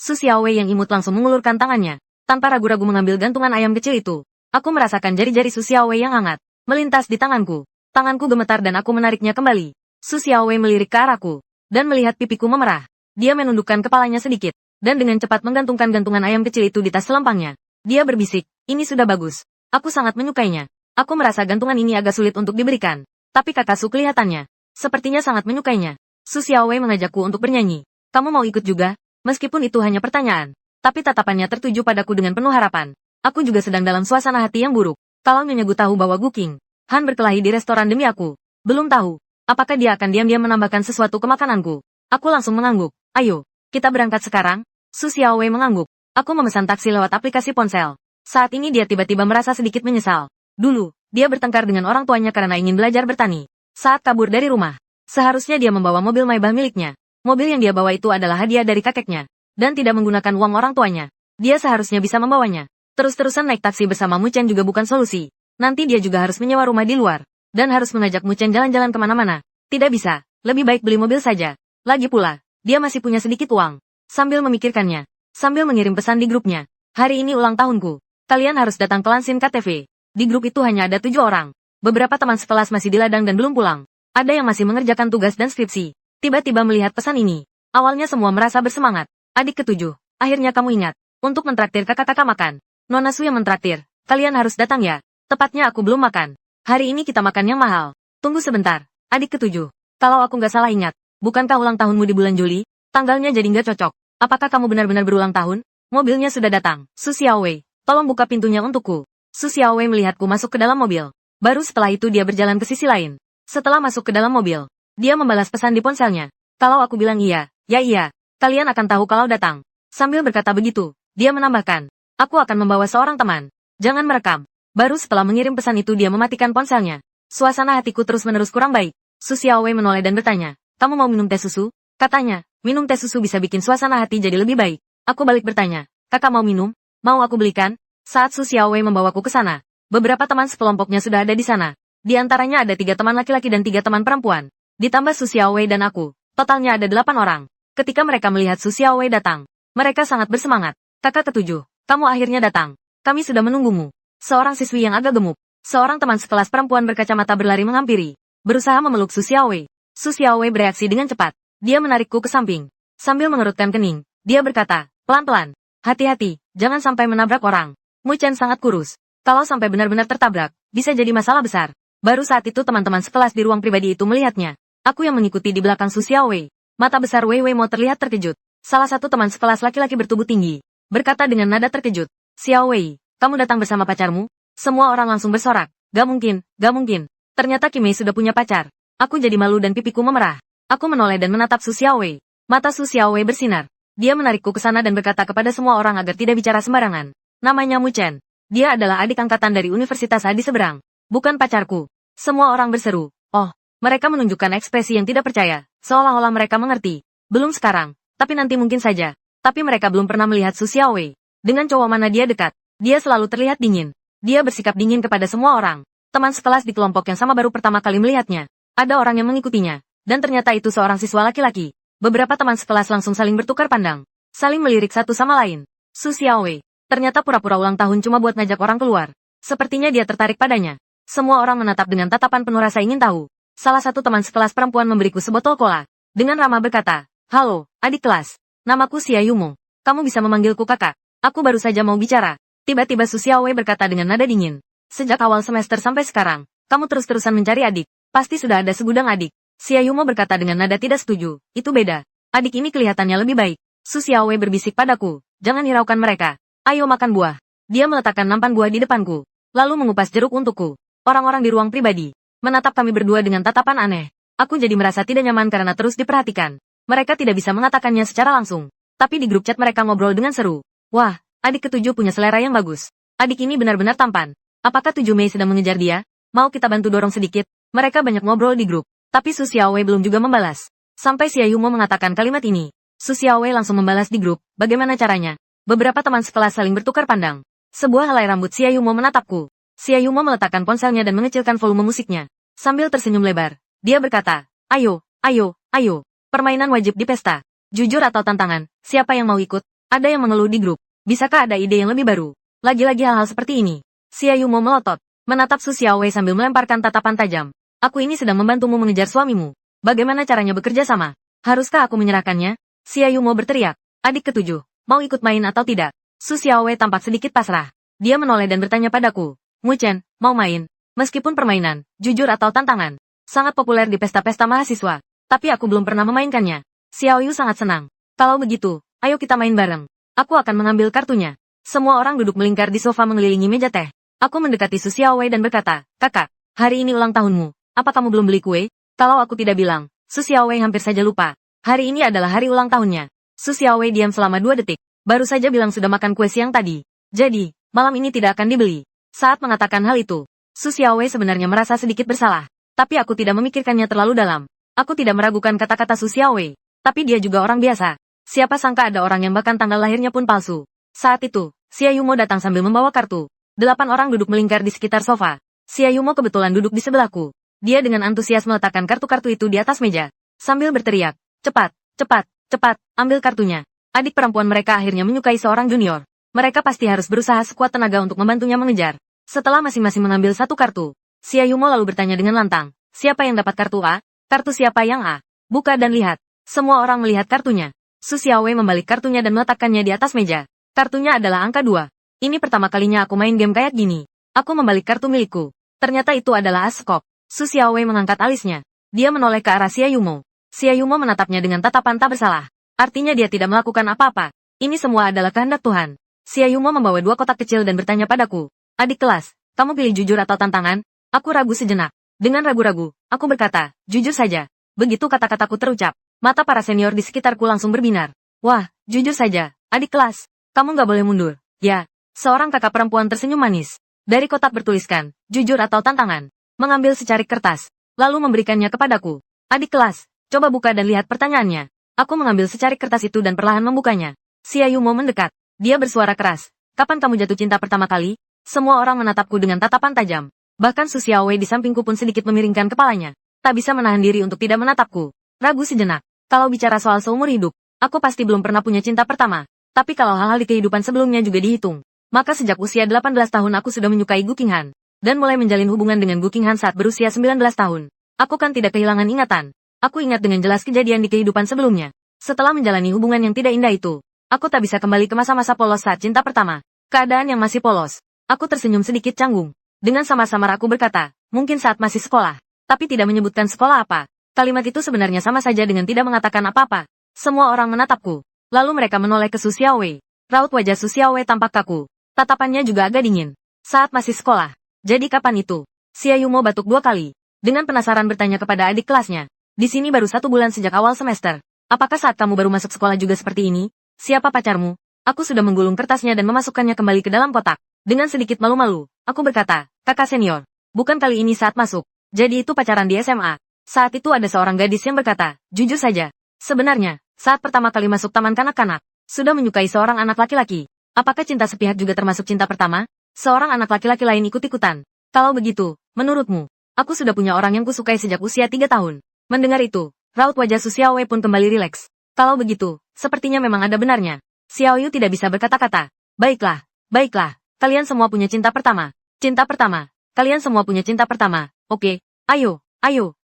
Su Xiaowei yang imut langsung mengulurkan tangannya. Tanpa ragu-ragu mengambil gantungan ayam kecil itu. Aku merasakan jari-jari Su Xiaowei yang hangat melintas di tanganku. Tanganku gemetar dan aku menariknya kembali. Su Xiaowei melirik ke arahku dan melihat pipiku memerah. Dia menundukkan kepalanya sedikit dan dengan cepat menggantungkan gantungan ayam kecil itu di tas selempangnya. Dia berbisik, "Ini sudah bagus. Aku sangat menyukainya. Aku merasa gantungan ini agak sulit untuk diberikan. Tapi kakak Su kelihatannya sepertinya sangat menyukainya." Su Xiaowei mengajakku untuk bernyanyi. "Kamu mau ikut juga?" Meskipun itu hanya pertanyaan, tapi tatapannya tertuju padaku dengan penuh harapan. Aku juga sedang dalam suasana hati yang buruk. Kalau Nyonya Gu tahu bahwa Gu Qing Han berkelahi di restoran demi aku, belum tahu apakah dia akan diam-diam menambahkan sesuatu ke makananku. Aku langsung mengangguk. "Ayo, kita berangkat sekarang?" Su Xiaowei mengangguk. Aku memesan taksi lewat aplikasi ponsel. Saat ini dia tiba-tiba merasa sedikit menyesal. Dulu, dia bertengkar dengan orang tuanya karena ingin belajar bertani. Saat kabur dari rumah, seharusnya dia membawa mobil Maybach miliknya. Mobil yang dia bawa itu adalah hadiah dari kakeknya, dan tidak menggunakan uang orang tuanya. Dia seharusnya bisa membawanya. Terus-terusan naik taksi bersama Mu Chen juga bukan solusi. Nanti dia juga harus menyewa rumah di luar, dan harus mengajak Mu Chen jalan-jalan kemana-mana. Tidak bisa, lebih baik beli mobil saja. Lagi pula, dia masih punya sedikit uang. Sambil memikirkannya, sambil mengirim pesan di grupnya. "Hari ini ulang tahunku. Kalian harus datang ke Lansin KTV." Di grup itu hanya ada 7 orang. Beberapa teman sekelas masih di ladang dan belum pulang. Ada yang masih mengerjakan tugas dan skripsi. Tiba-tiba melihat pesan ini. Awalnya semua merasa bersemangat. "Adik ketujuh, akhirnya kamu ingat untuk mentraktir kakak-kakak makan. Nona Su yang mentraktir. Kalian harus datang ya. Tepatnya aku belum makan. Hari ini kita makan yang mahal. Tunggu sebentar, adik ketujuh. Kalau aku nggak salah ingat, bukankah ulang tahunmu di bulan Juli? Tanggalnya jadi nggak cocok. Apakah kamu benar-benar berulang tahun?" Mobilnya sudah datang. "Su Xiaowei, tolong buka pintunya untukku." Su Xiaowei melihatku masuk ke dalam mobil. Baru setelah itu dia berjalan ke sisi lain. Setelah masuk ke dalam mobil, dia membalas pesan di ponselnya. Kalau aku bilang iya, ya iya. Kalian akan tahu kalau datang. Sambil berkata begitu, dia menambahkan, "Aku akan membawa seorang teman. Jangan merekam." Baru setelah mengirim pesan itu dia mematikan ponselnya. Suasana hatiku terus-menerus kurang baik. Su Xiaowei menoleh dan bertanya, "Kamu mau minum teh susu?" Katanya, minum teh susu bisa bikin suasana hati jadi lebih baik. Aku balik bertanya, "Kakak mau minum? Mau aku belikan?" Saat Su Xiaowei membawaku ke sana, beberapa teman sekelompoknya sudah ada di sana. Di antaranya ada 3 teman laki-laki dan 3 teman perempuan. Ditambah Su Xiaowei dan aku, totalnya ada 8 orang. Ketika mereka melihat Su Xiaowei datang, mereka sangat bersemangat. "Kakak ketujuh, kamu akhirnya datang. Kami sudah menunggumu." Seorang siswi yang agak gemuk, seorang teman sekelas perempuan berkacamata berlari menghampiri, berusaha memeluk Su Xiaowei. Su Xiaowei bereaksi dengan cepat. Dia menarikku ke samping. Sambil mengerutkan kening, dia berkata, pelan-pelan, "Hati-hati, jangan sampai menabrak orang." Mu Chen sangat kurus. Kalau sampai benar-benar tertabrak, bisa jadi masalah besar. Baru saat itu teman-teman sekelas di ruang pribadi itu melihatnya. Aku yang mengikuti di belakang Su Xiaowei. Mata besar Wei Wei Mo terlihat terkejut. Salah satu teman sekelas laki-laki bertubuh tinggi, berkata dengan nada terkejut, "Xiaowei, kamu datang bersama pacarmu?" Semua orang langsung bersorak. Gak mungkin, gak mungkin. Ternyata Kimei sudah punya pacar. Aku jadi malu dan pipiku memerah. Aku menoleh dan menatap Su Xiaowei. Mata Su Xiaowei bersinar. Dia menarikku ke sana dan berkata kepada semua orang agar tidak bicara sembarangan. "Namanya Mu Chen. Dia adalah adik angkatan dari Universitas A di seberang. Bukan pacarku." Semua orang berseru. "Oh." Mereka menunjukkan ekspresi yang tidak percaya, seolah-olah mereka mengerti. "Belum sekarang, tapi nanti mungkin saja." Tapi mereka belum pernah melihat Su Xiaowei. Dengan cowok mana dia dekat, dia selalu terlihat dingin. Dia bersikap dingin kepada semua orang. Teman sekelas di kelompok yang sama baru pertama kali melihatnya. Ada orang yang mengikutinya, dan ternyata itu seorang siswa laki-laki. Beberapa teman sekelas langsung saling bertukar pandang, saling melirik satu sama lain. Su Xiaowei, ternyata pura-pura ulang tahun cuma buat ngajak orang keluar. Sepertinya dia tertarik padanya. Semua orang menatap dengan tatapan penuh rasa ingin tahu. Salah satu teman sekelas perempuan memberiku sebotol cola. Dengan ramah berkata, "Halo, adik kelas. Namaku Xia Yumo. Kamu bisa memanggilku kakak. Aku baru saja mau bicara." Tiba-tiba Su Xiaowei berkata dengan nada dingin. "Sejak awal semester sampai sekarang, kamu terus-terusan mencari adik. Pasti sudah ada segudang adik." Xia Yumo berkata dengan nada tidak setuju. "Itu beda. Adik ini kelihatannya lebih baik." Su Xiaowei berbisik padaku, "Jangan hiraukan mereka. Ayo makan buah." Dia meletakkan nampan buah di depanku, lalu mengupas jeruk untukku. Orang-orang di ruang pribadi menatap kami berdua dengan tatapan aneh. Aku jadi merasa tidak nyaman karena terus diperhatikan. Mereka tidak bisa mengatakannya secara langsung, tapi di grup chat mereka ngobrol dengan seru. "Wah, adik ketujuh punya selera yang bagus. Adik ini benar-benar tampan. Apakah 7 Mei sedang mengejar dia? Mau kita bantu dorong sedikit?" Mereka banyak ngobrol di grup, tapi Su Xiaowei belum juga membalas. Sampai Xia Yumo mengatakan kalimat ini, Su Xiaowei langsung membalas di grup. Bagaimana caranya? Beberapa teman sekelas saling bertukar pandang. Sebuah helai rambut Xia Yumo menatapku. Xia Yumo meletakkan ponselnya dan mengecilkan volume musiknya. Sambil tersenyum lebar, dia berkata, "Ayo, ayo, ayo. Permainan wajib di pesta. Jujur atau tantangan, siapa yang mau ikut?" Ada yang mengeluh di grup. Bisakah ada ide yang lebih baru? Lagi-lagi hal-hal seperti ini. Xia Yumo melotot, menatap Su Xiaowei sambil melemparkan tatapan tajam. Aku ini sedang membantumu mengejar suamimu. Bagaimana caranya bekerja sama? Haruskah aku menyerahkannya? Xia Yumo berteriak. Adik ketujuh, mau ikut main atau tidak? Su Xiaowei tampak sedikit pasrah. Dia menoleh dan bertanya padaku. Mu Chen, mau main? Meskipun permainan, jujur atau tantangan, sangat populer di pesta-pesta mahasiswa. Tapi aku belum pernah memainkannya. Xiao Yu sangat senang. Kalau begitu, ayo kita main bareng. Aku akan mengambil kartunya. Semua orang duduk melingkar di sofa mengelilingi meja teh. Aku mendekati Su Xiaowei dan berkata, kakak, hari ini ulang tahunmu. Apa kamu belum beli kue? Kalau aku tidak bilang, Su Xiaowei hampir saja lupa. Hari ini adalah hari ulang tahunnya. Su Xiaowei diam selama 2 detik. Baru saja bilang sudah makan kue siang tadi. Jadi, malam ini tidak akan dibeli. Saat mengatakan hal itu, Su Xiaowei sebenarnya merasa sedikit bersalah. Tapi aku tidak memikirkannya terlalu dalam. Aku tidak meragukan kata-kata Su Xiaowei. Tapi dia juga orang biasa. Siapa sangka ada orang yang bahkan tanggal lahirnya pun palsu. Saat itu, Xia Yumo datang sambil membawa kartu. 8 orang duduk melingkar di sekitar sofa. Xia Yumo kebetulan duduk di sebelahku. Dia dengan antusias meletakkan kartu-kartu itu di atas meja. Sambil berteriak, cepat, cepat, cepat, ambil kartunya. Adik perempuan mereka akhirnya menyukai seorang junior. Mereka pasti harus berusaha sekuat tenaga untuk membantunya mengejar. Setelah masing-masing mengambil satu kartu, Xia Yumo lalu bertanya dengan lantang. Siapa yang dapat kartu A? Kartu siapa yang A? Buka dan lihat. Semua orang melihat kartunya. Su Xiaowei membalik kartunya dan meletakkannya di atas meja. Kartunya adalah angka 2. Ini pertama kalinya aku main game kayak gini. Aku membalik kartu milikku. Ternyata itu adalah as skop. Su Xiaowei mengangkat alisnya. Dia menoleh ke arah Xia Yumo. Xia Yumo menatapnya dengan tatapan tak bersalah. Artinya dia tidak melakukan apa-apa. Ini semua adalah kehendak Tuhan. Xia Yumo membawa 2 kotak kecil dan bertanya padaku. Adik kelas, kamu pilih jujur atau tantangan? Aku ragu sejenak. Dengan ragu-ragu, aku berkata, jujur saja. Begitu kata-kataku terucap, mata para senior di sekitarku langsung berbinar. Wah, jujur saja, adik kelas. Kamu nggak boleh mundur. Ya, seorang kakak perempuan tersenyum manis. Dari kotak bertuliskan, jujur atau tantangan. Mengambil secarik kertas, lalu memberikannya kepadaku. Adik kelas, coba buka dan lihat pertanyaannya. Aku mengambil secarik kertas itu dan perlahan membukanya. Xia Yumo mendekat. Dia bersuara keras. Kapan kamu jatuh cinta pertama kali? Semua orang menatapku dengan tatapan tajam. Bahkan Su Xiaowei di sampingku pun sedikit memiringkan kepalanya. Tak bisa menahan diri untuk tidak menatapku. Ragu sejenak. Kalau bicara soal seumur hidup, aku pasti belum pernah punya cinta pertama. Tapi kalau hal-hal di kehidupan sebelumnya juga dihitung, maka sejak usia 18 tahun aku sudah menyukai Gu Qinghan. Dan mulai menjalin hubungan dengan Gu Qinghan saat berusia 19 tahun. Aku kan tidak kehilangan ingatan. Aku ingat dengan jelas kejadian di kehidupan sebelumnya. Setelah menjalani hubungan yang tidak indah itu, aku tak bisa kembali ke masa-masa polos saat cinta pertama. Keadaan yang masih polos. Aku tersenyum sedikit canggung. Dengan samar-samar aku berkata, mungkin saat masih sekolah. Tapi tidak menyebutkan sekolah apa. Kalimat itu sebenarnya sama saja dengan tidak mengatakan apa-apa. Semua orang menatapku. Lalu mereka menoleh ke Su Xiaowei. Raut wajah Su Xiaowei tampak kaku. Tatapannya juga agak dingin. Saat masih sekolah. Jadi kapan itu? Xia Yumo batuk 2 kali. Dengan penasaran bertanya kepada adik kelasnya. Di sini baru 1 bulan sejak awal semester. Apakah saat kamu baru masuk sekolah juga seperti ini? Siapa pacarmu? Aku sudah menggulung kertasnya dan memasukkannya kembali ke dalam kotak. Dengan sedikit malu-malu, aku berkata, kakak senior. Bukan kali ini saat masuk. Jadi itu pacaran di SMA. Saat itu ada seorang gadis yang berkata, jujur saja. Sebenarnya, saat pertama kali masuk taman kanak-kanak, sudah menyukai seorang anak laki-laki. Apakah cinta sepihak juga termasuk cinta pertama? Seorang anak laki-laki lain ikut-ikutan. Kalau begitu, menurutmu, aku sudah punya orang yang kusukai sejak usia 3 tahun. Mendengar itu, raut wajah Su Xiaowei pun kembali rileks. Kalau begitu, sepertinya memang ada benarnya. Xiao Yu tidak bisa berkata-kata. Baiklah, baiklah, kalian semua punya cinta pertama. Cinta pertama, kalian semua punya cinta pertama. Oke, ayo,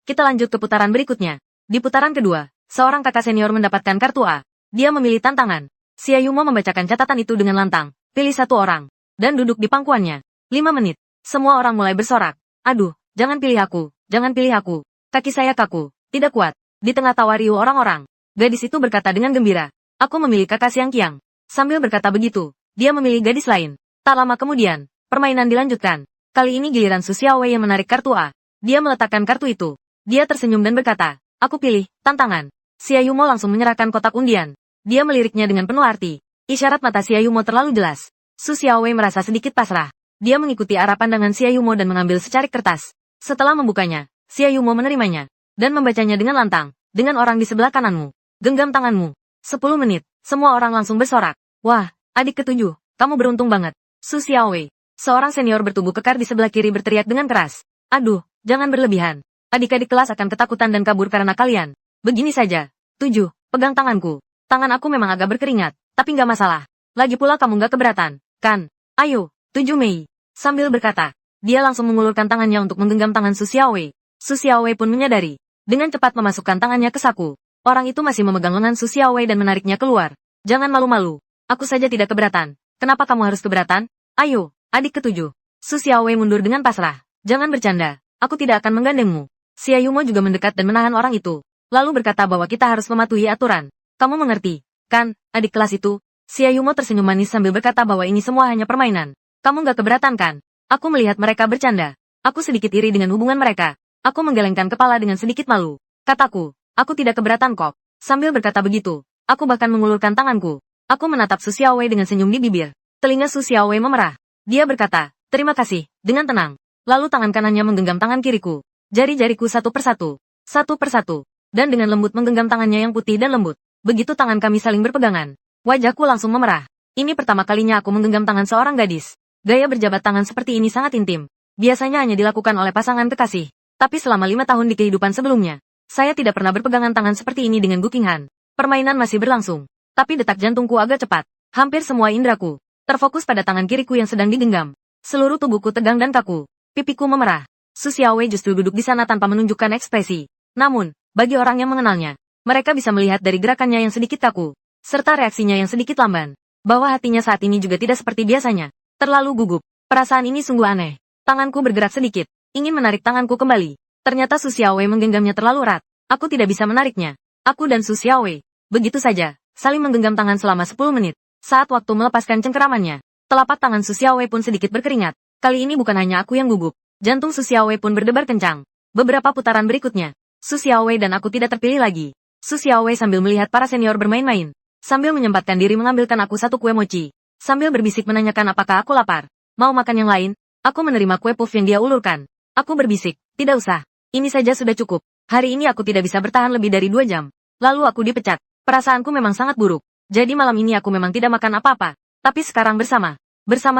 kita lanjut ke putaran berikutnya. Di putaran kedua, seorang kakak senior mendapatkan kartu A. Dia memilih tantangan. Xia Yumo membacakan catatan itu dengan lantang. Pilih 1 orang. Dan duduk di pangkuannya. 5 menit. Semua orang mulai bersorak. Aduh, jangan pilih aku, jangan pilih aku. Kaki saya kaku, tidak kuat. Di tengah tawa riuh orang-orang, gadis itu berkata dengan gembira. Aku memilih kakak Siang Qiang. Sambil berkata begitu, dia memilih gadis lain. Tak lama kemudian, permainan dilanjutkan. Kali ini giliran Su Xiaowei yang menarik kartu A. Dia meletakkan kartu itu. Dia tersenyum dan berkata, aku pilih, tantangan. Xia Yumo langsung menyerahkan kotak undian. Dia meliriknya dengan penuh arti. Isyarat mata Xia Yumo terlalu jelas. Su Xiaowei merasa sedikit pasrah. Dia mengikuti arah pandangan Xia Yumo dan mengambil secarik kertas. Setelah membukanya, Xia Yumo menerimanya. Dan membacanya dengan lantang. Dengan orang di sebelah kananmu. Genggam tanganmu. 10 menit. Semua orang langsung bersorak. Wah, adik ketujuh, kamu beruntung banget. Su Xiaowei. Seorang senior bertubuh kekar di sebelah kiri berteriak dengan keras. Aduh, jangan berlebihan. Adik-adik kelas akan ketakutan dan kabur karena kalian. Begini saja. 7. Pegang tanganku. Tangan aku memang agak berkeringat. tapi nggak masalah. Lagi pula kamu nggak keberatan, kan? Ayo, 7 Mei. Sambil berkata, dia langsung mengulurkan tangannya untuk menggenggam tangan Su Xiaowei. Su Xiaowei pun menyadari. Dengan cepat memasukkan tangannya ke saku. Orang itu masih memegang lengan Su Xiaowei dan menariknya keluar. Jangan malu-malu. Aku saja tidak keberatan. Kenapa kamu harus keberatan? Ayo, adik ketujuh. Su Xiaowei mundur dengan pasrah. Jangan bercanda. Aku tidak akan menggandengmu. Xia Yumo juga mendekat dan menahan orang itu. Lalu berkata bahwa kita harus mematuhi aturan. Kamu mengerti, kan, adik kelas itu? Xia Yumo tersenyum manis sambil berkata bahwa ini semua hanya permainan. Kamu gak keberatan kan? Aku melihat mereka bercanda. Aku sedikit iri dengan hubungan mereka. Aku menggelengkan kepala dengan sedikit malu. Kataku, aku tidak keberatan kok. Sambil berkata begitu, aku bahkan mengulurkan tanganku. Aku menatap Su Xiaowei dengan senyum di bibir. Telinga Su Xiaowei memerah. Dia berkata, terima kasih, dengan tenang. Lalu tangan kanannya menggenggam tangan kiriku. Jari-jariku satu persatu. Satu persatu. Dan dengan lembut menggenggam tangannya yang putih dan lembut. Begitu tangan kami saling berpegangan. Wajahku langsung memerah. Ini pertama kalinya aku menggenggam tangan seorang gadis. Gaya berjabat tangan seperti ini sangat intim. Biasanya hanya dilakukan oleh pasangan kekasih. Tapi selama 5 tahun di kehidupan sebelumnya, saya tidak pernah berpegangan tangan seperti ini dengan Gu Qinghan. Permainan masih berlangsung. Tapi detak jantungku agak cepat. Hampir semua indraku terfokus pada tangan kiriku yang sedang digenggam. Seluruh tubuhku tegang dan kaku. Pipiku memerah. Su Xiaowei justru duduk di sana tanpa menunjukkan ekspresi. Namun, bagi orang yang mengenalnya, mereka bisa melihat dari gerakannya yang sedikit kaku, serta reaksinya yang sedikit lamban, bahwa hatinya saat ini juga tidak seperti biasanya. Terlalu gugup. Perasaan ini sungguh aneh. Tanganku bergerak sedikit, ingin menarik tanganku kembali. Ternyata Su Xiaowei menggenggamnya terlalu erat. Aku tidak bisa menariknya. Aku dan Su Xiaowei, begitu saja, saling menggenggam tangan selama 10 menit. Saat waktu melepaskan cengkeramannya, telapak tangan Su Xiaowei pun sedikit berkeringat. Kali ini bukan hanya aku yang gugup. Jantung Su Xiaowei pun berdebar kencang. Beberapa putaran berikutnya, Su Xiaowei dan aku tidak terpilih lagi. Su Xiaowei sambil melihat para senior bermain-main, sambil menyempatkan diri mengambilkan aku satu kue mochi. Sambil berbisik menanyakan apakah aku lapar. Mau makan yang lain? Aku menerima kue puff yang dia ulurkan. Aku berbisik, tidak usah. Ini saja sudah cukup. Hari ini aku tidak bisa bertahan lebih dari 2 jam. Lalu aku dipecat. Perasaanku memang sangat buruk. Jadi malam ini aku memang tidak makan apa-apa. Tapi sekarang bersama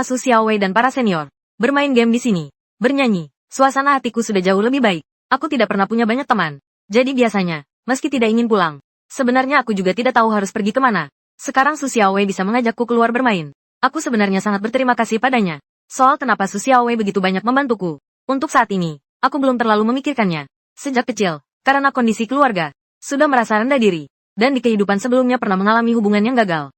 Su Xiaowei dan para senior, bermain game di sini, bernyanyi. Suasana hatiku sudah jauh lebih baik. Aku tidak pernah punya banyak teman. Jadi biasanya, meski tidak ingin pulang, sebenarnya aku juga tidak tahu harus pergi kemana. Sekarang Su Xiaowei bisa mengajakku keluar bermain. Aku sebenarnya sangat berterima kasih padanya. Soal kenapa Su Xiaowei begitu banyak membantuku. Untuk saat ini, aku belum terlalu memikirkannya. Sejak kecil, karena kondisi keluarga, sudah merasa rendah diri. Dan di kehidupan sebelumnya pernah mengalami hubungan yang gagal.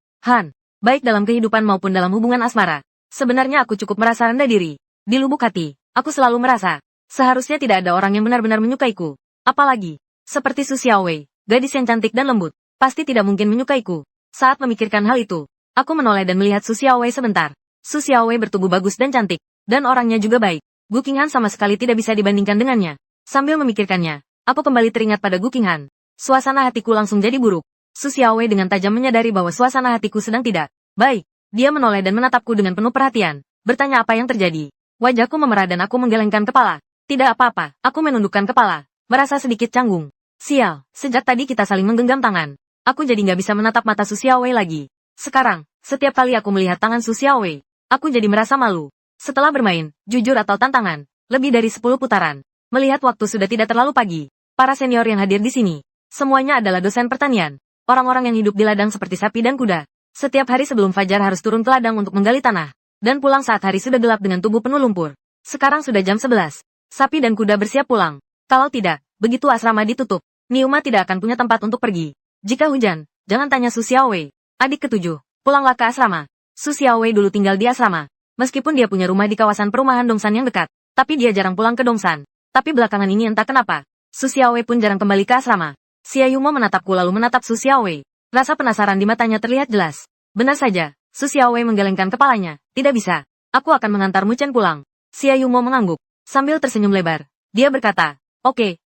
Baik dalam kehidupan maupun dalam hubungan asmara. Sebenarnya aku cukup merasa rendah diri. Di lubuk hati, aku selalu merasa, seharusnya tidak ada orang yang benar-benar menyukaiku. Apalagi, seperti Su Xiaowei, gadis yang cantik dan lembut, pasti tidak mungkin menyukaiku. Saat memikirkan hal itu, aku menoleh dan melihat Su Xiaowei sebentar. Su Xiaowei bertubuh bagus dan cantik, dan orangnya juga baik. Gu Qinghan sama sekali tidak bisa dibandingkan dengannya. Sambil memikirkannya, aku kembali teringat pada Gu Qinghan. Suasana hatiku langsung jadi buruk. Su Xiaowei dengan tajam menyadari bahwa suasana hatiku sedang tidak baik. Dia menoleh dan menatapku dengan penuh perhatian, bertanya apa yang terjadi. Wajahku memerah dan aku menggelengkan kepala. Tidak apa-apa, aku menundukkan kepala, merasa sedikit canggung. Sial, sejak tadi kita saling menggenggam tangan. Aku jadi nggak bisa menatap mata Su Xiaowei lagi. Sekarang, setiap kali aku melihat tangan Su Xiaowei, aku jadi merasa malu. Setelah bermain, jujur atau tantangan, lebih dari 10 putaran. Melihat waktu sudah tidak terlalu pagi. Para senior yang hadir di sini, semuanya adalah dosen pertanian. Orang-orang yang hidup di ladang seperti sapi dan kuda. Setiap hari sebelum fajar harus turun ke ladang untuk menggali tanah. Dan pulang saat hari sudah gelap dengan tubuh penuh lumpur. Sekarang sudah jam 11. Sapi dan kuda bersiap pulang. Kalau tidak, begitu asrama ditutup, Niuma tidak akan punya tempat untuk pergi. Jika hujan, jangan tanya Su Xiaowei. Adik ketujuh, pulanglah ke asrama. Su Xiaowei dulu tinggal di asrama. Meskipun dia punya rumah di kawasan perumahan Dongsan yang dekat, tapi dia jarang pulang ke Dongsan. Tapi belakangan ini entah kenapa, Su Xiaowei pun jarang kembali ke asrama. Xia Yumo menatapku lalu menatap Su Xiaowei. Rasa penasaran di matanya terlihat jelas. Benar saja, Su Xiaowei menggelengkan kepalanya. Tidak bisa. Aku akan mengantar Mu Chen pulang. Xia Yumo mengangguk, sambil tersenyum lebar. Dia berkata, oke.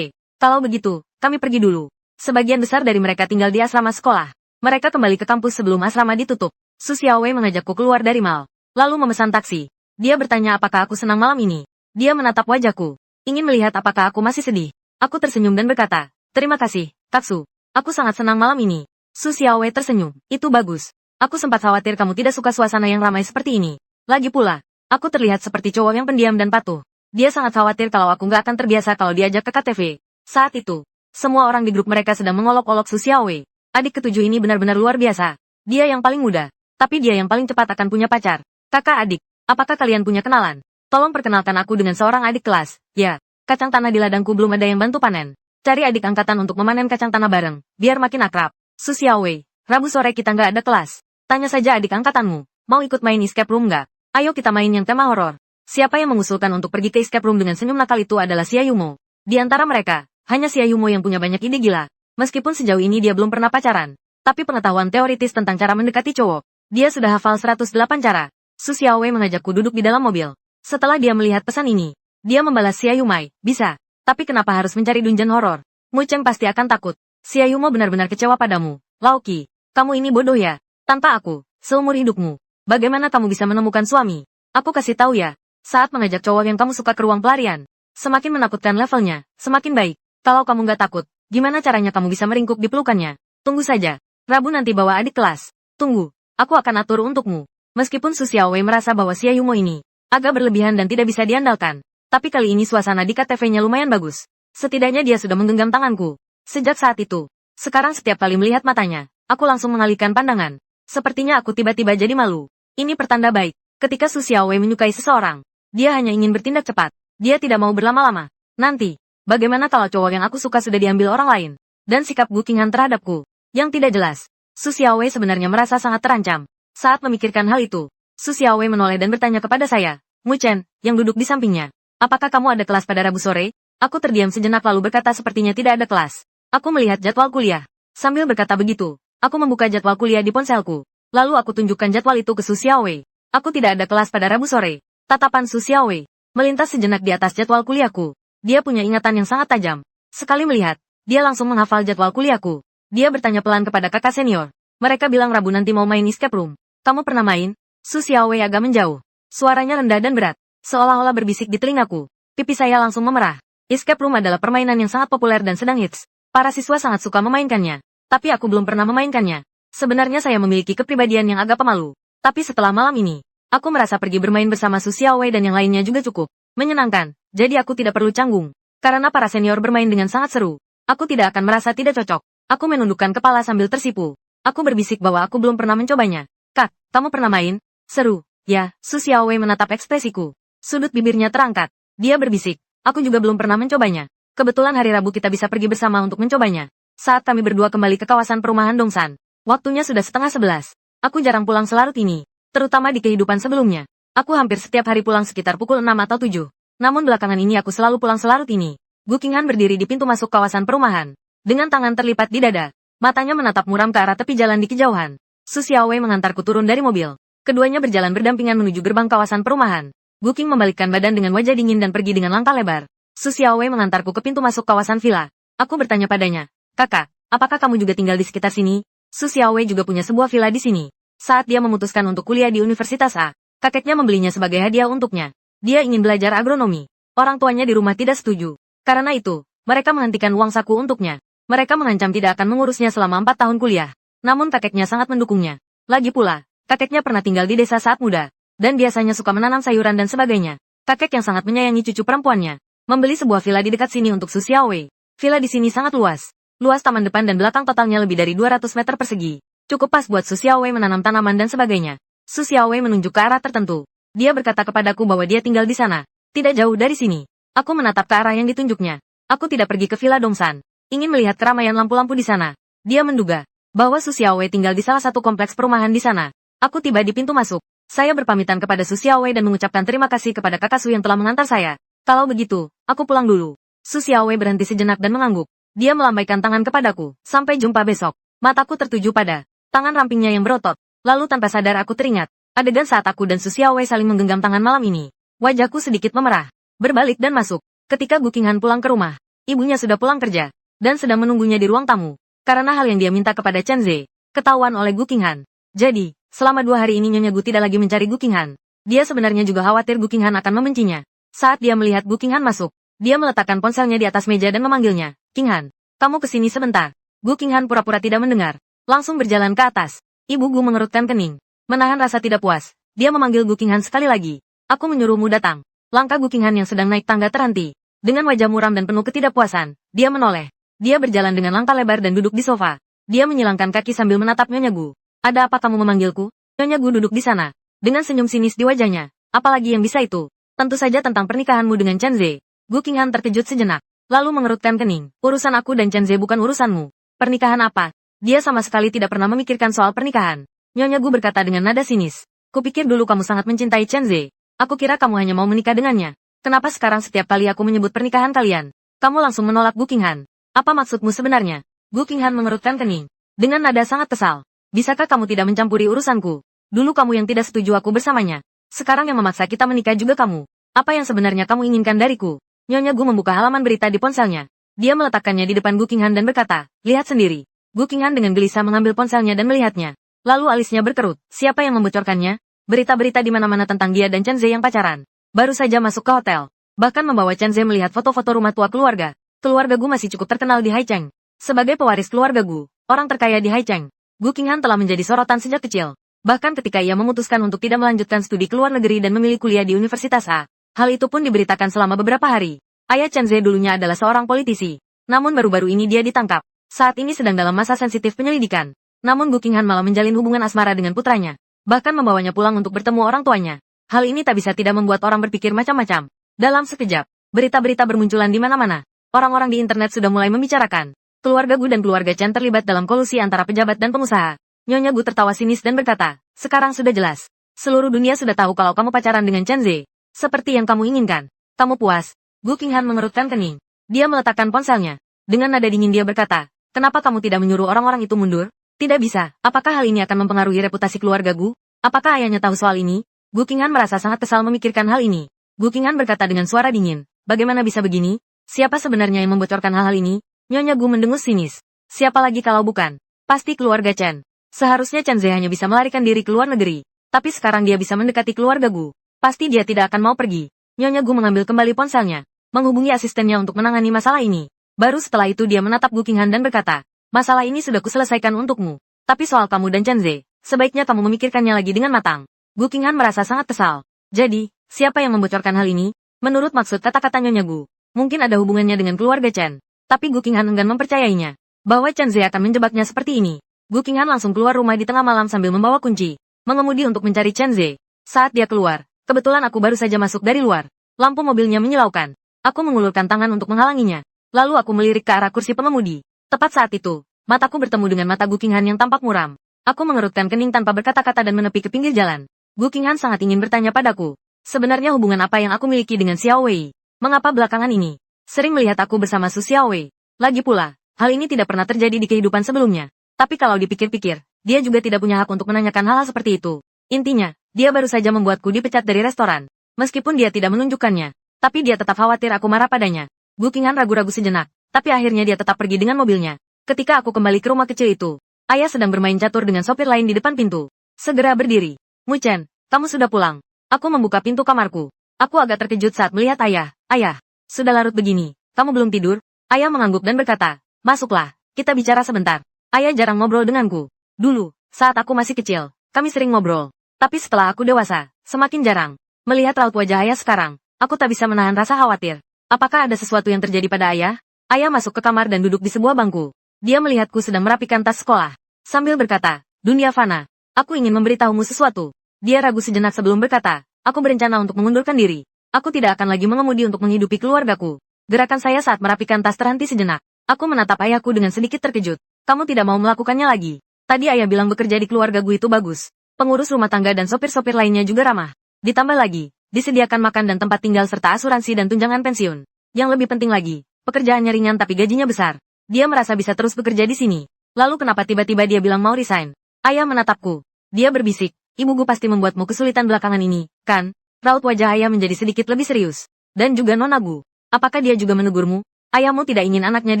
Kalau begitu, kami pergi dulu. Sebagian besar dari mereka tinggal di asrama sekolah. Mereka kembali ke kampus sebelum asrama ditutup. Su Xiaowei mengajakku keluar dari mal, lalu memesan taksi. Dia bertanya apakah aku senang malam ini. Dia menatap wajahku, ingin melihat apakah aku masih sedih. Aku tersenyum dan berkata, terima kasih, Tatsu. Aku sangat senang malam ini. Su Xiaowei tersenyum, itu bagus. Aku sempat khawatir kamu tidak suka suasana yang ramai seperti ini. Lagi pula, aku terlihat seperti cowok yang pendiam dan patuh. Dia sangat khawatir kalau aku nggak akan terbiasa kalau diajak ke KTV. Saat itu, semua orang di grup mereka sedang mengolok-olok Su Xiaowei. Adik ketujuh ini benar-benar luar biasa. Dia yang paling muda. Tapi dia yang paling cepat akan punya pacar. Kakak adik, apakah kalian punya kenalan? Tolong perkenalkan aku dengan seorang adik kelas. Ya, kacang tanah di ladangku belum ada yang bantu panen. Cari adik angkatan untuk memanen kacang tanah bareng, biar makin akrab. Su Xiaowei, Rabu sore kita nggak ada kelas. Tanya saja adik angkatanmu, mau ikut main escape room nggak? Ayo kita main yang tema horor. Siapa yang mengusulkan untuk pergi ke escape room dengan senyum nakal itu adalah Xia Yumo. Di antara mereka, hanya Xia Yumo yang punya banyak ide gila. Meskipun sejauh ini dia belum pernah pacaran, tapi pengetahuan teoritis tentang cara mendekati cowok, dia sudah hafal 108 cara. Su Xiaowei mengajakku duduk di dalam mobil. Setelah dia melihat pesan ini, dia membalas Xia Yumai, bisa. Tapi kenapa harus mencari dungeon horor? Mu Cheng pasti akan takut. Xia Yumo benar-benar kecewa padamu. Laoki, kamu ini bodoh ya? Tanpa aku, seumur hidupmu, bagaimana kamu bisa menemukan suami? Aku kasih tahu ya, saat mengajak cowok yang kamu suka ke ruang pelarian, semakin menakutkan levelnya, semakin baik. Kalau kamu nggak takut, gimana caranya kamu bisa meringkuk di pelukannya? Tunggu saja. Rabu nanti bawa adik kelas. Tunggu, aku akan atur untukmu. Meskipun Su Xiaowei merasa bahwa Xia Yumo ini agak berlebihan dan tidak bisa diandalkan, tapi kali ini suasana di KTV-nya lumayan bagus. Setidaknya dia sudah menggenggam tanganku. Sejak saat itu, sekarang setiap kali melihat matanya, aku langsung mengalihkan pandangan. Sepertinya aku tiba-tiba jadi malu. Ini pertanda baik. Ketika Su Xiaowei menyukai seseorang, dia hanya ingin bertindak cepat. Dia tidak mau berlama-lama. Nanti, bagaimana kalau cowok yang aku suka sudah diambil orang lain? Dan sikap Gu Qinghan terhadapku yang tidak jelas. Su Xiaowei sebenarnya merasa sangat terancam. Saat memikirkan hal itu, Su Xiaowei menoleh dan bertanya kepada saya, Mu Chen, yang duduk di sampingnya. Apakah kamu ada kelas pada Rabu sore? Aku terdiam sejenak lalu berkata sepertinya tidak ada kelas. Aku melihat jadwal kuliah. Sambil berkata begitu, aku membuka jadwal kuliah di ponselku. Lalu aku tunjukkan jadwal itu ke Su Xiaowei. Aku tidak ada kelas pada Rabu sore. Tatapan Su Xiaowei melintas sejenak di atas jadwal kuliahku. Dia punya ingatan yang sangat tajam. Sekali melihat, dia langsung menghafal jadwal kuliahku. Dia bertanya pelan kepada kakak senior. Mereka bilang Rabu nanti mau main escape room. Kamu pernah main? Su Xiaowei agak menjauh. Suaranya rendah dan berat, seolah-olah berbisik di telingaku. Pipi saya langsung memerah. Escape room adalah permainan yang sangat populer dan sedang hits. Para siswa sangat suka memainkannya. Tapi aku belum pernah memainkannya. Sebenarnya saya memiliki kepribadian yang agak pemalu. Tapi setelah malam ini, aku merasa pergi bermain bersama Su Xiaowei dan yang lainnya juga cukup menyenangkan. Jadi aku tidak perlu canggung. Karena para senior bermain dengan sangat seru, aku tidak akan merasa tidak cocok. Aku menundukkan kepala sambil tersipu. Aku berbisik bahwa aku belum pernah mencobanya. Kak, kamu pernah main? Seru. Ya, Su Xiaowei menatap ekspresiku. Sudut bibirnya terangkat. Dia berbisik. Aku juga belum pernah mencobanya. Kebetulan hari Rabu kita bisa pergi bersama untuk mencobanya. Saat kami berdua kembali ke kawasan perumahan Dongsan. Waktunya sudah 10:30. Aku jarang pulang selarut ini. Terutama di kehidupan sebelumnya. Aku hampir setiap hari pulang sekitar pukul 6 atau 7. Namun belakangan ini aku selalu pulang selarut ini. Gu Qinghan berdiri di pintu masuk kawasan perumahan. Dengan tangan terlipat di dada. Matanya menatap muram ke arah tepi jalan di kejauhan. Su Xiaowei mengantarku turun dari mobil. Keduanya berjalan berdampingan menuju gerbang kawasan perumahan. Gu Qing membalikkan badan dengan wajah dingin dan pergi dengan langkah lebar. Su Xiaowei mengantarku ke pintu masuk kawasan villa. Aku bertanya padanya, Kakak, apakah kamu juga tinggal di sekitar sini? Su Xiaowei juga punya sebuah villa di sini. Saat dia memutuskan untuk kuliah di Universitas A, kakeknya membelinya sebagai hadiah untuknya. Dia ingin belajar agronomi. Orang tuanya di rumah tidak setuju. Karena itu, mereka menghentikan uang saku untuknya. Mereka mengancam tidak akan mengurusnya selama 4 tahun kuliah. Namun kakeknya sangat mendukungnya. Lagi pula, kakeknya pernah tinggal di desa saat muda. Dan biasanya suka menanam sayuran dan sebagainya. Kakek yang sangat menyayangi cucu perempuannya. Membeli sebuah villa di dekat sini untuk Su Xiaowei. Villa di sini sangat luas. Luas taman depan dan belakang totalnya lebih dari 200 meter persegi. Cukup pas buat Su Xiaowei menanam tanaman dan sebagainya. Su Xiaowei menunjuk ke arah tertentu. Dia berkata kepadaku bahwa dia tinggal di sana. Tidak jauh dari sini. Aku menatap ke arah yang ditunjuknya. Aku tidak pergi ke Villa Dongsan. Ingin melihat keramaian lampu-lampu di sana. Dia menduga bahwa Su Xiaowei tinggal di salah satu kompleks perumahan di sana. Aku tiba di pintu masuk. Saya berpamitan kepada Su Xiaowei dan mengucapkan terima kasih kepada kakak Su yang telah mengantar saya. Kalau begitu, aku pulang dulu. Su Xiaowei berhenti sejenak dan mengangguk. Dia melambaikan tangan kepadaku. Sampai jumpa besok. Mataku tertuju pada tangan rampingnya yang berotot. Lalu tanpa sadar aku teringat adegan saat aku dan Su Xiaowei saling menggenggam tangan malam ini. Wajahku sedikit memerah. Berbalik dan masuk. Ketika Gu Qinghan pulang ke rumah, ibunya sudah pulang kerja dan sedang menunggunya di ruang tamu. Karena hal yang dia minta kepada Chen Ze ketahuan oleh Gu Qinghan. Jadi, selama 2 hari ini Nyonya Gu tidak lagi mencari Gu Qinghan. Dia sebenarnya juga khawatir Gu Qinghan akan membencinya. Saat dia melihat Gu Qinghan masuk, dia meletakkan ponselnya di atas meja dan memanggilnya. Qinghan, kamu kesini sebentar. Gu Qinghan pura-pura tidak mendengar. Langsung berjalan ke atas. Ibu Gu mengerutkan kening. Menahan rasa tidak puas, dia memanggil Gu Qinghan sekali lagi. Aku menyuruhmu datang. Langkah Gu Qinghan yang sedang naik tangga terhenti. Dengan wajah muram dan penuh ketidakpuasan, dia menoleh. Dia berjalan dengan langkah lebar dan duduk di sofa. Dia menyilangkan kaki sambil menatap Nyonya Gu. Ada apa kamu memanggilku? Nyonya Gu duduk di sana, dengan senyum sinis di wajahnya. Apalagi yang bisa itu? Tentu saja tentang pernikahanmu dengan Chen Ze. Gu Qinghan terkejut sejenak, lalu mengerutkan kening. Urusan aku dan Chen Ze bukan urusanmu. Pernikahan apa? Dia sama sekali tidak pernah memikirkan soal pernikahan. Nyonya Gu berkata dengan nada sinis. Kupikir dulu kamu sangat mencintai Chen Ze. Aku kira kamu hanya mau menikah dengannya. Kenapa sekarang setiap kali aku menyebut pernikahan kalian, kamu langsung menolak Gu Qinghan? Apa maksudmu sebenarnya? Gu Qinghan mengerutkan kening, dengan nada sangat kesal. Bisakah kamu tidak mencampuri urusanku? Dulu kamu yang tidak setuju aku bersamanya. Sekarang yang memaksa kita menikah juga kamu. Apa yang sebenarnya kamu inginkan dariku? Nyonya Gu membuka halaman berita di ponselnya. Dia meletakkannya di depan Gu Qinghan dan berkata, lihat sendiri. Gu Qinghan dengan gelisah mengambil ponselnya dan melihatnya. Lalu alisnya berkerut. Siapa yang membocorkannya? Berita-berita di mana-mana tentang dia dan Chen Ze yang pacaran. Baru saja masuk ke hotel. Bahkan membawa Chen Ze melihat foto-foto rumah tua keluarga. Keluarga Gu masih cukup terkenal di Haicheng. Sebagai pewaris keluarga Gu, orang terkaya di Haicheng, Gu Qinghan telah menjadi sorotan sejak kecil. Bahkan ketika ia memutuskan untuk tidak melanjutkan studi ke luar negeri dan memilih kuliah di Universitas A, hal itu pun diberitakan selama beberapa hari. Ayah Chen Ze dulunya adalah seorang politisi. Namun baru-baru ini dia ditangkap. Saat ini sedang dalam masa sensitif penyelidikan. Namun Gu Qinghan malah menjalin hubungan asmara dengan putranya. Bahkan membawanya pulang untuk bertemu orang tuanya. Hal ini tak bisa tidak membuat orang berpikir macam-macam. Dalam sekejap, berita-berita bermunculan di mana-mana. Orang-orang di internet sudah mulai membicarakan. Keluarga Gu dan keluarga Chen terlibat dalam kolusi antara pejabat dan pengusaha. Nyonya Gu tertawa sinis dan berkata, sekarang sudah jelas. Seluruh dunia sudah tahu kalau kamu pacaran dengan Chen Ze. Seperti yang kamu inginkan. Kamu puas? Gu Qinghan mengerutkan kening. Dia meletakkan ponselnya. Dengan nada dingin dia berkata, kenapa kamu tidak menyuruh orang-orang itu mundur? Tidak bisa. Apakah hal ini akan mempengaruhi reputasi keluarga Gu? Apakah ayahnya tahu soal ini? Gu Qinghan merasa sangat kesal memikirkan hal ini. Gu Qinghan berkata dengan suara dingin, bagaimana bisa begini? Siapa sebenarnya yang membocorkan hal-hal ini? Nyonya Gu mendengus sinis. Siapa lagi kalau bukan? Pasti keluarga Chen. Seharusnya Chen Ze hanya bisa melarikan diri ke luar negeri. Tapi sekarang dia bisa mendekati keluarga Gu. Pasti dia tidak akan mau pergi. Nyonya Gu mengambil kembali ponselnya. Menghubungi asistennya untuk menangani masalah ini. Baru setelah itu dia menatap Gu Qinghan dan berkata, masalah ini sudah kuselesaikan untukmu. Tapi soal kamu dan Chen Ze, sebaiknya kamu memikirkannya lagi dengan matang. Gu Qinghan merasa sangat kesal. Jadi, siapa yang membocorkan hal ini? Menurut maksud kata-kata Nyonya Gu, mungkin ada hubungannya dengan keluarga Chen. Tapi Gu Qinghan enggan mempercayainya. Bahwa Chen Ze akan menjebaknya seperti ini. Gu Qinghan langsung keluar rumah di tengah malam sambil membawa kunci. Mengemudi untuk mencari Chen Ze. Saat dia keluar, kebetulan aku baru saja masuk dari luar. Lampu mobilnya menyilaukan. Aku mengulurkan tangan untuk menghalanginya. Lalu aku melirik ke arah kursi pengemudi. Tepat saat itu, mataku bertemu dengan mata Gu Qinghan yang tampak muram. Aku mengerutkan kening tanpa berkata-kata dan menepi ke pinggir jalan. Gu Qinghan sangat ingin bertanya padaku. Sebenarnya hubungan apa yang aku miliki dengan Xiao Wei? Mengapa belakangan ini sering melihat aku bersama Su Xiao Wei? Lagi pula, hal ini tidak pernah terjadi di kehidupan sebelumnya. Tapi kalau dipikir-pikir, dia juga tidak punya hak untuk menanyakan hal-hal seperti itu. Intinya, dia baru saja membuatku dipecat dari restoran. Meskipun dia tidak menunjukkannya, tapi dia tetap khawatir aku marah padanya. Gu Qinghan ragu-ragu sejenak, tapi akhirnya dia tetap pergi dengan mobilnya. Ketika aku kembali ke rumah kecil itu, ayah sedang bermain catur dengan sopir lain di depan pintu. Segera berdiri. Mu Chen, kamu sudah pulang. Aku membuka pintu kamarku. Aku agak terkejut saat melihat ayah. Ayah, sudah larut begini, kamu belum tidur? Ayah mengangguk dan berkata, masuklah, kita bicara sebentar. Ayah jarang ngobrol denganku. Dulu, saat aku masih kecil, kami sering ngobrol. Tapi setelah aku dewasa, semakin jarang. Melihat raut wajah ayah sekarang, aku tak bisa menahan rasa khawatir. Apakah ada sesuatu yang terjadi pada ayah? Ayah masuk ke kamar dan duduk di sebuah bangku. Dia melihatku sedang merapikan tas sekolah. Sambil berkata, Dunia Fana, aku ingin memberitahumu sesuatu. Dia ragu sejenak sebelum berkata, aku berencana untuk mengundurkan diri. Aku tidak akan lagi mengemudi untuk menghidupi keluargaku. Gerakan saya saat merapikan tas terhenti sejenak. Aku menatap ayahku dengan sedikit terkejut. Kamu tidak mau melakukannya lagi. Tadi ayah bilang bekerja di keluarga gue itu bagus. Pengurus rumah tangga dan sopir-sopir lainnya juga ramah. Ditambah lagi, disediakan makan dan tempat tinggal serta asuransi dan tunjangan pensiun. Yang lebih penting lagi, pekerjaannya ringan tapi gajinya besar. Dia merasa bisa terus bekerja di sini. Lalu kenapa tiba-tiba dia bilang mau resign? Ayah menatapku. Dia berbisik, ibu gue pasti membuatmu kesulitan belakangan ini, kan? Raut wajah ayah menjadi sedikit lebih serius. Dan juga Nona Gu. Apakah dia juga menegurmu? Ayahmu tidak ingin anaknya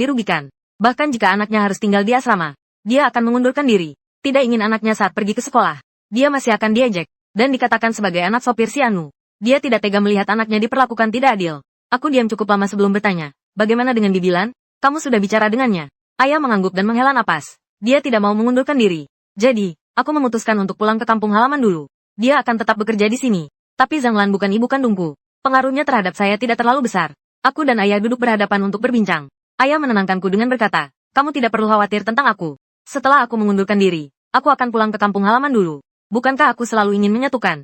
dirugikan. Bahkan jika anaknya harus tinggal di asrama, dia akan mengundurkan diri. Tidak ingin anaknya saat pergi ke sekolah. Dia masih akan diejek, dan dikatakan sebagai anak sopir si Anu. Dia tidak tega melihat anaknya diperlakukan tidak adil. Aku diam cukup lama sebelum bertanya, bagaimana dengan Bibilan? Kamu sudah bicara dengannya? Ayah mengangguk dan menghela napas. Dia tidak mau mengundurkan diri. Jadi, aku memutuskan untuk pulang ke kampung halaman dulu. Dia akan tetap bekerja di sini. Tapi Zhang Lan bukan ibu kandungku. Pengaruhnya terhadap saya tidak terlalu besar. Aku dan ayah duduk berhadapan untuk berbincang. Ayah menenangkanku dengan berkata, kamu tidak perlu khawatir tentang aku. Setelah aku mengundurkan diri, Aku akan pulang ke kampung halaman dulu. Bukankah aku selalu ingin menyatukan?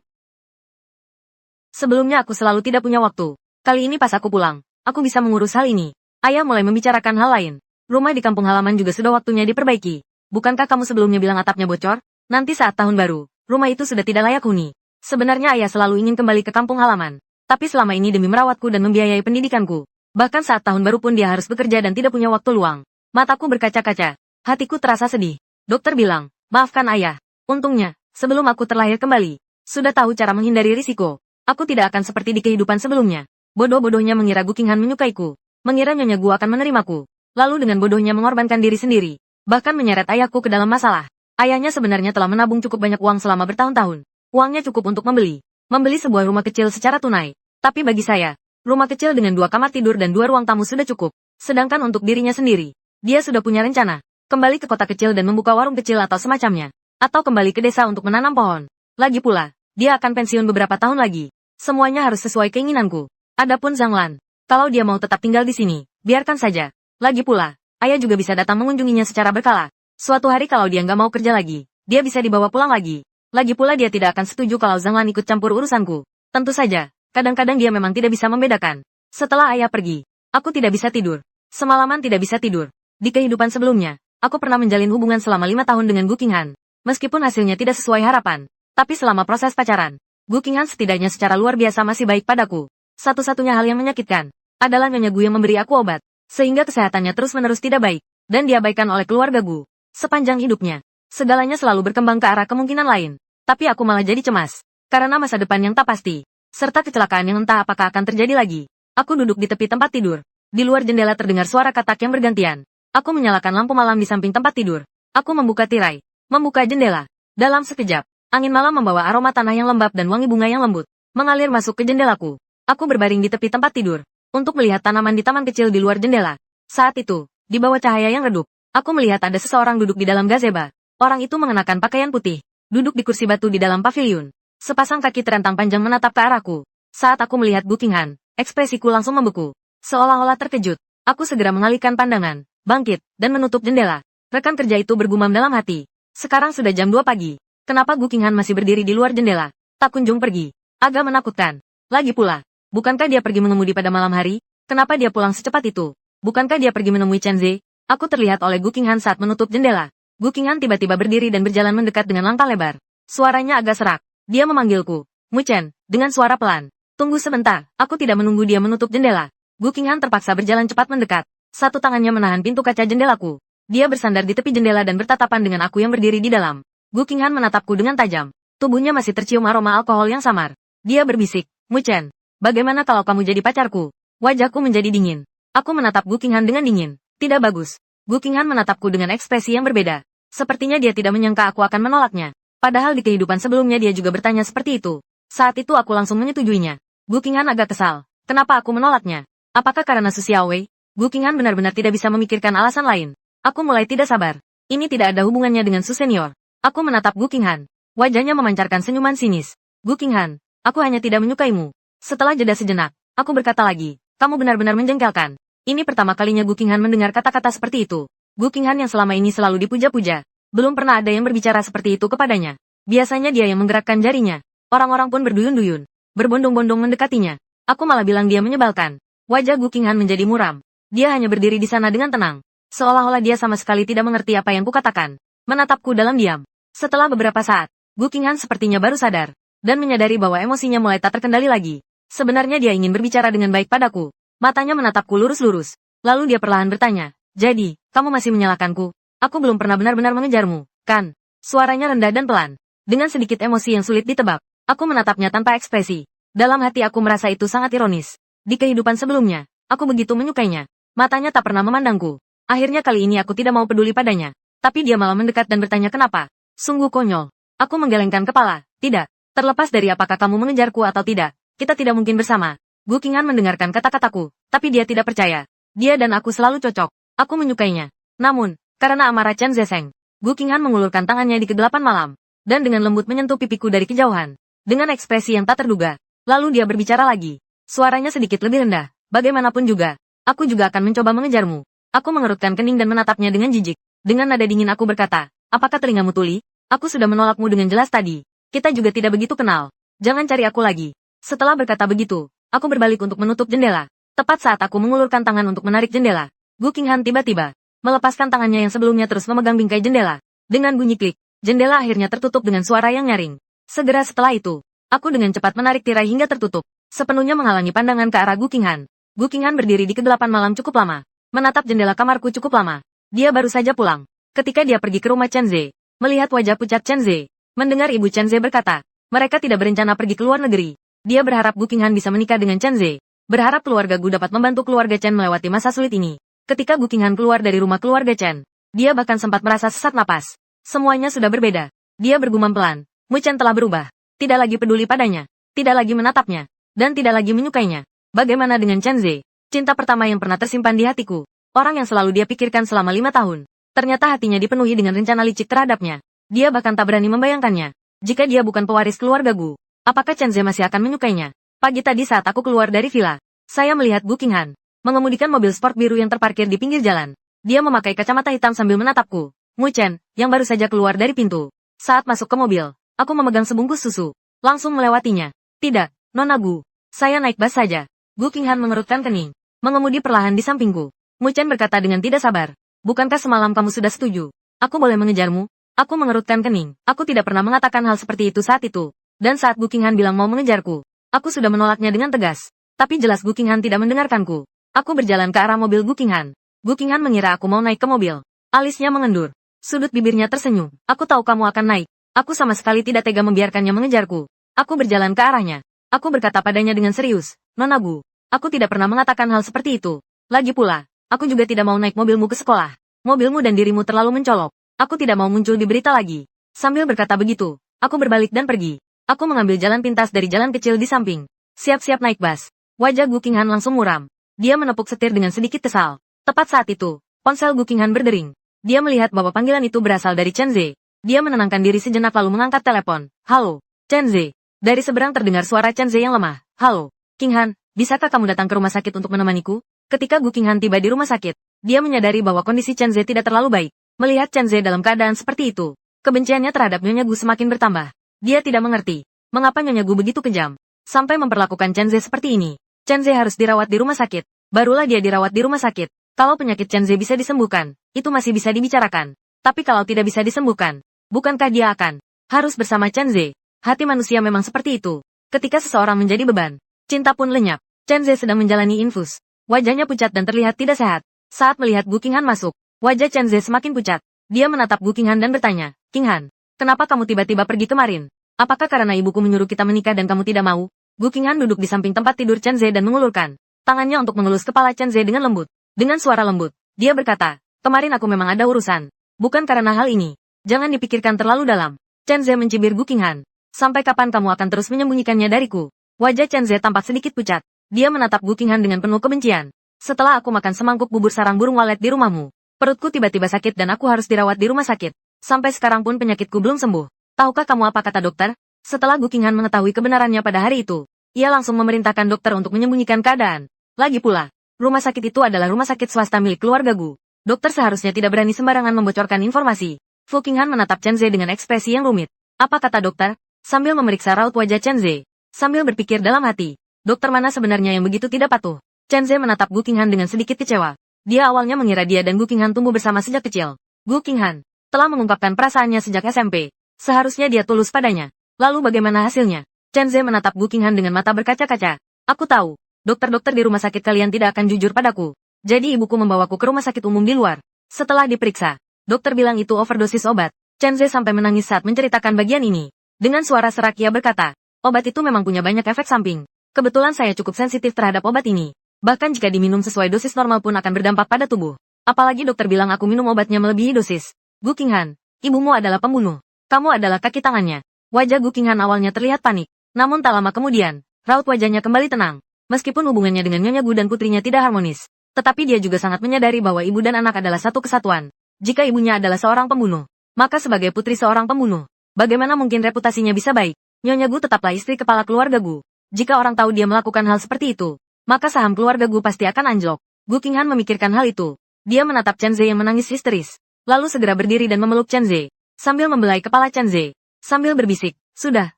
Sebelumnya aku selalu tidak punya waktu. Kali ini pas aku pulang, aku bisa mengurus hal ini. Ayah mulai membicarakan hal lain. Rumah di kampung halaman juga sudah waktunya diperbaiki. Bukankah kamu sebelumnya bilang atapnya bocor? Nanti saat tahun baru, rumah itu sudah tidak layak huni. Sebenarnya ayah selalu ingin kembali ke kampung halaman. Tapi selama ini demi merawatku dan membiayai pendidikanku. Bahkan saat tahun baru pun dia harus bekerja dan tidak punya waktu luang. Mataku berkaca-kaca. Hatiku terasa sedih. Dokter bilang, maafkan ayah. Untungnya, sebelum aku terlahir kembali, sudah tahu cara menghindari risiko. Aku tidak akan seperti di kehidupan sebelumnya. Bodoh-bodohnya mengira Gu Qinghan menyukaiku. Mengira Nyonya Gu akan menerimaku. Lalu dengan bodohnya mengorbankan diri sendiri. Bahkan menyeret ayahku ke dalam masalah. Ayahnya sebenarnya telah menabung cukup banyak uang selama bertahun-tahun. Uangnya cukup untuk membeli sebuah rumah kecil secara tunai. Tapi bagi saya, rumah kecil dengan 2 kamar tidur dan 2 ruang tamu sudah cukup. Sedangkan untuk dirinya sendiri, dia sudah punya rencana. Kembali ke kota kecil dan membuka warung kecil atau semacamnya. Atau kembali ke desa untuk menanam pohon. Lagi pula, dia akan pensiun beberapa tahun lagi. Semuanya harus sesuai keinginanku. Adapun Zhang Lan, kalau dia mau tetap tinggal di sini, biarkan saja. Lagi pula, ayah juga bisa datang mengunjunginya secara berkala. Suatu hari kalau dia nggak mau kerja lagi, dia bisa dibawa pulang lagi. Lagi pula dia tidak akan setuju kalau Zhang Lan ikut campur urusanku. Tentu saja, kadang-kadang dia memang tidak bisa membedakan. Setelah ayah pergi, aku tidak bisa tidur. Semalaman tidak bisa tidur. Di kehidupan sebelumnya, aku pernah menjalin hubungan selama 5 tahun dengan Gu Qinghan. Meskipun hasilnya tidak sesuai harapan, tapi selama proses pacaran, Gu Qinghan setidaknya secara luar biasa masih baik padaku. Satu-satunya hal yang menyakitkan adalah Nyonya Gu yang memberi aku obat, sehingga kesehatannya terus-menerus tidak baik, dan diabaikan oleh keluarga Gu. Sepanjang hidupnya, segalanya selalu berkembang ke arah kemungkinan lain. Tapi aku malah jadi cemas, karena masa depan yang tak pasti, serta kecelakaan yang entah apakah akan terjadi lagi. Aku duduk di tepi tempat tidur. Di luar jendela terdengar suara katak yang bergantian. Aku menyalakan lampu malam di samping tempat tidur. Aku membuka tirai, membuka jendela. Dalam sekejap, angin malam membawa aroma tanah yang lembab dan wangi bunga yang lembut mengalir masuk ke jendelaku. Aku berbaring di tepi tempat tidur untuk melihat tanaman di taman kecil di luar jendela. Saat itu, di bawah cahaya yang redup, aku melihat ada seseorang duduk di dalam gazebo. Orang itu mengenakan pakaian putih, duduk di kursi batu di dalam paviliun. Sepasang kaki terentang panjang menatap ke arahku. Saat aku melihat Gu Qinghan, ekspresiku langsung membeku. Seolah-olah terkejut, aku segera mengalihkan pandangan, bangkit, dan menutup jendela. Rekan kerja itu bergumam dalam hati. Sekarang sudah jam 2 pagi. Kenapa Gu Qinghan masih berdiri di luar jendela? Tak kunjung pergi. Agak menakutkan. Lagi pula, bukankah dia pergi mengemudi pada malam hari? Kenapa dia pulang secepat itu? Bukankah dia pergi menemui Chen Ze? Aku terlihat oleh Gu Qinghan saat menutup jendela. Gu Qinghan tiba-tiba berdiri dan berjalan mendekat dengan langkah lebar. Suaranya agak serak. Dia memanggilku. Mu Chen, dengan suara pelan. Tunggu sebentar, aku tidak menunggu dia menutup jendela. Gu Qinghan terpaksa berjalan cepat mendekat. Satu tangannya menahan pintu kaca jendelaku. Dia bersandar di tepi jendela dan bertatapan dengan aku yang berdiri di dalam. Gu Qinghan menatapku dengan tajam. Tubuhnya masih tercium aroma alkohol yang samar. Dia berbisik, Mu Chen, bagaimana kalau kamu jadi pacarku? Wajahku menjadi dingin. Aku menatap Gu Qinghan dengan dingin. Tidak bagus. Gu Qinghan menatapku dengan ekspresi yang berbeda. Sepertinya dia tidak menyangka aku akan menolaknya. Padahal di kehidupan sebelumnya dia juga bertanya seperti itu. Saat itu aku langsung menyetujuinya. Gu Qinghan agak kesal. Kenapa aku menolaknya? Apakah karena Su Xiaowei? Gu Qinghan benar-benar tidak bisa memikirkan alasan lain. Aku mulai tidak sabar. Ini tidak ada hubungannya dengan Su Senior. Aku menatap Gu Qinghan. Wajahnya memancarkan senyuman sinis. Gu Qinghan, aku hanya tidak menyukaimu. Setelah jeda sejenak, aku berkata lagi, kamu benar-benar menjengkelkan. Ini pertama kalinya Gu Qinghan mendengar kata-kata seperti itu. Gu Qinghan yang selama ini selalu dipuja-puja. Belum pernah ada yang berbicara seperti itu kepadanya. Biasanya dia yang menggerakkan jarinya. Orang-orang pun berduyun-duyun, berbondong-bondong mendekatinya. Aku malah bilang dia menyebalkan. Wajah Gu Qinghan menjadi muram. Dia hanya berdiri di sana dengan tenang. Seolah-olah dia sama sekali tidak mengerti apa yang kukatakan. Menatapku dalam diam. Setelah beberapa saat, Gu Qinghan sepertinya baru sadar. Dan menyadari bahwa emosinya mulai tak terkendali lagi. Sebenarnya dia ingin berbicara dengan baik padaku. Matanya menatapku lurus-lurus. Lalu dia perlahan bertanya, jadi, kamu masih menyalahkanku? Aku belum pernah benar-benar mengejarmu, kan? Suaranya rendah dan pelan. Dengan sedikit emosi yang sulit ditebak, aku menatapnya tanpa ekspresi. Dalam hati aku merasa itu sangat ironis. Di kehidupan sebelumnya, aku begitu menyukainya. Matanya tak pernah memandangku. Akhirnya kali ini aku tidak mau peduli padanya. Tapi dia malah mendekat dan bertanya kenapa. Sungguh konyol. Aku menggelengkan kepala. Tidak. Terlepas dari apakah kamu mengejarku atau tidak, kita tidak mungkin bersama. Gu Qinghan mendengarkan kata-kataku, tapi dia tidak percaya. Dia dan aku selalu cocok. Aku menyukainya. Namun, karena amarah Chen Zesheng, Gu Qinghan mengulurkan tangannya di kegelapan malam, dan dengan lembut menyentuh pipiku dari kejauhan. Dengan ekspresi yang tak terduga. Lalu dia berbicara lagi. Suaranya sedikit lebih rendah. Bagaimanapun juga, aku juga akan mencoba mengejarmu. Aku mengerutkan kening dan menatapnya dengan jijik. Dengan nada dingin aku berkata, apakah telingamu tuli? Aku sudah menolakmu dengan jelas tadi. Kita juga tidak begitu kenal. Jangan cari aku lagi. Setelah berkata begitu, aku berbalik untuk menutup jendela. Tepat saat aku mengulurkan tangan untuk menarik jendela, Gu Qinghan tiba-tiba melepaskan tangannya yang sebelumnya terus memegang bingkai jendela. Dengan bunyi klik, jendela akhirnya tertutup dengan suara yang nyaring. Segera setelah itu, aku dengan cepat menarik tirai hingga tertutup, sepenuhnya menghalangi pandangan ke arah Gu Qinghan. Gu Qinghan berdiri di kegelapan malam cukup lama, menatap jendela kamarku cukup lama. Dia baru saja pulang. Ketika dia pergi ke rumah Chen Ze, melihat wajah pucat Chen Ze, mendengar ibu Chen Ze berkata, mereka tidak berencana pergi ke luar negeri. Dia berharap Gu Qinghan bisa menikah dengan Chen Ze, berharap keluarga Gu dapat membantu keluarga Chen melewati masa sulit ini. Ketika Gu Qinghan keluar dari rumah keluarga Chen, dia bahkan sempat merasa sesak napas. Semuanya sudah berbeda. Dia bergumam pelan, Mu Chen telah berubah. Tidak lagi peduli padanya, tidak lagi menatapnya, dan tidak lagi menyukainya. Bagaimana dengan Chen Ze? Cinta pertama yang pernah tersimpan di hatiku. Orang yang selalu dia pikirkan selama 5 tahun. Ternyata hatinya dipenuhi dengan rencana licik terhadapnya. Dia bahkan tak berani membayangkannya. Jika dia bukan pewaris keluarga Gu, apakah Chen Ze masih akan menyukainya? Pagi tadi saat aku keluar dari villa, saya melihat Gu Qinghan mengemudikan mobil sport biru yang terparkir di pinggir jalan. Dia memakai kacamata hitam sambil menatapku. Mu Chen, yang baru saja keluar dari pintu. Saat masuk ke mobil, aku memegang sebungkus susu. Langsung melewatinya. Tidak, Nona Gu. Saya naik bus saja. Gu Qinghan mengerutkan kening. Mengemudi perlahan di sampingku. Mu Chen berkata dengan tidak sabar. Bukankah semalam kamu sudah setuju? Aku boleh mengejarmu? Aku mengerutkan kening. Aku tidak pernah mengatakan hal seperti itu saat itu. Dan saat Gu Qinghan bilang mau mengejarku, aku sudah menolaknya dengan tegas. Tapi jelas Gu Qinghan tidak mendengarkanku. Aku berjalan ke arah mobil Gu Qinghan. Gu Qinghan mengira aku mau naik ke mobil. Alisnya mengendur. Sudut bibirnya tersenyum. Aku tahu kamu akan naik. Aku sama sekali tidak tega membiarkannya mengejarku. Aku berjalan ke arahnya. Aku berkata padanya dengan serius, Nona Gu, aku tidak pernah mengatakan hal seperti itu. Lagi pula, aku juga tidak mau naik mobilmu ke sekolah. Mobilmu dan dirimu terlalu mencolok. Aku tidak mau muncul di berita lagi. Sambil berkata begitu, aku berbalik dan pergi. Aku mengambil jalan pintas dari jalan kecil di samping. Siap-siap naik bus. Wajah Gu Qinghan langsung muram. Dia menepuk setir dengan sedikit kesal. Tepat saat itu, ponsel Gu Qinghan berdering. Dia melihat bahwa panggilan itu berasal dari Chen Ze. Dia menenangkan diri sejenak lalu mengangkat telepon. Halo, Chen Ze. Dari seberang terdengar suara Chen Ze yang lemah. Halo, Qinghan, bisakah kamu datang ke rumah sakit untuk menemaniku? Ketika Gu Qinghan tiba di rumah sakit, dia menyadari bahwa kondisi Chen Ze tidak terlalu baik. Melihat Chen Ze dalam keadaan seperti itu, kebenciannya terhadap Nyonya Gu semakin bertambah. Dia tidak mengerti, mengapa Nyonya Gu begitu kejam, sampai memperlakukan Chen Ze seperti ini. Chen Ze harus dirawat di rumah sakit. Barulah dia dirawat di rumah sakit. Kalau penyakit Chen Ze bisa disembuhkan, itu masih bisa dibicarakan. Tapi kalau tidak bisa disembuhkan, bukankah dia akan harus bersama Chen Ze? Hati manusia memang seperti itu. Ketika seseorang menjadi beban, cinta pun lenyap. Chen Ze sedang menjalani infus. Wajahnya pucat dan terlihat tidak sehat. Saat melihat Gu Qinghan masuk, wajah Chen Ze semakin pucat. Dia menatap Gu Qinghan dan bertanya, Qinghan, kenapa kamu tiba-tiba pergi kemarin? Apakah karena ibuku menyuruh kita menikah dan kamu tidak mau? Gu Qinghan duduk di samping tempat tidur Chen Ze dan mengulurkan tangannya untuk mengelus kepala Chen Ze dengan lembut. Dengan suara lembut, dia berkata, kemarin aku memang ada urusan. Bukan karena hal ini. Jangan dipikirkan terlalu dalam. Chen Ze mencibir Gu Qinghan. Sampai kapan kamu akan terus menyembunyikannya dariku? Wajah Chen Ze tampak sedikit pucat. Dia menatap Gu Qinghan dengan penuh kebencian. Setelah aku makan semangkuk bubur sarang burung walet di rumahmu, perutku tiba-tiba sakit dan aku harus dirawat di rumah sakit. Sampai sekarang pun penyakitku belum sembuh. Tahukah kamu apa kata dokter? Setelah Gu Qinghan mengetahui kebenarannya pada hari itu, ia langsung memerintahkan dokter untuk menyembunyikan keadaan. Lagi pula, rumah sakit itu adalah rumah sakit swasta milik keluarga Gu. Dokter seharusnya tidak berani sembarangan membocorkan informasi. Fu Qinghan menatap Chen Ze dengan ekspresi yang rumit. Apa kata dokter? Sambil memeriksa raut wajah Chen Ze. Sambil berpikir dalam hati, dokter mana sebenarnya yang begitu tidak patuh? Chen Ze menatap Gu Qinghan dengan sedikit kecewa. Dia awalnya mengira dia dan Gu Qinghan tumbuh bersama sejak kecil. Gu Qinghan telah mengungkapkan perasaannya sejak SMP. Seharusnya dia tulus padanya. Lalu bagaimana hasilnya? Chen Ze menatap Gu Qinghan dengan mata berkaca-kaca. Aku tahu, dokter-dokter di rumah sakit kalian tidak akan jujur padaku. Jadi ibuku membawaku ke rumah sakit umum di luar. Setelah diperiksa, dokter bilang itu overdosis obat. Chen Ze sampai menangis saat menceritakan bagian ini. Dengan suara serak ia berkata, obat itu memang punya banyak efek samping. Kebetulan saya cukup sensitif terhadap obat ini. Bahkan jika diminum sesuai dosis normal pun akan berdampak pada tubuh. Apalagi dokter bilang aku minum obatnya melebihi dosis. Gu Qinghan, ibumu adalah pembunuh. Kamu adalah kaki tangannya. Wajah Gu Qinghan awalnya terlihat panik. Namun tak lama kemudian, raut wajahnya kembali tenang. Meskipun hubungannya dengan Nyonya Gu dan putrinya tidak harmonis, tetapi dia juga sangat menyadari bahwa ibu dan anak adalah satu kesatuan. Jika ibunya adalah seorang pembunuh, maka sebagai putri seorang pembunuh, bagaimana mungkin reputasinya bisa baik? Nyonya Gu tetaplah istri kepala keluarga Gu. Jika orang tahu dia melakukan hal seperti itu, maka saham keluarga Gu pasti akan anjlok. Gu Qinghan memikirkan hal itu. Dia menatap Chen Ze yang menangis histeris, lalu segera berdiri dan memeluk Chen Ze. sambil membelai kepala Chen Ze. Sambil berbisik, sudah,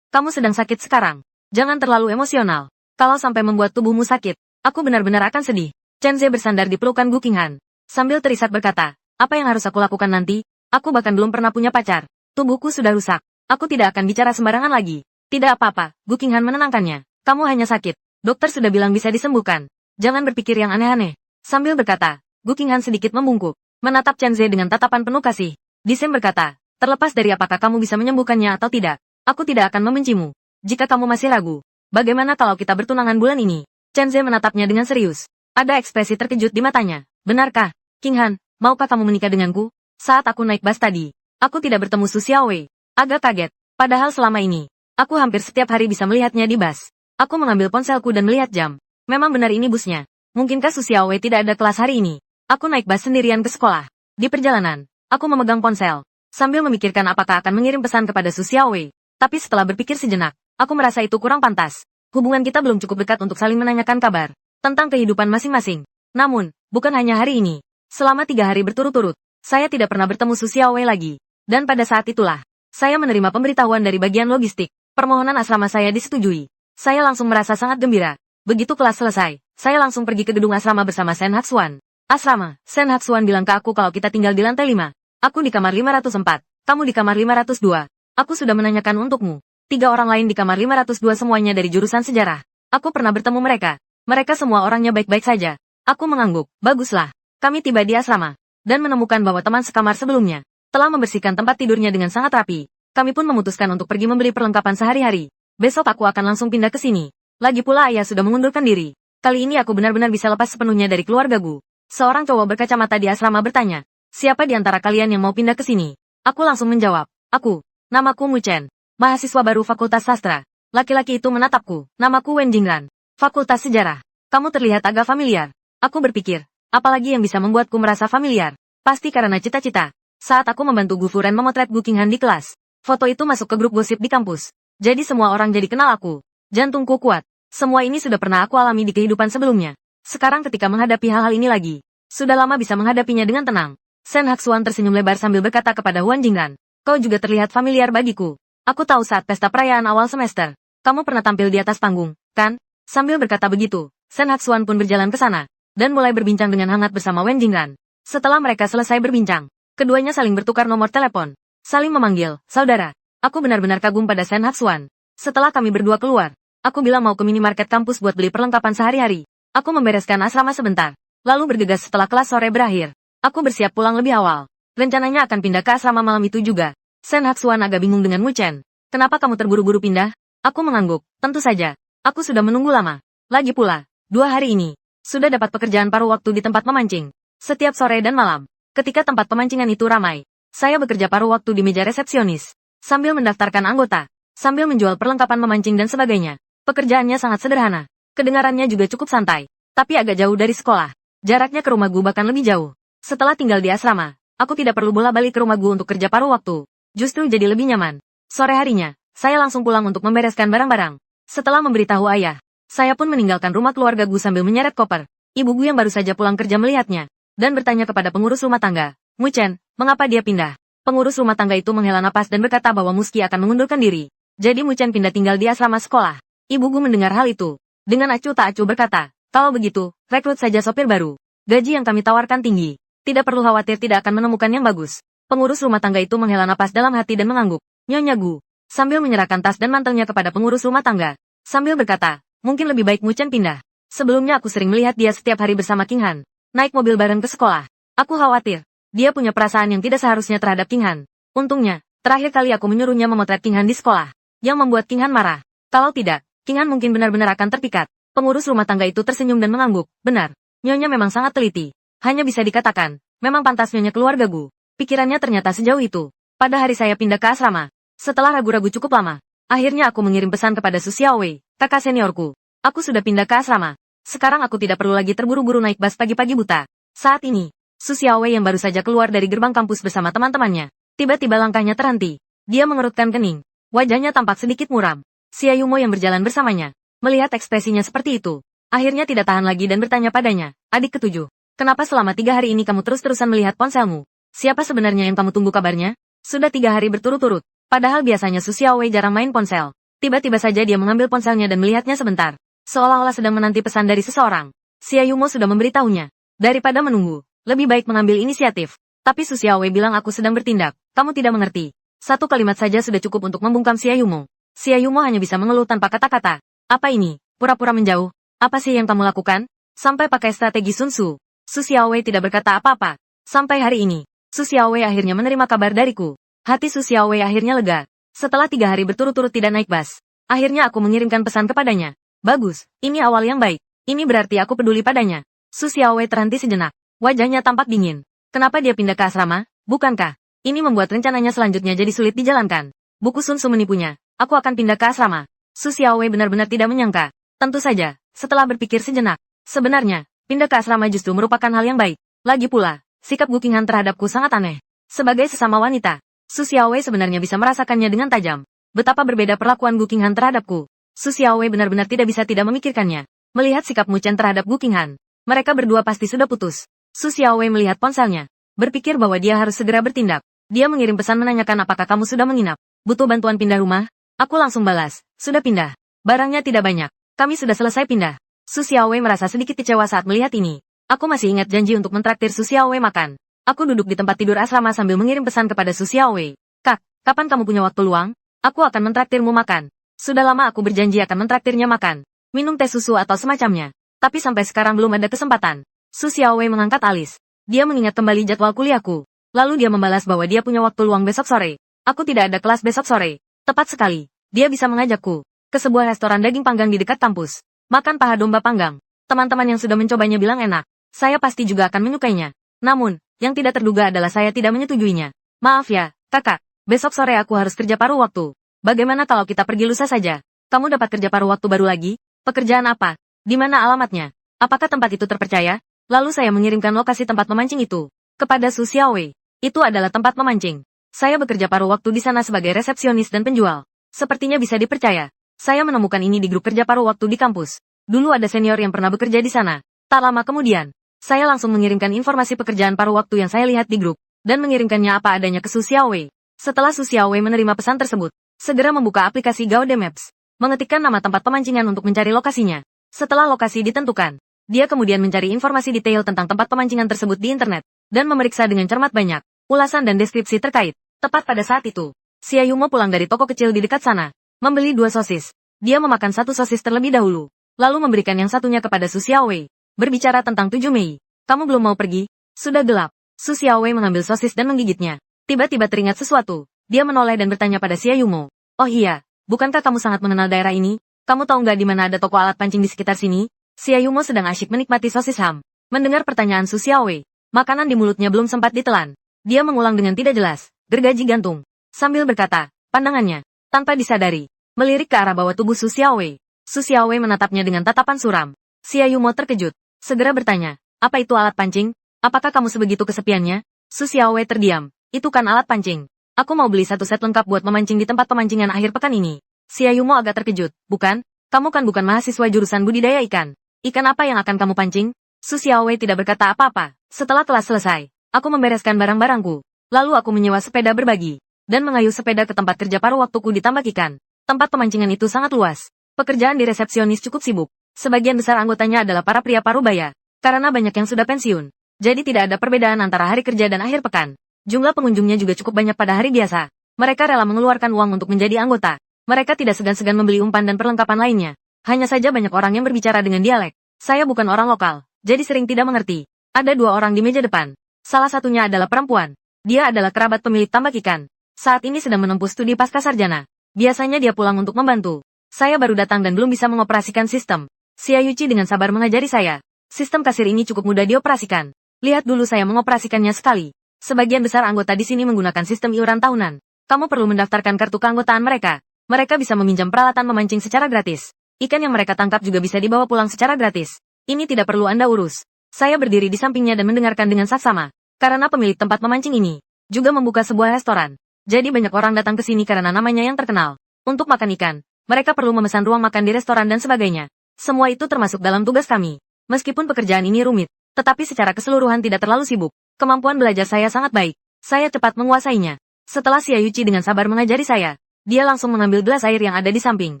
kamu sedang sakit sekarang. Jangan terlalu emosional. Kalau sampai membuat tubuhmu sakit, aku benar-benar akan sedih. Chen Ze bersandar di pelukan Gu Qinghan. Sambil terisak berkata, apa yang harus aku lakukan nanti? Aku bahkan belum pernah punya pacar. Tubuhku sudah rusak. Aku tidak akan bicara sembarangan lagi. Tidak apa-apa, Gu Qinghan menenangkannya. Kamu hanya sakit. Dokter sudah bilang bisa disembuhkan. Jangan berpikir yang aneh-aneh. Sambil berkata, Gu Qinghan sedikit membungkuk, menatap Chen Ze dengan tatapan penuh kasih. Disem berkata, terlepas dari apakah kamu bisa menyembuhkannya atau tidak, aku tidak akan membencimu. Jika kamu masih ragu, bagaimana kalau kita bertunangan bulan ini? Chen Ze menatapnya dengan serius. Ada ekspresi terkejut di matanya. Benarkah? Qinghan, maukah kamu menikah denganku? Saat aku naik bus tadi, aku tidak bertemu Su Xiaowei. Agak kaget. Padahal selama ini, aku hampir setiap hari bisa melihatnya di bus. Aku mengambil ponselku dan melihat jam. Memang benar ini busnya. Mungkinkah Su Xiaowei tidak ada kelas hari ini? Aku naik bus sendirian ke sekolah. Di perjalanan, aku memegang ponsel, sambil memikirkan apakah akan mengirim pesan kepada Su Xiaowei. Tapi setelah berpikir sejenak, aku merasa itu kurang pantas. Hubungan kita belum cukup dekat untuk saling menanyakan kabar tentang kehidupan masing-masing. Namun, bukan hanya hari ini. Selama 3 hari berturut-turut, saya tidak pernah bertemu Su Xiaowei lagi. Dan pada saat itulah, saya menerima pemberitahuan dari bagian logistik. Permohonan asrama saya disetujui. Saya langsung merasa sangat gembira. Begitu kelas selesai, saya langsung pergi ke gedung asrama bersama Sen Haxuan. Asrama, Sen Haxuan bilang ke aku kalau kita tinggal di lantai 5. Aku di kamar 504, kamu di kamar 502. Aku sudah menanyakan untukmu. 3 orang lain di kamar 502 semuanya dari jurusan sejarah. Aku pernah bertemu mereka. Mereka semua orangnya baik-baik saja. Aku mengangguk, baguslah. Kami tiba di asrama, dan menemukan bahwa teman sekamar sebelumnya telah membersihkan tempat tidurnya dengan sangat rapi. Kami pun memutuskan untuk pergi membeli perlengkapan sehari-hari. Besok aku akan langsung pindah ke sini. Lagi pula ayah sudah mengundurkan diri. Kali ini aku benar-benar bisa lepas sepenuhnya dari keluarga Gu. Seorang cowok berkacamata di asrama bertanya, siapa di antara kalian yang mau pindah ke sini? Aku langsung menjawab, aku. Namaku Mu Chen, mahasiswa baru Fakultas Sastra. Laki-laki itu menatapku, namaku Wen Jingran, Fakultas Sejarah. Kamu terlihat agak familiar. Aku berpikir, apalagi yang bisa membuatku merasa familiar? Pasti karena cita-cita. Saat aku membantu Gu Furen memotret Gu Qinghan di kelas, foto itu masuk ke grup gosip di kampus. Jadi semua orang jadi kenal aku. Jantungku kuat. Semua ini sudah pernah aku alami di kehidupan sebelumnya. Sekarang ketika menghadapi hal-hal ini lagi, sudah lama bisa menghadapinya dengan tenang. Sen Haxuan tersenyum lebar sambil berkata kepada Huan Jingran, kau juga terlihat familiar bagiku. Aku tahu saat pesta perayaan awal semester, kamu pernah tampil di atas panggung, kan? Sambil berkata begitu, Sen Haxuan pun berjalan ke sana, dan mulai berbincang dengan hangat bersama Wen Jingran. Setelah mereka selesai berbincang, keduanya saling bertukar nomor telepon, saling memanggil, saudara. Aku benar-benar kagum pada Sen Haxuan. Setelah kami berdua keluar, aku bilang mau ke minimarket kampus buat beli perlengkapan sehari-hari. Aku membereskan asrama sebentar, lalu bergegas setelah kelas sore berakhir. Aku bersiap pulang lebih awal. Rencananya akan pindah ke asrama malam itu juga. Sen Haxuan agak bingung dengan Mu Chen. Kenapa kamu terburu-buru pindah? Aku mengangguk, tentu saja. Aku sudah menunggu lama. Lagi pula, 2 hari ini, sudah dapat pekerjaan paruh waktu di tempat memancing. Setiap sore dan malam, ketika tempat pemancingan itu ramai, saya bekerja paruh waktu di meja resepsionis, sambil mendaftarkan anggota, sambil menjual perlengkapan memancing dan sebagainya. Pekerjaannya sangat sederhana. Kedengarannya juga cukup santai, tapi agak jauh dari sekolah. Jaraknya ke rumah Gu bahkan lebih jauh. Setelah tinggal di asrama, aku tidak perlu bolak-balik ke rumah Gu untuk kerja paruh waktu. Justru jadi lebih nyaman. Sore harinya, saya langsung pulang untuk membereskan barang-barang. Setelah memberitahu ayah, saya pun meninggalkan rumah keluarga Gu sambil menyeret koper. Ibu Gu yang baru saja pulang kerja melihatnya, dan bertanya kepada pengurus rumah tangga, Mu Chen, mengapa dia pindah? Pengurus rumah tangga itu menghela napas dan berkata bahwa Muski akan mengundurkan diri. Jadi Mu Chen pindah tinggal di asrama sekolah. Ibu Gu mendengar hal itu. Dengan acuh tak acuh berkata, kalau begitu, rekrut saja sopir baru. Gaji yang kami tawarkan tinggi. Tidak perlu khawatir tidak akan menemukan yang bagus. Pengurus rumah tangga itu menghela napas dalam hati dan mengangguk. Nyonya Gu, sambil menyerahkan tas dan mantelnya kepada pengurus rumah tangga. Sambil berkata, mungkin lebih baik Mu Chen pindah. Sebelumnya aku sering melihat dia setiap hari bersama King Han. Naik mobil bareng ke sekolah. Aku khawatir, dia punya perasaan yang tidak seharusnya terhadap King Han. Untungnya, terakhir kali aku menyuruhnya memotret King Han di sekolah, yang membuat King Han marah. Kalau tidak, King Han mungkin benar-benar akan terpikat. Pengurus rumah tangga itu tersenyum dan mengangguk. Benar, Nyonya memang sangat teliti. Hanya bisa dikatakan, memang pantas Nyonya keluarga Gu. Pikirannya ternyata sejauh itu. Pada hari saya pindah ke asrama, setelah ragu-ragu cukup lama, akhirnya aku mengirim pesan kepada Su Xiaowei, kakak seniorku. Aku sudah pindah ke asrama. Sekarang aku tidak perlu lagi terburu-buru naik bus pagi-pagi buta. Saat ini, Su Xiaowei yang baru saja keluar dari gerbang kampus bersama teman-temannya, tiba-tiba langkahnya terhenti. Dia mengerutkan kening. Wajahnya tampak sedikit muram. Xia Yumo yang berjalan bersamanya, melihat ekspresinya seperti itu, akhirnya tidak tahan lagi dan bertanya padanya, adik ketujuh, kenapa selama 3 hari ini kamu terus-terusan melihat ponselmu? Siapa sebenarnya yang kamu tunggu kabarnya? Sudah 3 hari berturut-turut. Padahal biasanya Su Xiaowei jarang main ponsel. Tiba-tiba saja dia mengambil ponselnya dan melihatnya sebentar. Seolah-olah sedang menanti pesan dari seseorang. Xia Yumo sudah memberitahunya. Daripada menunggu, lebih baik mengambil inisiatif. Tapi Su Xiaowei bilang aku sedang bertindak. Kamu tidak mengerti. Satu kalimat saja sudah cukup untuk membungkam Xia Yumo. Xia Yumo hanya bisa mengeluh tanpa kata-kata. Apa ini? Pura-pura menjauh? Apa sih yang kamu lakukan? Sampai pakai strategi Sun Tzu. Su Xiaowei tidak berkata apa-apa. Sampai hari ini, Su Xiaowei akhirnya menerima kabar dariku. Hati Su Xiaowei akhirnya lega. Setelah 3 hari berturut-turut tidak naik bas, akhirnya aku mengirimkan pesan kepadanya. Bagus, ini awal yang baik. Ini berarti aku peduli padanya. Su Xiaowei terhenti sejenak. Wajahnya tampak dingin. Kenapa dia pindah ke asrama? Bukankah ini membuat rencananya selanjutnya jadi sulit dijalankan? Buku Sun Tzu menipunya. Aku akan pindah ke asrama. Su Xiaowei benar-benar tidak menyangka. Tentu saja, setelah berpikir sejenak. Sebenarnya, pindah ke asrama justru merupakan hal yang baik. Lagi pula, sikap Gu Qinghan terhadapku sangat aneh. Sebagai sesama wanita, Su Xiaowei sebenarnya bisa merasakannya dengan tajam. Betapa berbeda perlakuan Gu Qinghan terhadapku. Su Xiaowei benar-benar tidak bisa tidak memikirkannya. Melihat sikap Mu Chen terhadap Gu Qinghan, mereka berdua pasti sudah putus. Su Xiaowei melihat ponselnya, berpikir bahwa dia harus segera bertindak. Dia mengirim pesan menanyakan apakah kamu sudah menginap. Butuh bantuan pindah rumah? Aku langsung balas, sudah pindah. Barangnya tidak banyak. Kami sudah selesai pindah. Su Xiaowei merasa sedikit kecewa saat melihat ini. Aku masih ingat janji untuk mentraktir Su Xiaowei makan. Aku duduk di tempat tidur asrama sambil mengirim pesan kepada Su Xiaowei. Kak, kapan kamu punya waktu luang? Aku akan mentraktirmu makan. Sudah lama aku berjanji akan mentraktirnya makan. Minum teh susu atau semacamnya. Tapi sampai sekarang belum ada kesempatan. Su Xiaowei mengangkat alis. Dia mengingat kembali jadwal kuliahku. Lalu dia membalas bahwa dia punya waktu luang besok sore. Aku tidak ada kelas besok sore. Tepat sekali. Dia bisa mengajakku ke sebuah restoran daging panggang di dekat kampus. Makan paha domba panggang. Teman-teman yang sudah mencobanya bilang enak. Saya pasti juga akan menyukainya. Namun, yang tidak terduga adalah saya tidak menyetujuinya. Maaf ya, kakak. Besok sore aku harus kerja paruh waktu. Bagaimana kalau kita pergi lusa saja? Kamu dapat kerja paruh waktu baru lagi? Pekerjaan apa? Di mana alamatnya? Apakah tempat itu terpercaya? Lalu saya mengirimkan lokasi tempat memancing itu kepada Su Xiaowei. Itu adalah tempat memancing. Saya bekerja paruh waktu di sana sebagai resepsionis dan penjual. Sepertinya bisa dipercaya. Saya menemukan ini di grup kerja paruh waktu di kampus. Dulu ada senior yang pernah bekerja di sana. Tak lama kemudian, saya langsung mengirimkan informasi pekerjaan paruh waktu yang saya lihat di grup, dan mengirimkannya apa adanya ke Su Xiaowei. Setelah Su Xiaowei menerima pesan tersebut, segera membuka aplikasi Gaode Maps, mengetikkan nama tempat pemancingan untuk mencari lokasinya. Setelah lokasi ditentukan, dia kemudian mencari informasi detail tentang tempat pemancingan tersebut di internet, dan memeriksa dengan cermat banyak ulasan dan deskripsi terkait. Tepat pada saat itu, Xia Yumo pulang dari toko kecil di dekat sana, membeli 2 sosis. Dia memakan 1 sosis terlebih dahulu, lalu memberikan yang satunya kepada Su Xiaowei. Berbicara tentang 7 Mei, kamu belum mau pergi? Sudah gelap. Su Xiaowei mengambil sosis dan menggigitnya. Tiba-tiba teringat sesuatu. Dia menoleh dan bertanya pada Xia Yumo. Oh iya, bukankah kamu sangat mengenal daerah ini? Kamu tahu nggak di mana ada toko alat pancing di sekitar sini? Xia Yumo sedang asyik menikmati sosis ham. Mendengar pertanyaan Su Xiaowei, makanan di mulutnya belum sempat ditelan. Dia mengulang dengan tidak jelas, gergaji gantung. Sambil berkata, pandangannya, tanpa disadari, melirik ke arah bawah tubuh Su Xiaowei. Su Xiaowei menatapnya dengan tatapan suram. Xia Yumo terkejut. Segera bertanya, apa itu alat pancing? Apakah kamu sebegitu kesepiannya? Su Xiaowei terdiam. Itu kan alat pancing. Aku mau beli 1 set lengkap buat memancing di tempat pemancingan akhir pekan ini. Xia Yumo agak terkejut. Bukan? Kamu kan bukan mahasiswa jurusan budidaya ikan. Ikan apa yang akan kamu pancing? Su Xiaowei tidak berkata apa-apa. Setelah kelas selesai, aku membereskan barang-barangku. Lalu aku menyewa sepeda berbagi, dan mengayuh sepeda ke tempat kerja paruh waktuku di tambak ikan. Tempat pemancingan itu sangat luas. Pekerjaan di resepsionis cukup sibuk. Sebagian besar anggotanya adalah para pria parubaya, karena banyak yang sudah pensiun. Jadi tidak ada perbedaan antara hari kerja dan akhir pekan. Jumlah pengunjungnya juga cukup banyak pada hari biasa. Mereka rela mengeluarkan uang untuk menjadi anggota. Mereka tidak segan-segan membeli umpan dan perlengkapan lainnya. Hanya saja banyak orang yang berbicara dengan dialek. Saya bukan orang lokal, jadi sering tidak mengerti. Ada 2 orang di meja depan. Salah satunya adalah perempuan. Dia adalah kerabat pemilik tambak ikan. Saat ini sedang menempuh studi pasca sarjana. Biasanya dia pulang untuk membantu. Saya baru datang dan belum bisa mengoperasikan sistem. Xia Yuchi dengan sabar mengajari saya. Sistem kasir ini cukup mudah dioperasikan. Lihat dulu saya mengoperasikannya sekali. Sebagian besar anggota di sini menggunakan sistem iuran tahunan. Kamu perlu mendaftarkan kartu keanggotaan mereka. Mereka bisa meminjam peralatan memancing secara gratis. Ikan yang mereka tangkap juga bisa dibawa pulang secara gratis. Ini tidak perlu Anda urus. Saya berdiri di sampingnya dan mendengarkan dengan saksama. Karena pemilik tempat memancing ini juga membuka sebuah restoran. Jadi banyak orang datang ke sini karena namanya yang terkenal. Untuk makan ikan, mereka perlu memesan ruang makan di restoran dan sebagainya. Semua itu termasuk dalam tugas kami. Meskipun pekerjaan ini rumit, tetapi secara keseluruhan tidak terlalu sibuk. Kemampuan belajar saya sangat baik. Saya cepat menguasainya. Setelah Xia Yuqi dengan sabar mengajari saya, dia langsung mengambil gelas air yang ada di samping.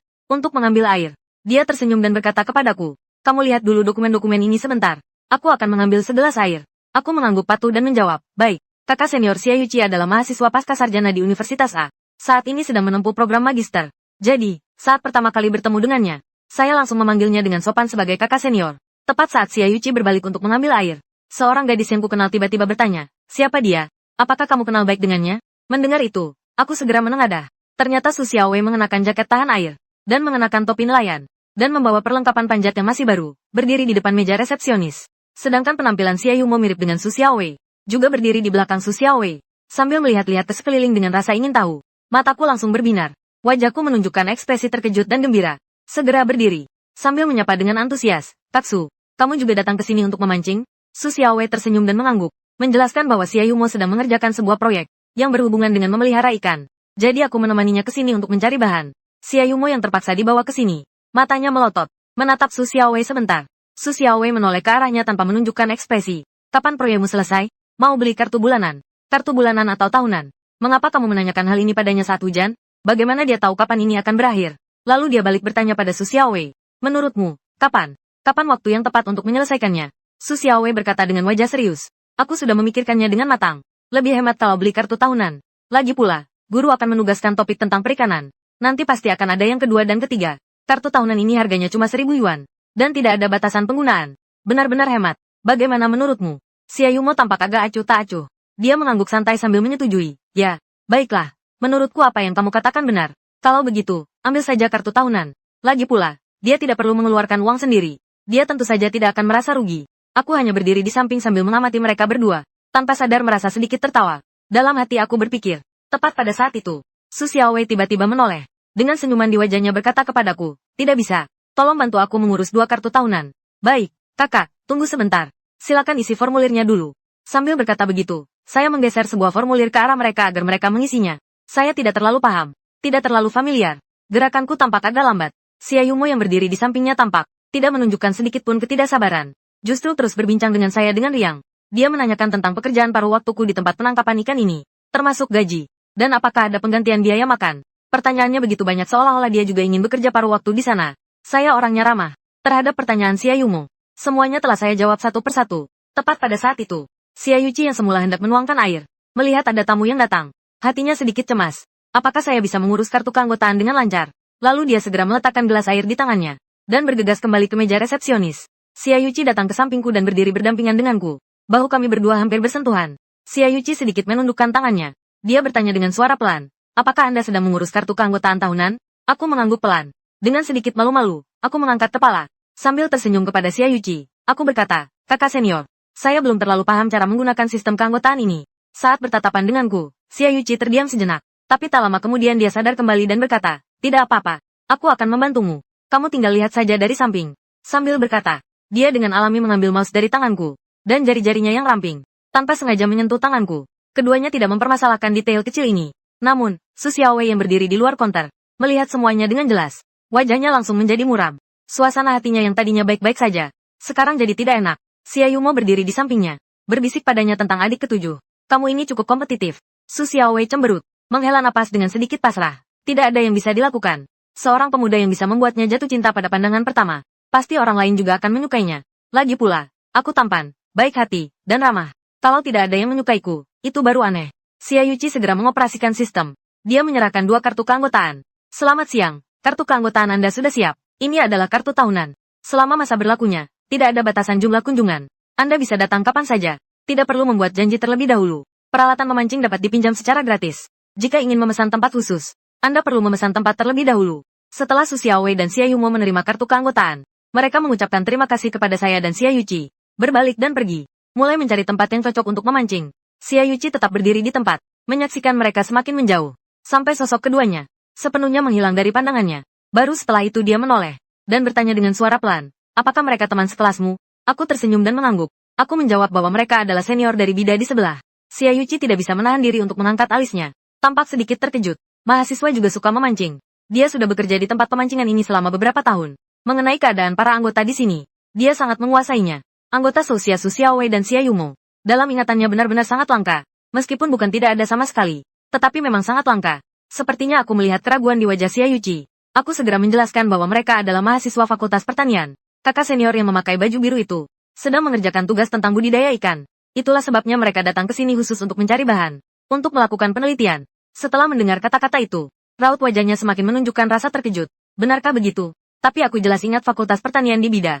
Untuk mengambil air, dia tersenyum dan berkata kepadaku, kamu lihat dulu dokumen-dokumen ini sebentar. Aku akan mengambil segelas air. Aku mengangguk patuh dan menjawab, baik. Kakak senior Xia Yuqi adalah mahasiswa pasca sarjana di Universitas A. Saat ini sedang menempuh program magister. Jadi, saat pertama kali bertemu dengannya, saya langsung memanggilnya dengan sopan sebagai kakak senior. Tepat saat Xia Yuqi berbalik untuk mengambil air, seorang gadis yang kukenal tiba-tiba bertanya, siapa dia? Apakah kamu kenal baik dengannya? Mendengar itu, aku segera menengadah. Ternyata Su Xiaowei mengenakan jaket tahan air, dan mengenakan topi nelayan, dan membawa perlengkapan panjat yang masih baru, berdiri di depan meja resepsionis. Sedangkan penampilan Xia Yumo mirip dengan Su Xiaowei, juga berdiri di belakang Su Xiaowei, sambil melihat-lihat ke sekeliling dengan rasa ingin tahu. Mataku langsung berbinar, wajahku menunjukkan ekspresi terkejut dan gembira. Segera berdiri, sambil menyapa dengan antusias, Tatsu, kamu juga datang ke sini untuk memancing? Su Xiaowei tersenyum dan mengangguk, menjelaskan bahwa Xia Yumo sedang mengerjakan sebuah proyek, yang berhubungan dengan memelihara ikan. Jadi aku menemaninya ke sini untuk mencari bahan. Xia Yumo yang terpaksa dibawa ke sini. Matanya melotot, menatap Su Xiaowei sebentar. Su Xiaowei menoleh ke arahnya tanpa menunjukkan ekspresi. Kapan proyekmu selesai? Mau beli kartu bulanan? Kartu bulanan atau tahunan? Mengapa kamu menanyakan hal ini padanya saat hujan? Bagaimana dia tahu kapan ini akan berakhir? Lalu dia balik bertanya pada Su Xiaowei. Menurutmu, kapan? Kapan waktu yang tepat untuk menyelesaikannya? Su Xiaowei berkata dengan wajah serius. Aku sudah memikirkannya dengan matang. Lebih hemat kalau beli kartu tahunan. Lagi pula, guru akan menugaskan topik tentang perikanan. Nanti pasti akan ada yang kedua dan ketiga. Kartu tahunan ini harganya cuma 1.000 yuan. Dan tidak ada batasan penggunaan. Benar-benar hemat. Bagaimana menurutmu? Xia Yumo tampak agak acuh tak acuh. Dia mengangguk santai sambil menyetujui. Ya, baiklah. Menurutku apa yang kamu katakan benar. Kalau begitu, ambil saja kartu tahunan. Lagi pula, dia tidak perlu mengeluarkan uang sendiri. Dia tentu saja tidak akan merasa rugi. Aku hanya berdiri di samping sambil mengamati mereka berdua. Tanpa sadar merasa sedikit tertawa. Dalam hati aku berpikir. Tepat pada saat itu, Su Xiaowei tiba-tiba menoleh. Dengan senyuman di wajahnya berkata kepadaku, tidak bisa. Tolong bantu aku mengurus 2 kartu tahunan. Baik, kakak, tunggu sebentar. Silakan isi formulirnya dulu. Sambil berkata begitu, saya menggeser sebuah formulir ke arah mereka agar mereka mengisinya. Saya tidak terlalu paham. Tidak terlalu familiar. Gerakanku tampak agak lambat. Xia Yumo yang berdiri di sampingnya tampak tidak menunjukkan sedikit pun ketidaksabaran. Justru terus berbincang dengan saya dengan riang. Dia menanyakan tentang pekerjaan paruh waktuku di tempat penangkapan ikan ini, termasuk gaji, dan apakah ada penggantian biaya makan. Pertanyaannya begitu banyak seolah-olah dia juga ingin bekerja paruh waktu di sana. Saya orangnya ramah terhadap pertanyaan Xia Yumo. Semuanya telah saya jawab satu persatu. Tepat pada saat itu, Xia Yuqi yang semula hendak menuangkan air, melihat ada tamu yang datang. Hatinya sedikit cemas. Apakah saya bisa mengurus kartu keanggotaan dengan lancar? Lalu dia segera meletakkan gelas air di tangannya, dan bergegas kembali ke meja resepsionis. Xia Yuqi datang ke sampingku dan berdiri berdampingan denganku. Bahu kami berdua hampir bersentuhan. Xia Yuqi sedikit menundukkan tangannya. Dia bertanya dengan suara pelan. Apakah Anda sedang mengurus kartu keanggotaan tahunan? Aku mengangguk pelan. Dengan sedikit malu-malu, aku mengangkat kepala. Sambil tersenyum kepada Xia Yuqi, aku berkata, kakak senior, saya belum terlalu paham cara menggunakan sistem keanggotaan ini. Saat bertatapan denganku, Xia Yuqi terdiam sejenak. Tapi tak lama kemudian dia sadar kembali dan berkata, tidak apa-apa, aku akan membantumu. Kamu tinggal lihat saja dari samping. Sambil berkata, dia dengan alami mengambil mouse dari tanganku, dan jari-jarinya yang ramping, tanpa sengaja menyentuh tanganku. Keduanya tidak mempermasalahkan detail kecil ini. Namun, Su Xiaowei yang berdiri di luar konter, melihat semuanya dengan jelas. Wajahnya langsung menjadi muram. Suasana hatinya yang tadinya baik-baik saja, sekarang jadi tidak enak. Xia Yumo berdiri di sampingnya, berbisik padanya tentang adik ketujuh. Kamu ini cukup kompetitif. Su Xiaowei cemberut, menghela napas dengan sedikit pasrah. Tidak ada yang bisa dilakukan. Seorang pemuda yang bisa membuatnya jatuh cinta pada pandangan pertama, pasti orang lain juga akan menyukainya. Lagi pula, aku tampan, baik hati, dan ramah. Kalau tidak ada yang menyukaiku, itu baru aneh. Xia Yuqi segera mengoperasikan sistem. Dia menyerahkan 2 kartu keanggotaan. Selamat siang, kartu keanggotaan Anda sudah siap. Ini adalah kartu tahunan. Selama masa berlakunya, tidak ada batasan jumlah kunjungan. Anda bisa datang kapan saja. Tidak perlu membuat janji terlebih dahulu. Peralatan memancing dapat dipinjam secara gratis. Jika ingin memesan tempat khusus, Anda perlu memesan tempat terlebih dahulu. Setelah Su Xiaowei dan Xia Yumo menerima kartu keanggotaan, mereka mengucapkan terima kasih kepada saya dan Xia Yuqi, berbalik dan pergi, mulai mencari tempat yang cocok untuk memancing. Xia Yuqi tetap berdiri di tempat, menyaksikan mereka semakin menjauh, sampai sosok keduanya sepenuhnya menghilang dari pandangannya. Baru setelah itu dia menoleh, dan bertanya dengan suara pelan, apakah mereka teman sekelasmu? Aku tersenyum dan mengangguk. Aku menjawab bahwa mereka adalah senior dari bida di sebelah. Xia Yuqi tidak bisa menahan diri untuk mengangkat alisnya. Tampak sedikit terkejut. Mahasiswa juga suka memancing. Dia sudah bekerja di tempat pemancingan ini selama beberapa tahun. Mengenai keadaan para anggota di sini, dia sangat menguasainya. Anggota Sosia Su Xiaowei dan Xia Yumo, dalam ingatannya benar-benar sangat langka. Meskipun bukan tidak ada sama sekali. tetapi memang sangat langka. Sepertinya aku melihat keraguan di wajah Xia Yuqi. Aku segera menjelaskan bahwa mereka adalah mahasiswa Fakultas Pertanian. Kakak senior yang memakai baju biru itu sedang mengerjakan tugas tentang budidaya ikan. Itulah sebabnya mereka datang ke sini khusus untuk mencari bahan, untuk melakukan penelitian. Setelah mendengar kata-kata itu, raut wajahnya semakin menunjukkan rasa terkejut. Benarkah begitu? Tapi aku jelas ingat Fakultas Pertanian di Bida.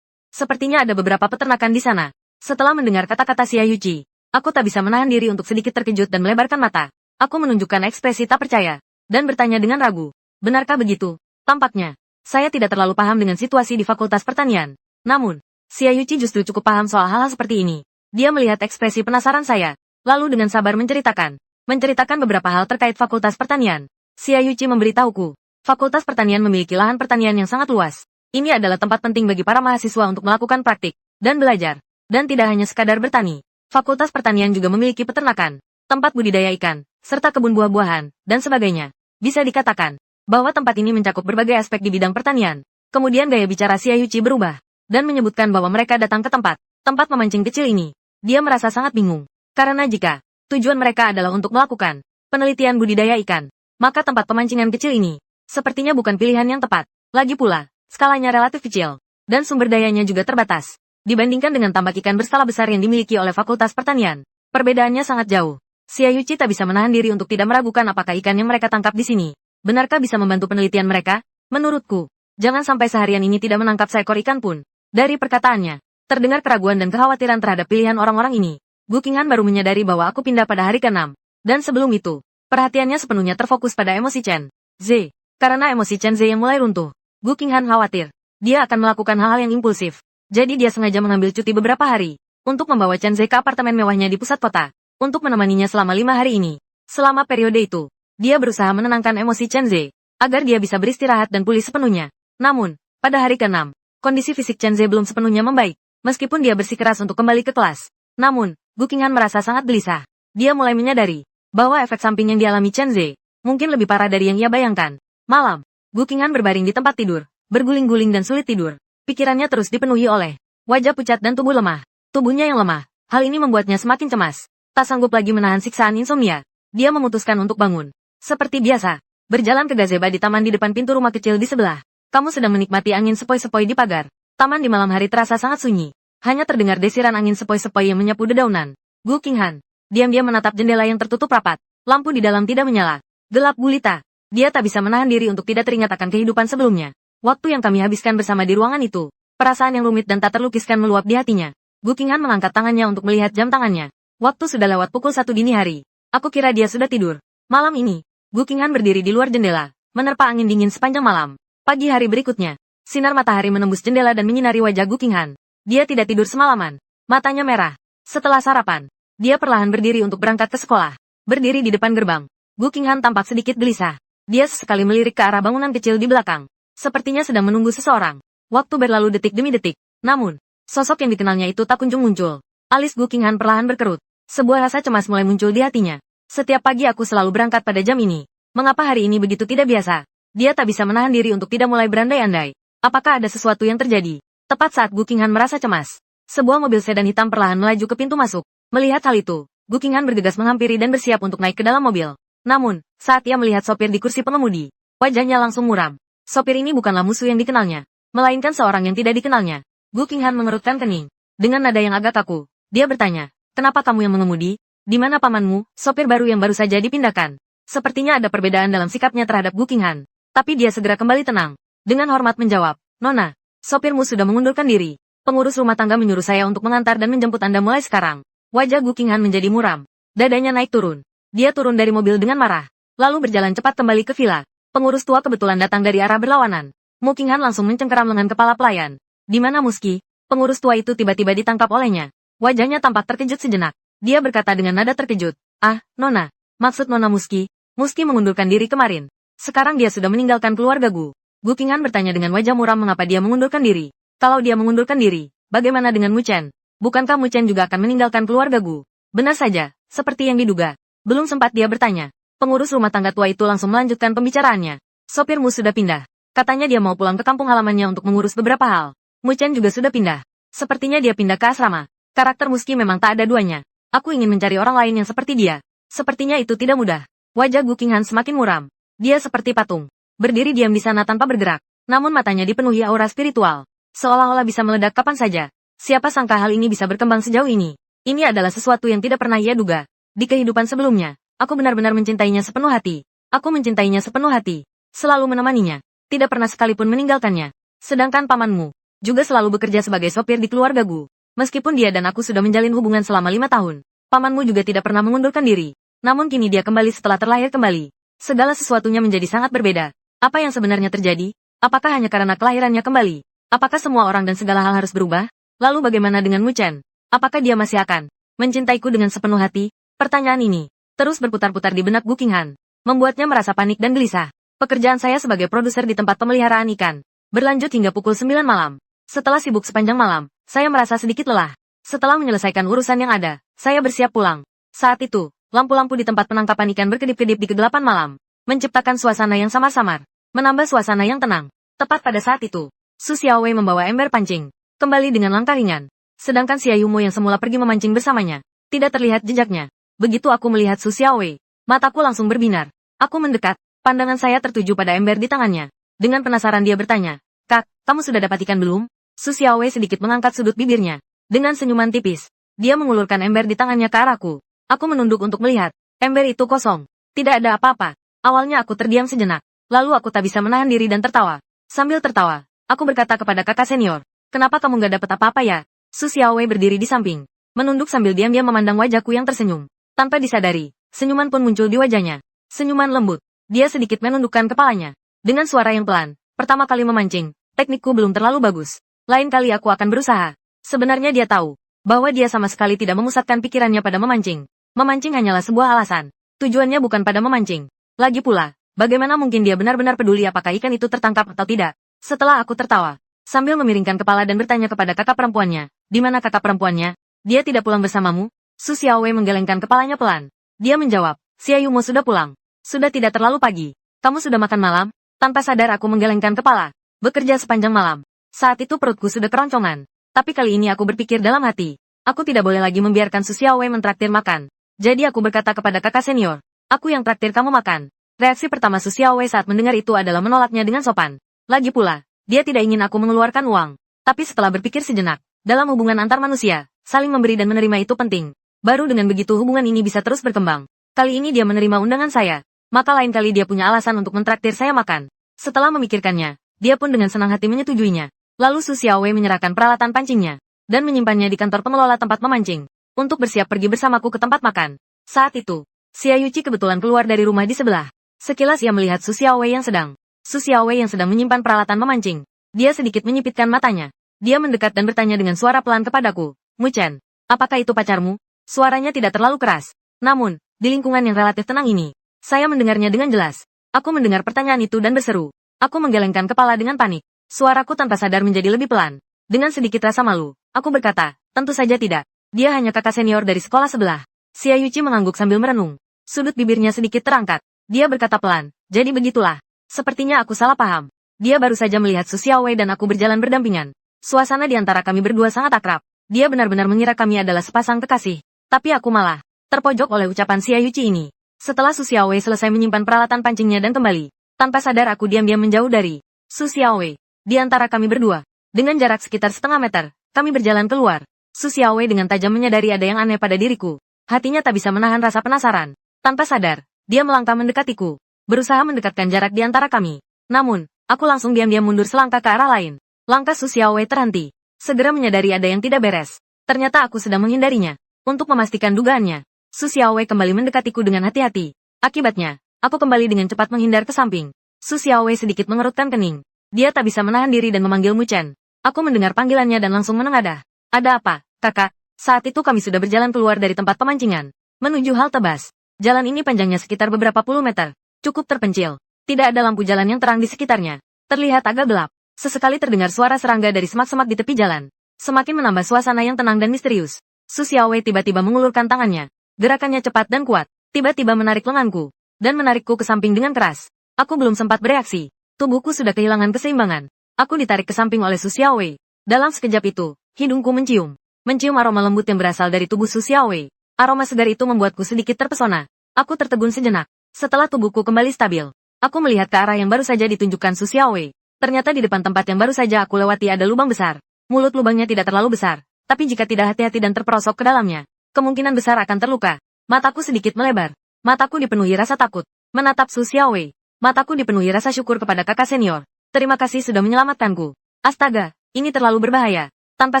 Sepertinya ada beberapa peternakan di sana. Setelah mendengar kata-kata Xia Yuqi, aku tak bisa menahan diri untuk sedikit terkejut dan melebarkan mata. Aku menunjukkan ekspresi tak percaya, dan bertanya dengan ragu. Benarkah begitu? Tampaknya, saya tidak terlalu paham dengan situasi di Fakultas Pertanian. Namun, Xia Yuqi justru cukup paham soal hal-hal seperti ini. Dia melihat ekspresi penasaran saya, lalu dengan sabar menceritakan beberapa hal terkait Fakultas Pertanian. Xia Yuqi memberitahuku, Fakultas Pertanian memiliki lahan pertanian yang sangat luas. Ini adalah tempat penting bagi para mahasiswa untuk melakukan praktik dan belajar. Dan tidak hanya sekadar bertani. Fakultas Pertanian juga memiliki peternakan, tempat budidaya ikan, serta kebun buah-buahan, dan sebagainya. Bisa dikatakan bahwa tempat ini mencakup berbagai aspek di bidang pertanian. Kemudian gaya bicara Xia Yuqi berubah, dan menyebutkan bahwa mereka datang ke tempat memancing kecil ini. Dia merasa sangat bingung, karena jika tujuan mereka adalah untuk melakukan penelitian budidaya ikan, maka tempat pemancingan kecil ini sepertinya bukan pilihan yang tepat. Lagi pula, skalanya relatif kecil, dan sumber dayanya juga terbatas. Dibandingkan dengan tambak ikan berskala besar yang dimiliki oleh Fakultas Pertanian, perbedaannya sangat jauh. Xia Yuqi tak bisa menahan diri untuk tidak meragukan apakah ikan yang mereka tangkap di sini benarkah bisa membantu penelitian mereka. Menurutku, jangan sampai seharian ini tidak menangkap seekor ikan pun. Dari perkataannya, terdengar keraguan dan kekhawatiran terhadap pilihan orang-orang ini. Gu Qinghan baru menyadari bahwa aku pindah pada hari ke-6. Dan sebelum itu, perhatiannya sepenuhnya terfokus pada emosi Chen Ze. Karena emosi Chen Ze yang mulai runtuh, Gu Qinghan khawatir dia akan melakukan hal-hal yang impulsif. Jadi dia sengaja mengambil cuti beberapa hari untuk membawa Chen Ze ke apartemen mewahnya di pusat kota untuk menemaninya selama 5 hari ini. Selama periode itu, dia berusaha menenangkan emosi Chen Ze agar dia bisa beristirahat dan pulih sepenuhnya. Namun, pada hari ke-6, kondisi fisik Chen Ze belum sepenuhnya membaik, meskipun dia bersikeras untuk kembali ke kelas. Namun, Gu Qinghan merasa sangat gelisah. Dia mulai menyadari bahwa efek samping yang dialami Chen Ze mungkin lebih parah dari yang ia bayangkan. Malam, Gu Qinghan berbaring di tempat tidur, berguling-guling dan sulit tidur. Pikirannya terus dipenuhi oleh wajah pucat dan tubuh lemah. Tubuhnya yang lemah, hal ini membuatnya semakin cemas. Tak sanggup lagi menahan siksaan insomnia, dia memutuskan untuk bangun. Seperti biasa, berjalan ke gazebo di taman di depan pintu rumah kecil di sebelah. Kamu sedang menikmati angin sepoi-sepoi di pagar. Taman di malam hari terasa sangat sunyi. Hanya terdengar desiran angin sepoi-sepoi yang menyapu dedaunan. Gu Qinghan diam-diam menatap jendela yang tertutup rapat. Lampu di dalam tidak menyala. Gelap gulita. Dia tak bisa menahan diri untuk tidak teringat akan kehidupan sebelumnya. Waktu yang kami habiskan bersama di ruangan itu, perasaan yang rumit dan tak terlukiskan meluap di hatinya. Gu Qinghan mengangkat tangannya untuk melihat jam tangannya. Waktu sudah lewat pukul 1 dini hari. Aku kira dia sudah tidur. Malam ini, Gu Qinghan berdiri di luar jendela, menerpa angin dingin sepanjang malam. Pagi hari berikutnya, sinar matahari menembus jendela dan menyinari wajah Gu Qinghan. Dia tidak tidur semalaman. Matanya merah. Setelah sarapan, dia perlahan berdiri untuk berangkat ke sekolah. Berdiri di depan gerbang, Gu Qinghan tampak sedikit gelisah. Dia sesekali melirik ke arah bangunan kecil di belakang. Sepertinya sedang menunggu seseorang. Waktu berlalu detik demi detik. Namun, sosok yang dikenalnya itu tak kunjung muncul. Alis Gu Qinghan perlahan berkerut. Sebuah rasa cemas mulai muncul di hatinya. Setiap pagi aku selalu berangkat pada jam ini. Mengapa hari ini begitu tidak biasa? Dia tak bisa menahan diri untuk tidak mulai berandai-andai. Apakah ada sesuatu yang terjadi? Tepat saat Gu Qinghan merasa cemas, sebuah mobil sedan hitam perlahan melaju ke pintu masuk. Melihat hal itu, Gu Qinghan bergegas menghampiri dan bersiap untuk naik ke dalam mobil. Namun, saat ia melihat sopir di kursi pengemudi, wajahnya langsung muram. Sopir ini bukanlah musuh yang dikenalnya, melainkan seorang yang tidak dikenalnya. Gu Qinghan mengerutkan kening. Dengan nada yang agak kaku, dia bertanya, "Kenapa kamu yang mengemudi? Di mana pamanmu?" Sopir baru yang baru saja dipindahkan. Sepertinya ada perbedaan dalam sikapnya terhadap Gu Qinghan. Tapi dia segera kembali tenang. Dengan hormat menjawab, "Nona, sopirmu sudah mengundurkan diri. Pengurus rumah tangga menyuruh saya untuk mengantar dan menjemput Anda mulai sekarang." Wajah Gu Qinghan menjadi muram. Dadanya naik turun. Dia turun dari mobil dengan marah, lalu berjalan cepat kembali ke villa. Pengurus tua kebetulan datang dari arah berlawanan. Mu Qinghan langsung mencengkeram lengan kepala pelayan. "Di mana Muski?" Pengurus tua itu tiba-tiba ditangkap olehnya. Wajahnya tampak terkejut sejenak. Dia berkata dengan nada terkejut, "Ah, Nona, maksud Nona Muski? Muski mengundurkan diri kemarin. Sekarang dia sudah meninggalkan keluarga Gu." Gu Qinghan bertanya dengan wajah muram mengapa dia mengundurkan diri. Kalau dia mengundurkan diri, bagaimana dengan Mu Chen? Bukankah Mu Chen juga akan meninggalkan keluarga Gu? Benar saja, seperti yang diduga. Belum sempat dia bertanya, pengurus rumah tangga tua itu langsung melanjutkan pembicaraannya. "Sopirmu sudah pindah. Katanya dia mau pulang ke kampung halamannya untuk mengurus beberapa hal. Mu Chen juga sudah pindah. Sepertinya dia pindah ke asrama. Karakter Muski memang tak ada duanya. Aku ingin mencari orang lain yang seperti dia." Sepertinya itu tidak mudah. Wajah Gu Qinghan semakin muram. Dia seperti patung. Berdiri diam di sana tanpa bergerak. Namun matanya dipenuhi aura spiritual. Seolah-olah bisa meledak kapan saja. Siapa sangka hal ini bisa berkembang sejauh ini. Ini adalah sesuatu yang tidak pernah ia duga. Di kehidupan sebelumnya, aku benar-benar mencintainya sepenuh hati. Aku mencintainya sepenuh hati. Selalu menemaninya. Tidak pernah sekalipun meninggalkannya. Sedangkan pamanmu juga selalu bekerja sebagai sopir di keluarga Gu. Meskipun dia dan aku sudah menjalin hubungan selama 5 tahun, pamanmu juga tidak pernah mengundurkan diri. Namun kini dia kembali setelah terlahir kembali. Segala sesuatunya menjadi sangat berbeda. Apa yang sebenarnya terjadi? Apakah hanya karena kelahirannya kembali? Apakah semua orang dan segala hal harus berubah? Lalu bagaimana dengan Mu Chen? Apakah dia masih akan mencintaiku dengan sepenuh hati? Pertanyaan ini terus berputar-putar di benak Gu Qinghan, membuatnya merasa panik dan gelisah. Pekerjaan saya sebagai produser di tempat pemeliharaan ikan berlanjut hingga pukul 9 malam. Setelah sibuk sepanjang malam, saya merasa sedikit lelah. Setelah menyelesaikan urusan yang ada, saya bersiap pulang. Saat itu, lampu-lampu di tempat penangkapan ikan berkedip-kedip di kegelapan malam, menciptakan suasana yang samar-samar, menambah suasana yang tenang. Tepat pada saat itu, Su Xiaowei membawa ember pancing, kembali dengan langkah ringan. Sedangkan Xia Yumo yang semula pergi memancing bersamanya, tidak terlihat jejaknya. Begitu aku melihat Su Xiaowei, mataku langsung berbinar. Aku mendekat, pandangan saya tertuju pada ember di tangannya. Dengan penasaran dia bertanya, "Kak, kamu sudah dapat ikan belum?" Su Xiaowei sedikit mengangkat sudut bibirnya. Dengan senyuman tipis, dia mengulurkan ember di tangannya ke arahku. Aku menunduk untuk melihat. Ember itu kosong. Tidak ada apa-apa. Awalnya aku terdiam sejenak. Lalu aku tak bisa menahan diri dan tertawa. Sambil tertawa, aku berkata kepada kakak senior, "Kenapa kamu gak dapat apa-apa ya?" Su Xiaowei berdiri di samping, menunduk sambil diam-diam memandang wajahku yang tersenyum. Tanpa disadari, senyuman pun muncul di wajahnya. Senyuman lembut. Dia sedikit menundukkan kepalanya. Dengan suara yang pelan, "Pertama kali memancing, teknikku belum terlalu bagus. Lain kali aku akan berusaha." Sebenarnya dia tahu bahwa dia sama sekali tidak memusatkan pikirannya pada memancing. Memancing hanyalah sebuah alasan. Tujuannya bukan pada memancing. Lagi pula, bagaimana mungkin dia benar-benar peduli apakah ikan itu tertangkap atau tidak? Setelah aku tertawa, sambil memiringkan kepala dan bertanya kepada kakak perempuannya, "Di mana kakak perempuannya? Dia tidak pulang bersamamu?" Su Xiaowei menggelengkan kepalanya pelan. Dia menjawab, "Xia Yumo sudah pulang. Sudah tidak terlalu pagi. Kamu sudah makan malam?" Tanpa sadar aku menggelengkan kepala. Bekerja sepanjang malam. Saat itu perutku sudah keroncongan. Tapi kali ini aku berpikir dalam hati. Aku tidak boleh lagi membiarkan Su Xiaowei mentraktir makan. Jadi aku berkata kepada kakak senior, "Aku yang traktir kamu makan." Reaksi pertama Su Xiaowei saat mendengar itu adalah menolaknya dengan sopan. Lagi pula, dia tidak ingin aku mengeluarkan uang. Tapi setelah berpikir sejenak, dalam hubungan antar manusia, saling memberi dan menerima itu penting. Baru dengan begitu hubungan ini bisa terus berkembang. Kali ini dia menerima undangan saya. Maka lain kali dia punya alasan untuk mentraktir saya makan. Setelah memikirkannya, dia pun dengan senang hati menyetujuinya. Lalu Su Xiaowei menyerahkan peralatan pancingnya, dan menyimpannya di kantor pengelola tempat memancing, untuk bersiap pergi bersamaku ke tempat makan. Saat itu, Xia Yuqi kebetulan keluar dari rumah di sebelah. Sekilas ia melihat Su Xiaowei yang sedang menyimpan peralatan memancing. Dia sedikit menyipitkan matanya. Dia mendekat dan bertanya dengan suara pelan kepadaku, "Mu Chen, apakah itu pacarmu?" Suaranya tidak terlalu keras. Namun, di lingkungan yang relatif tenang ini, saya mendengarnya dengan jelas. Aku mendengar pertanyaan itu dan berseru. Aku menggelengkan kepala dengan panik. Suaraku tanpa sadar menjadi lebih pelan. Dengan sedikit rasa malu, aku berkata, "Tentu saja tidak. Dia hanya kakak senior dari sekolah sebelah." Xia Yuqi mengangguk sambil merenung. Sudut bibirnya sedikit terangkat. Dia berkata pelan, "Jadi begitulah. Sepertinya aku salah paham." Dia baru saja melihat Su Xiaowei dan aku berjalan berdampingan. Suasana di antara kami berdua sangat akrab. Dia benar-benar mengira kami adalah sepasang kekasih. Tapi aku malah terpojok oleh ucapan Xia Yuqi ini. Setelah Su Xiaowei selesai menyimpan peralatan pancingnya dan kembali, tanpa sadar aku diam-diam menjauh dari Su Xiaowei. Di antara kami berdua, dengan jarak sekitar setengah meter, kami berjalan keluar. Su Xiaowei dengan tajam menyadari ada yang aneh pada diriku. Hatinya tak bisa menahan rasa penasaran. Tanpa sadar, dia melangkah mendekatiku, berusaha mendekatkan jarak di antara kami. Namun, aku langsung diam-diam mundur selangkah ke arah lain. Langkah Su Xiaowei terhenti. Segera menyadari ada yang tidak beres. Ternyata aku sedang menghindarinya. Untuk memastikan dugaannya, Su Xiaowei kembali mendekatiku dengan hati-hati. Akibatnya, aku kembali dengan cepat menghindar ke samping. Su Xiaowei sedikit mengerutkan kening. Dia tak bisa menahan diri dan memanggil Mu Chen. Aku mendengar panggilannya dan langsung menengadah. "Ada apa, kakak?" Saat itu kami sudah berjalan keluar dari tempat pemancingan, menuju halte bus. Jalan ini panjangnya sekitar beberapa puluh meter. Cukup terpencil. Tidak ada lampu jalan yang terang di sekitarnya. Terlihat agak gelap. Sesekali terdengar suara serangga dari semak-semak di tepi jalan. Semakin menambah suasana yang tenang dan misterius. Su Xiaowei tiba-tiba mengulurkan tangannya. Gerakannya cepat dan kuat. Tiba-tiba menarik lenganku. Dan menarikku ke samping dengan keras. Aku belum sempat bereaksi. Tubuhku sudah kehilangan keseimbangan. Aku ditarik ke samping oleh Su Xiaowei. Dalam sekejap itu, hidungku mencium aroma lembut yang berasal dari tubuh Su Xiaowei. Aroma segar itu membuatku sedikit terpesona. Aku tertegun sejenak. Setelah tubuhku kembali stabil, aku melihat ke arah yang baru saja ditunjukkan Su Xiaowei. Ternyata di depan tempat yang baru saja aku lewati ada lubang besar. Mulut lubangnya tidak terlalu besar, tapi jika tidak hati-hati dan terperosok ke dalamnya, kemungkinan besar akan terluka. Mataku sedikit melebar. Mataku dipenuhi rasa takut. Menatap Su Xiaowei. Mataku dipenuhi rasa syukur kepada kakak senior. Terima kasih sudah menyelamatkanku. Astaga, ini terlalu berbahaya. Tanpa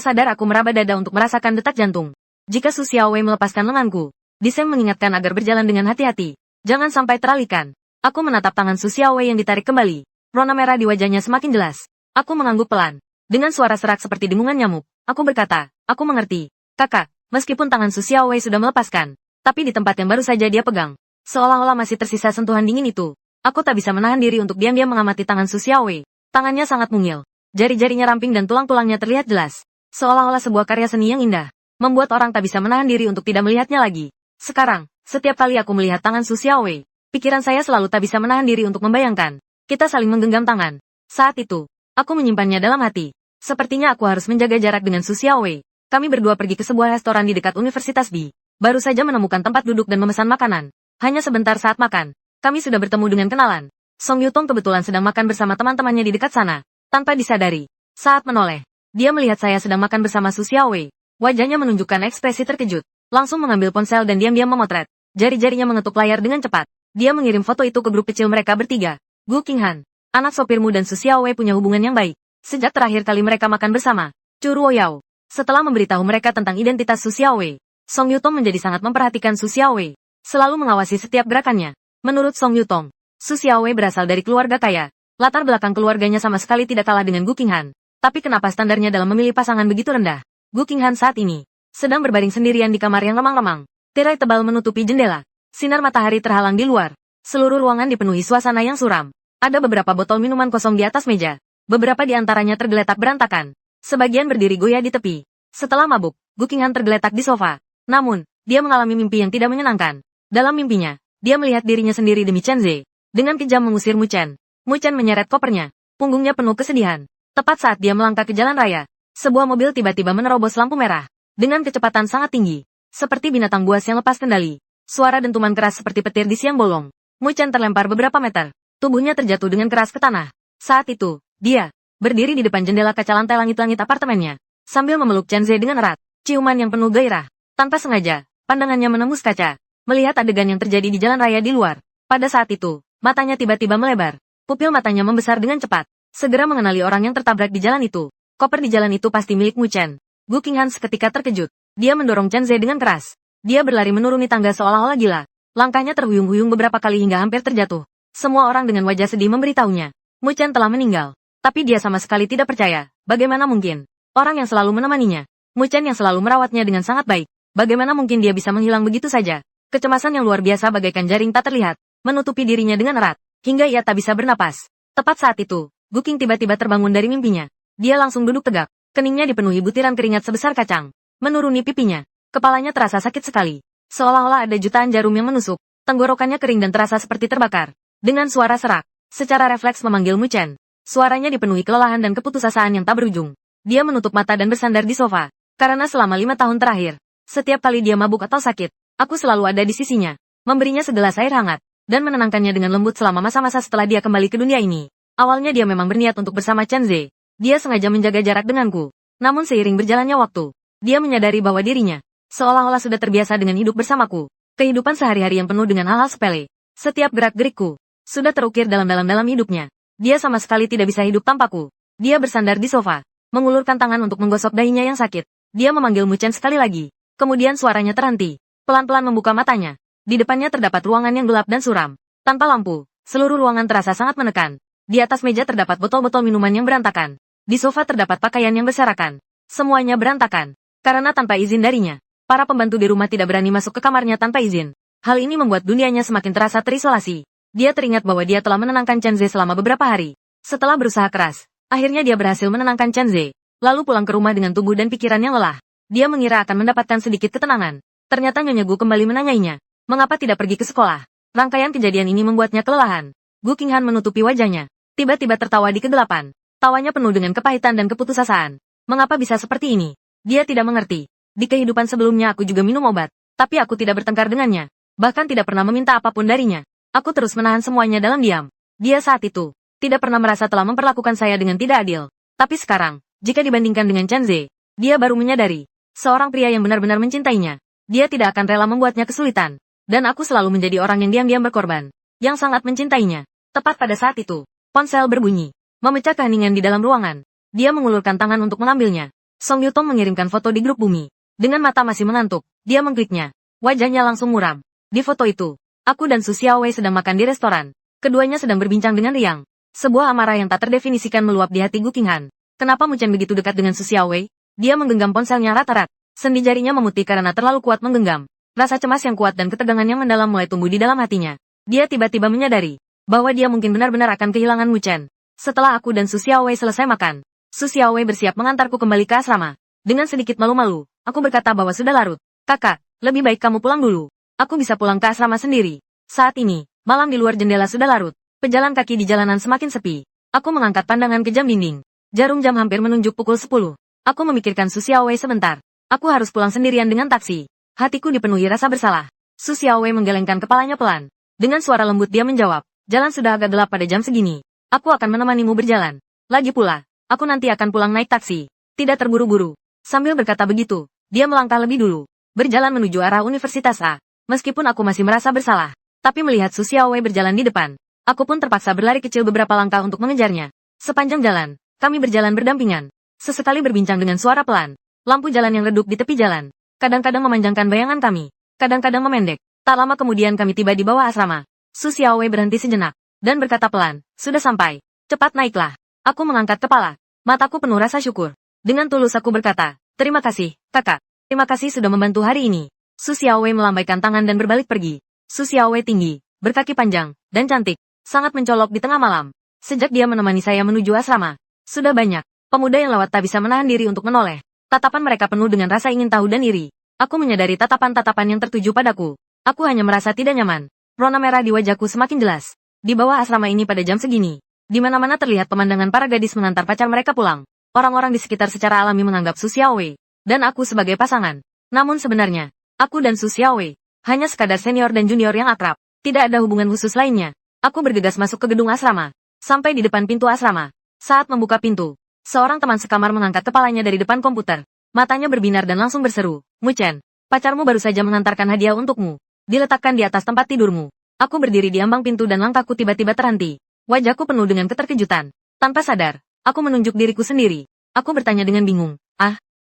sadar aku meraba dada untuk merasakan detak jantung. Jika Su Xiaowei melepaskan lenganku, Disem mengingatkan agar berjalan dengan hati-hati. Jangan sampai teralihkan. Aku menatap tangan Su Xiaowei yang ditarik kembali. Rona merah di wajahnya semakin jelas. Aku mengangguk pelan. Dengan suara serak seperti dengungan nyamuk, aku berkata, aku mengerti. Kakak, meskipun tangan Su Xiaowei sudah melepaskan, tapi di tempat yang baru saja dia pegang, seolah-olah masih tersisa sentuhan dingin itu. Aku tak bisa menahan diri untuk diam-diam mengamati tangan Su Xiaowei. Tangannya sangat mungil. Jari-jarinya ramping dan tulang-tulangnya terlihat jelas. Seolah-olah sebuah karya seni yang indah. Membuat orang tak bisa menahan diri untuk tidak melihatnya lagi. Sekarang, setiap kali aku melihat tangan Su Xiaowei, pikiran saya selalu tak bisa menahan diri untuk membayangkan. Kita saling menggenggam tangan. Saat itu, aku menyimpannya dalam hati. Sepertinya aku harus menjaga jarak dengan Su Xiaowei. Kami berdua pergi ke sebuah restoran di dekat Universitas B. Baru saja menemukan tempat duduk dan memesan makanan. Hanya sebentar saat makan, kami sudah bertemu dengan kenalan. Song Yutong kebetulan sedang makan bersama teman-temannya di dekat sana. Tanpa disadari, saat menoleh, dia melihat saya sedang makan bersama Su Xiaowei. Wajahnya menunjukkan ekspresi terkejut. Langsung mengambil ponsel dan diam-diam memotret. Jari-jarinya mengetuk layar dengan cepat. Dia mengirim foto itu ke grup kecil mereka bertiga. Gu Qinghan, anak sopirmu dan Su Xiaowei punya hubungan yang baik. Sejak terakhir kali mereka makan bersama, Chu Ruoyao. Setelah memberitahu mereka tentang identitas Su Xiaowei, Song Yutong menjadi sangat memperhatikan Su Xiaowei. Selalu mengawasi setiap gerakannya. Menurut Song Yutong, Su Xiaowei berasal dari keluarga kaya. Latar belakang keluarganya sama sekali tidak kalah dengan Gu Qinghan. Tapi kenapa standarnya dalam memilih pasangan begitu rendah? Gu Qinghan saat ini sedang berbaring sendirian di kamar yang remang-remang. Tirai tebal menutupi jendela. Sinar matahari terhalang di luar. Seluruh ruangan dipenuhi suasana yang suram. Ada beberapa botol minuman kosong di atas meja. Beberapa di antaranya tergeletak berantakan. Sebagian berdiri goyah di tepi. Setelah mabuk, Gu Qinghan tergeletak di sofa. Namun, dia mengalami mimpi yang tidak menyenangkan. Dalam mimpinya, dia melihat dirinya sendiri demi Chen Ze. Dengan kejam mengusir Mu Chen. Mu Chen menyeret kopernya. Punggungnya penuh kesedihan. Tepat saat dia melangkah ke jalan raya, sebuah mobil tiba-tiba menerobos lampu merah. Dengan kecepatan sangat tinggi. Seperti binatang buas yang lepas kendali. Suara dentuman keras seperti petir di siang bolong. Mu Chen terlempar beberapa meter. Tubuhnya terjatuh dengan keras ke tanah. Saat itu, dia berdiri di depan jendela kaca lantai langit-langit apartemennya, sambil memeluk Chen Ze dengan erat. Ciuman yang penuh gairah. Tanpa sengaja, pandangannya menembus kaca, melihat adegan yang terjadi di jalan raya di luar. Pada saat itu, matanya tiba-tiba melebar. Pupil matanya membesar dengan cepat. Segera mengenali orang yang tertabrak di jalan itu. Koper di jalan itu pasti milik Mu Chen. Gu Qinghan seketika terkejut. Dia mendorong Chen Ze dengan keras. Dia berlari menuruni tangga seolah-olah gila. Langkahnya terhuyung-huyung beberapa kali hingga hampir terjatuh. Semua orang dengan wajah sedih memberitahunya, Mu Chen telah meninggal. Tapi dia sama sekali tidak percaya. Bagaimana mungkin? Orang yang selalu menemaninya, Mu Chen yang selalu merawatnya dengan sangat baik. Bagaimana mungkin dia bisa menghilang begitu saja? Kecemasan yang luar biasa bagaikan jaring tak terlihat, menutupi dirinya dengan erat, hingga ia tak bisa bernapas. Tepat saat itu, Gu Qing tiba-tiba terbangun dari mimpinya. Dia langsung duduk tegak, keningnya dipenuhi butiran keringat sebesar kacang. Menuruni pipinya, kepalanya terasa sakit sekali. Seolah-olah ada jutaan jarum yang menusuk, tenggorokannya kering dan terasa seperti terbakar. Dengan suara serak, secara refleks memanggil Mu Chen. Suaranya dipenuhi kelelahan dan keputusasaan yang tak berujung. Dia menutup mata dan bersandar di sofa. Karena selama 5 tahun terakhir, setiap kali dia mabuk atau sakit, aku selalu ada di sisinya, memberinya segelas air hangat, dan menenangkannya dengan lembut selama masa-masa setelah dia kembali ke dunia ini. Awalnya dia memang berniat untuk bersama Chen Ze. Dia sengaja menjaga jarak denganku. Namun seiring berjalannya waktu, dia menyadari bahwa dirinya seolah-olah sudah terbiasa dengan hidup bersamaku. Kehidupan sehari-hari yang penuh dengan hal-hal sepele. Setiap gerak-gerikku sudah terukir dalam hidupnya. Dia sama sekali tidak bisa hidup tanpaku. Dia bersandar di sofa, mengulurkan tangan untuk menggosok dahinya yang sakit. Dia memanggil Mu Chen sekali lagi. Kemudian suaranya terhenti. Pelan-pelan membuka matanya. Di depannya terdapat ruangan yang gelap dan suram. Tanpa lampu, seluruh ruangan terasa sangat menekan. Di atas meja terdapat botol-botol minuman yang berantakan. Di sofa terdapat pakaian yang berserakan. Semuanya berantakan. Karena tanpa izin darinya, para pembantu di rumah tidak berani masuk ke kamarnya tanpa izin. Hal ini membuat dunianya semakin terasa terisolasi. Dia teringat bahwa dia telah menenangkan Chen Ze selama beberapa hari. Setelah berusaha keras, akhirnya dia berhasil menenangkan Chen Ze, lalu pulang ke rumah dengan tubuh dan pikiran yang lelah. Dia mengira akan mendapatkan sedikit ketenangan. Ternyata Nyonya Gu kembali menanyainya, mengapa tidak pergi ke sekolah? Rangkaian kejadian ini membuatnya kelelahan. Gu Qinghan menutupi wajahnya, tiba-tiba tertawa di kegelapan. Tawanya penuh dengan kepahitan dan keputusasaan. Mengapa bisa seperti ini? Dia tidak mengerti. Di kehidupan sebelumnya aku juga minum obat, tapi aku tidak bertengkar dengannya. bahkan tidak pernah meminta apapun darinya. Aku terus menahan semuanya dalam diam. Dia saat itu tidak pernah merasa telah memperlakukan saya dengan tidak adil. Tapi sekarang, jika dibandingkan dengan Chen Ze, dia baru menyadari, seorang pria yang benar-benar mencintainya, dia tidak akan rela membuatnya kesulitan. Dan aku selalu menjadi orang yang diam-diam berkorban, yang sangat mencintainya. Tepat pada saat itu, ponsel berbunyi, memecah keheningan di dalam ruangan. Dia mengulurkan tangan untuk mengambilnya. Song Yutong mengirimkan foto di grup bumi. Dengan mata masih mengantuk, dia mengkliknya. Wajahnya langsung muram. Di foto itu, aku dan Su Xiaowei sedang makan di restoran. Keduanya sedang berbincang dengan riang. Sebuah amarah yang tak terdefinisikan meluap di hati Gu Qinghan. Kenapa Mu Chen begitu dekat dengan Su Xiaowei? Dia menggenggam ponselnya erat-erat. Sendi jarinya memutih karena terlalu kuat menggenggam. Rasa cemas yang kuat dan ketegangan yang mendalam mulai tumbuh di dalam hatinya. Dia tiba-tiba menyadari bahwa dia mungkin benar-benar akan kehilangan Mu Chen. Setelah aku dan Su Xiaowei selesai makan, Su Xiaowei bersiap mengantarku kembali ke asrama. Dengan sedikit malu-malu, aku berkata bahwa sudah larut. Kakak, lebih baik kamu pulang dulu. Aku bisa pulang ke asrama sendiri. Saat ini, malam di luar jendela sudah larut. Pejalan kaki di jalanan semakin sepi. Aku mengangkat pandangan ke jam dinding. Jarum jam hampir menunjuk pukul 10. Aku memikirkan Su Xiaowei sebentar. Aku harus pulang sendirian dengan taksi. Hatiku dipenuhi rasa bersalah. Su Xiaowei menggelengkan kepalanya pelan. Dengan suara lembut dia menjawab, jalan sudah agak gelap pada jam segini. Aku akan menemanimu berjalan. Lagi pula, aku nanti akan pulang naik taksi. Tidak terburu-buru. Sambil berkata begitu, dia melangkah lebih dulu. Berjalan menuju arah Universitas A. Meskipun aku masih merasa bersalah, tapi melihat Su Xiaowei berjalan di depan, aku pun terpaksa berlari kecil beberapa langkah untuk mengejarnya. Sepanjang jalan, kami berjalan berdampingan. Sesekali berbincang dengan suara pelan. Lampu jalan yang redup di tepi jalan. Kadang-kadang memanjangkan bayangan kami. Kadang-kadang memendek. Tak lama kemudian kami tiba di bawah asrama. Su Xiaowei berhenti sejenak dan berkata pelan, sudah sampai. Cepat naiklah. Aku mengangkat kepala. Mataku penuh rasa syukur. Dengan tulus aku berkata, terima kasih, kakak. Terima kasih sudah membantu hari ini. Su Xiaowei melambaikan tangan dan berbalik pergi. Su Xiaowei tinggi, berkaki panjang, dan cantik. Sangat mencolok di tengah malam. Sejak dia menemani saya menuju asrama, sudah banyak pemuda yang lewat tak bisa menahan diri untuk menoleh. Tatapan mereka penuh dengan rasa ingin tahu dan iri. Aku menyadari tatapan-tatapan yang tertuju padaku. Aku hanya merasa tidak nyaman. Rona merah di wajahku semakin jelas. Di bawah asrama ini pada jam segini, di mana-mana terlihat pemandangan para gadis mengantar pacar mereka pulang. Orang-orang di sekitar secara alami menganggap Su Xiaowei dan aku sebagai pasangan. Namun sebenarnya, aku dan Su Xiaowei hanya sekadar senior dan junior yang akrab. Tidak ada hubungan khusus lainnya. Aku bergegas masuk ke gedung asrama. Sampai di depan pintu asrama. Saat membuka pintu, seorang teman sekamar mengangkat kepalanya dari depan komputer. Matanya berbinar dan langsung berseru, Mu Chen, pacarmu baru saja mengantarkan hadiah untukmu. Diletakkan di atas tempat tidurmu. Aku berdiri di ambang pintu dan langkahku tiba-tiba terhenti. Wajahku penuh dengan keterkejutan. Tanpa sadar, aku menunjuk diriku sendiri. Aku bertanya dengan bingung,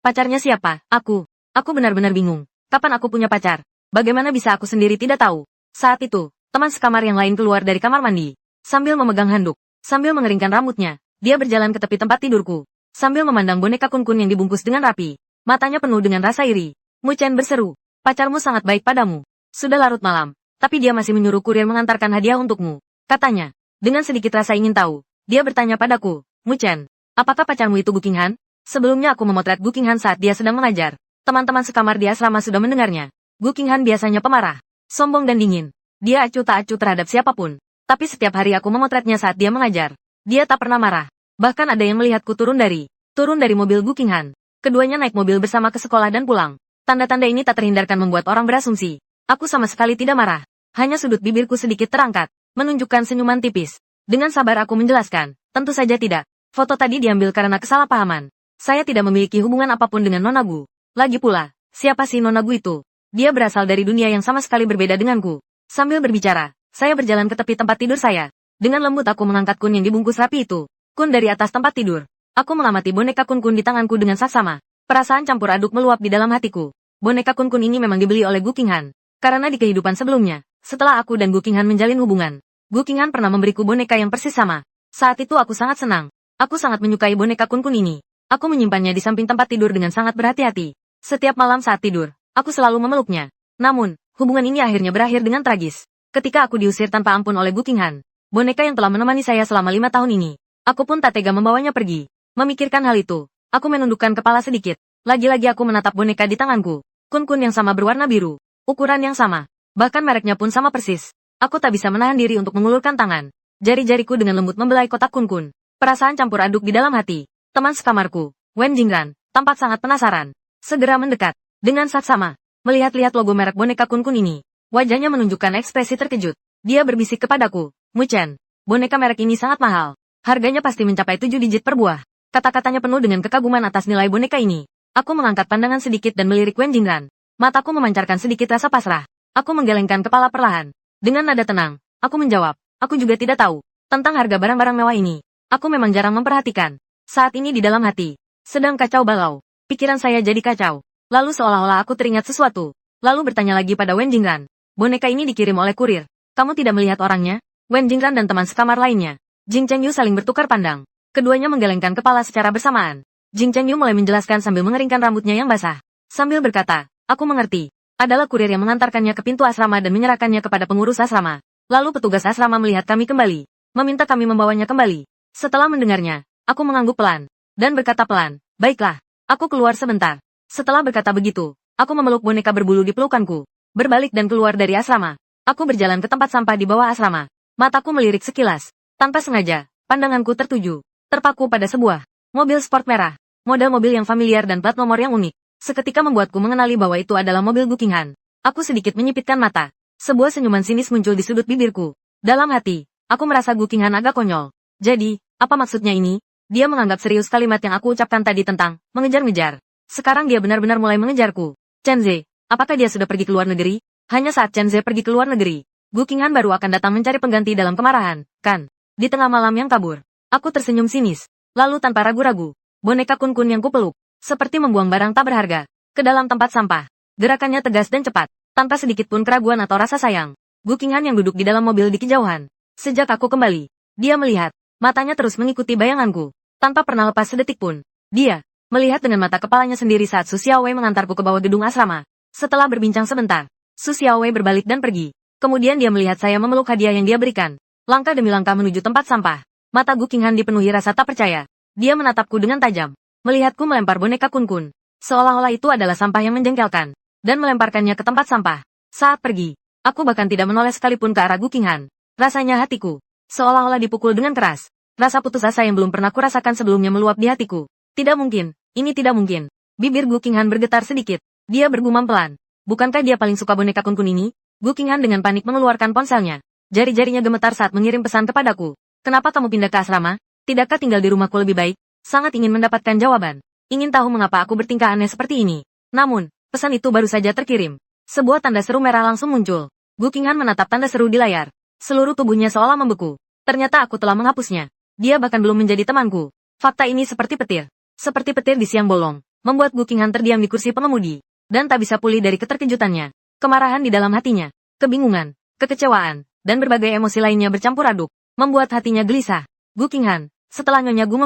pacarnya siapa? Aku benar-benar bingung. Kapan aku punya pacar? Bagaimana bisa aku sendiri tidak tahu? Saat itu, teman sekamar yang lain keluar dari kamar mandi. Sambil memegang handuk, sambil mengeringkan rambutnya, dia berjalan ke tepi tempat tidurku. Sambil memandang boneka kun-kun yang dibungkus dengan rapi. Matanya penuh dengan rasa iri. Mu Chen berseru, pacarmu sangat baik padamu. Sudah larut malam, tapi dia masih menyuruh kurir mengantarkan hadiah untukmu. Katanya, dengan sedikit rasa ingin tahu, dia bertanya padaku, Mu Chen, apakah pacarmu itu Gu Qinghan? Sebelumnya aku memotret Gu Qinghan saat dia sedang mengajar. Teman-teman sekamar di asrama sudah mendengarnya. Gu Qinghan biasanya pemarah, sombong dan dingin. Dia acuh tak acuh terhadap siapapun. Tapi setiap hari aku memotretnya saat dia mengajar. Dia tak pernah marah. Bahkan ada yang melihatku turun dari mobil Gu Qinghan. Keduanya naik mobil bersama ke sekolah dan pulang. Tanda-tanda ini tak terhindarkan membuat orang berasumsi. Aku sama sekali tidak marah. Hanya sudut bibirku sedikit terangkat, menunjukkan senyuman tipis. Dengan sabar aku menjelaskan, tentu saja tidak. Foto tadi diambil karena kesalahpahaman. Saya tidak memiliki hubungan apapun dengan Nona Gu. Lagi pula, siapa sih Nona Gu itu? Dia berasal dari dunia yang sama sekali berbeda denganku. Sambil berbicara, saya berjalan ke tepi tempat tidur saya. Dengan lembut aku mengangkat kun yang dibungkus rapi itu. Kun dari atas tempat tidur. Aku mengamati boneka kun-kun di tanganku dengan saksama. Perasaan campur aduk meluap di dalam hatiku. Boneka kun-kun ini memang dibeli oleh Gu Qinghan. Karena di kehidupan sebelumnya, setelah aku dan Gu Qinghan menjalin hubungan, Gu Qinghan pernah memberiku boneka yang persis sama. Saat itu aku sangat senang. Aku sangat menyukai boneka kun-kun ini. Aku menyimpannya di samping tempat tidur dengan sangat berhati-hati. Setiap malam saat tidur, aku selalu memeluknya. Namun, hubungan ini akhirnya berakhir dengan tragis. Ketika aku diusir tanpa ampun oleh Gu Qinghan, boneka yang telah menemani saya selama 5 tahun ini, aku pun tak tega membawanya pergi. Memikirkan hal itu, aku menundukkan kepala sedikit. Lagi-lagi aku menatap boneka di tanganku. Kun-kun yang sama berwarna biru. Ukuran yang sama. Bahkan mereknya pun sama persis. Aku tak bisa menahan diri untuk mengulurkan tangan. Jari-jariku dengan lembut membelai kotak kun-kun. Perasaan campur aduk di dalam hati. Teman sekamarku, Wen Jingran, tampak sangat penasaran. Segera mendekat. Dengan saksama, melihat-lihat logo merek boneka kun-kun ini. Wajahnya menunjukkan ekspresi terkejut. Dia berbisik kepadaku, Muchen, boneka merek ini sangat mahal. Harganya pasti mencapai 7 digit per buah. Kata-katanya penuh dengan kekaguman atas nilai boneka ini. Aku mengangkat pandangan sedikit dan melirik Wen Jingran. Mataku memancarkan sedikit rasa pasrah. Aku menggelengkan kepala perlahan. Dengan nada tenang, aku menjawab, aku juga tidak tahu tentang harga barang-barang mewah ini. Aku memang jarang memperhatikan. Saat ini di dalam hati, sedang kacau balau. Pikiran saya jadi kacau. Lalu seolah-olah aku teringat sesuatu. Lalu bertanya lagi pada Wen Jingran. Boneka ini dikirim oleh kurir. Kamu tidak melihat orangnya? Wen Jingran dan teman sekamar lainnya, Jing Chengyu saling bertukar pandang. Keduanya menggelengkan kepala secara bersamaan. Jing Chengyu mulai menjelaskan sambil mengeringkan rambutnya yang basah. Sambil berkata, aku mengerti. Adalah kurir yang mengantarkannya ke pintu asrama dan menyerahkannya kepada pengurus asrama. Lalu petugas asrama melihat kami kembali. Meminta kami membawanya kembali. Setelah mendengarnya, aku mengangguk pelan. Dan berkata pelan, baiklah, aku keluar sebentar. Setelah berkata begitu, aku memeluk boneka berbulu di pelukanku. Berbalik dan keluar dari asrama. Aku berjalan ke tempat sampah di bawah asrama. Mataku melirik sekilas. Tanpa sengaja, pandanganku terpaku pada sebuah mobil sport merah. Model mobil yang familiar dan plat nomor yang unik. Seketika membuatku mengenali bahwa itu adalah mobil Gu Qinghan. Aku sedikit menyipitkan mata. Sebuah senyuman sinis muncul di sudut bibirku. Dalam hati, aku merasa Gu Qinghan agak konyol. Jadi, apa maksudnya ini? Dia menganggap serius kalimat yang aku ucapkan tadi tentang mengejar-ngejar. Sekarang dia benar-benar mulai mengejarku. Chen. Apakah dia sudah pergi ke luar negeri? Hanya saat Chen pergi ke luar negeri, Gu Qinghan baru akan datang mencari pengganti dalam kemarahan, kan? Di tengah malam yang kabur, aku tersenyum sinis. Lalu tanpa ragu-ragu, boneka kun-kun yang kupeluk, seperti membuang barang tak berharga, ke dalam tempat sampah. Gerakannya tegas dan cepat, tanpa sedikit pun keraguan atau rasa sayang. Gu Qinghan yang duduk di dalam mobil di kejauhan. Sejak aku kembali, dia melihat, matanya terus mengikuti bayanganku, tanpa pernah lepas sedetik pun. Dia melihat dengan mata kepalanya sendiri saat Su Xiaowei mengantarku ke bawah gedung asrama. Setelah berbincang sebentar, Su Xiaowei berbalik dan pergi. Kemudian dia melihat saya memeluk hadiah yang dia berikan. Langkah demi langkah menuju tempat sampah. Mata Gu Qinghan dipenuhi rasa tak percaya. Dia menatapku dengan tajam. Melihatku melempar boneka kun-kun. Seolah-olah itu adalah sampah yang menjengkelkan. Dan melemparkannya ke tempat sampah. Saat pergi, aku bahkan tidak menoleh sekalipun ke arah Gu Qinghan. Rasanya hatiku seolah-olah dipukul dengan keras. Rasa putus asa yang belum pernah kurasakan sebelumnya meluap di hatiku. Tidak mungkin. Ini tidak mungkin. Bibir Gu Qinghan bergetar sedikit. Dia bergumam pelan. Bukankah dia paling suka boneka kun-kun ini? Gu Qinghan dengan panik mengeluarkan ponselnya. Jari-jarinya gemetar saat mengirim pesan kepadaku. Kenapa kamu pindah ke asrama? Tidakkah tinggal di rumahku lebih baik? Sangat ingin mendapatkan jawaban. Ingin tahu mengapa aku bertingkah aneh seperti ini. Namun, pesan itu baru saja terkirim. Sebuah tanda seru merah langsung muncul. Gu Qinghan menatap tanda seru di layar. Seluruh tubuhnya seolah membeku. Ternyata aku telah menghapusnya. Dia bahkan belum menjadi temanku. Fakta ini seperti petir. Seperti petir di siang bolong. Membuat Gu Qinghan terdiam di kursi pengemudi. Dan tak bisa pulih dari keterkejutannya. Kemarahan di dalam hatinya, kebingungan, kekecewaan, dan berbagai emosi lainnya bercampur aduk, membuat hatinya gelisah. Gu Qinghan, setelah Nyonya Gu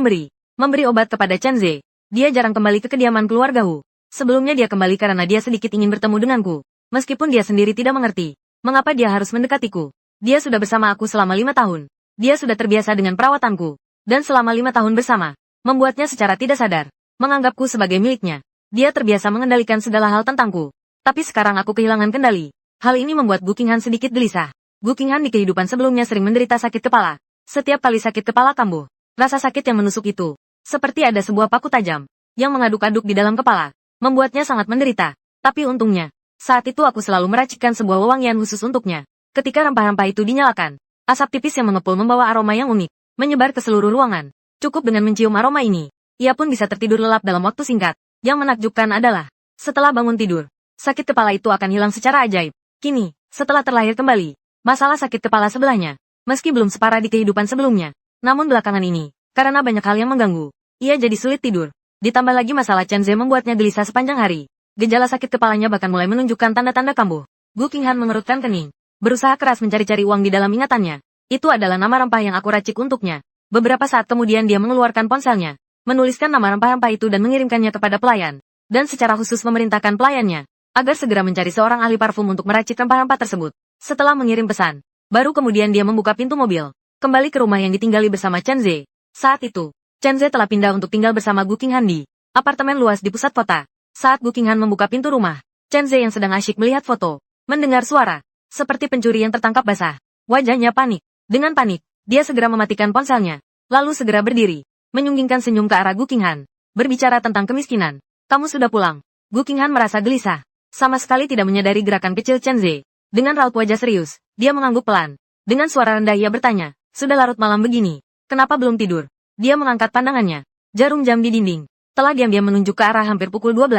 memberi obat kepada Chen Zhe, dia jarang kembali ke kediaman keluarga Hu. Sebelumnya dia kembali karena dia sedikit ingin bertemu denganku. Meskipun dia sendiri tidak mengerti, mengapa dia harus mendekatiku. Dia sudah bersama aku selama 5 tahun. Dia sudah terbiasa dengan perawatanku. Dan selama 5 tahun bersama, membuatnya secara tidak sadar, menganggapku sebagai miliknya. Dia terbiasa mengendalikan segala hal tentangku. Tapi sekarang aku kehilangan kendali. Hal ini membuat Gu Qinghan sedikit gelisah. Gu Qinghan di kehidupan sebelumnya sering menderita sakit kepala. Setiap kali sakit kepala kambuh, rasa sakit yang menusuk itu, seperti ada sebuah paku tajam, yang mengaduk-aduk di dalam kepala, membuatnya sangat menderita. Tapi untungnya, saat itu aku selalu meracikkan sebuah wewangian khusus untuknya. Ketika rempah-rempah itu dinyalakan, asap tipis yang mengepul membawa aroma yang unik, menyebar ke seluruh ruangan. Cukup dengan mencium aroma ini, ia pun bisa tertidur lelap dalam waktu singkat. Yang menakjubkan adalah, setelah bangun tidur, sakit kepala itu akan hilang secara ajaib. Kini, setelah terlahir kembali, masalah sakit kepala sebelahnya, meski belum separah di kehidupan sebelumnya, namun belakangan ini, karena banyak hal yang mengganggu, ia jadi sulit tidur. Ditambah lagi masalah Chen Zhe membuatnya gelisah sepanjang hari. Gejala sakit kepalanya bahkan mulai menunjukkan tanda-tanda kambuh. Gu Qinghan mengerutkan kening, berusaha keras mencari-cari uang di dalam ingatannya. Itu adalah nama rempah yang aku racik untuknya. Beberapa saat kemudian dia mengeluarkan ponselnya, menuliskan nama rempah-rempah itu dan mengirimkannya kepada pelayan, dan secara khusus memerintahkan pelayannya agar segera mencari seorang ahli parfum untuk meracik rempah-rempah tersebut. Setelah mengirim pesan, baru kemudian dia membuka pintu mobil, kembali ke rumah yang ditinggali bersama Chen Zhe. Saat itu, Chen Zhe telah pindah untuk tinggal bersama Gu Qinghan di apartemen luas di pusat kota. Saat Gu Qinghan membuka pintu rumah, Chen Zhe yang sedang asyik melihat foto, mendengar suara, seperti pencuri yang tertangkap basah. Wajahnya panik. Dengan panik, dia segera mematikan ponselnya, lalu segera berdiri, menyunggingkan senyum ke arah Gu Qinghan, berbicara tentang kemiskinan. Kamu sudah pulang. Gu Qinghan merasa gelisah, sama sekali tidak menyadari gerakan kecil Chen Zhe. Dengan raut wajah serius, dia mengangguk pelan. Dengan suara rendah ia bertanya, sudah larut malam begini, kenapa belum tidur? Dia mengangkat pandangannya. Jarum jam di dinding telah diam-diam menunjuk ke arah hampir pukul 12.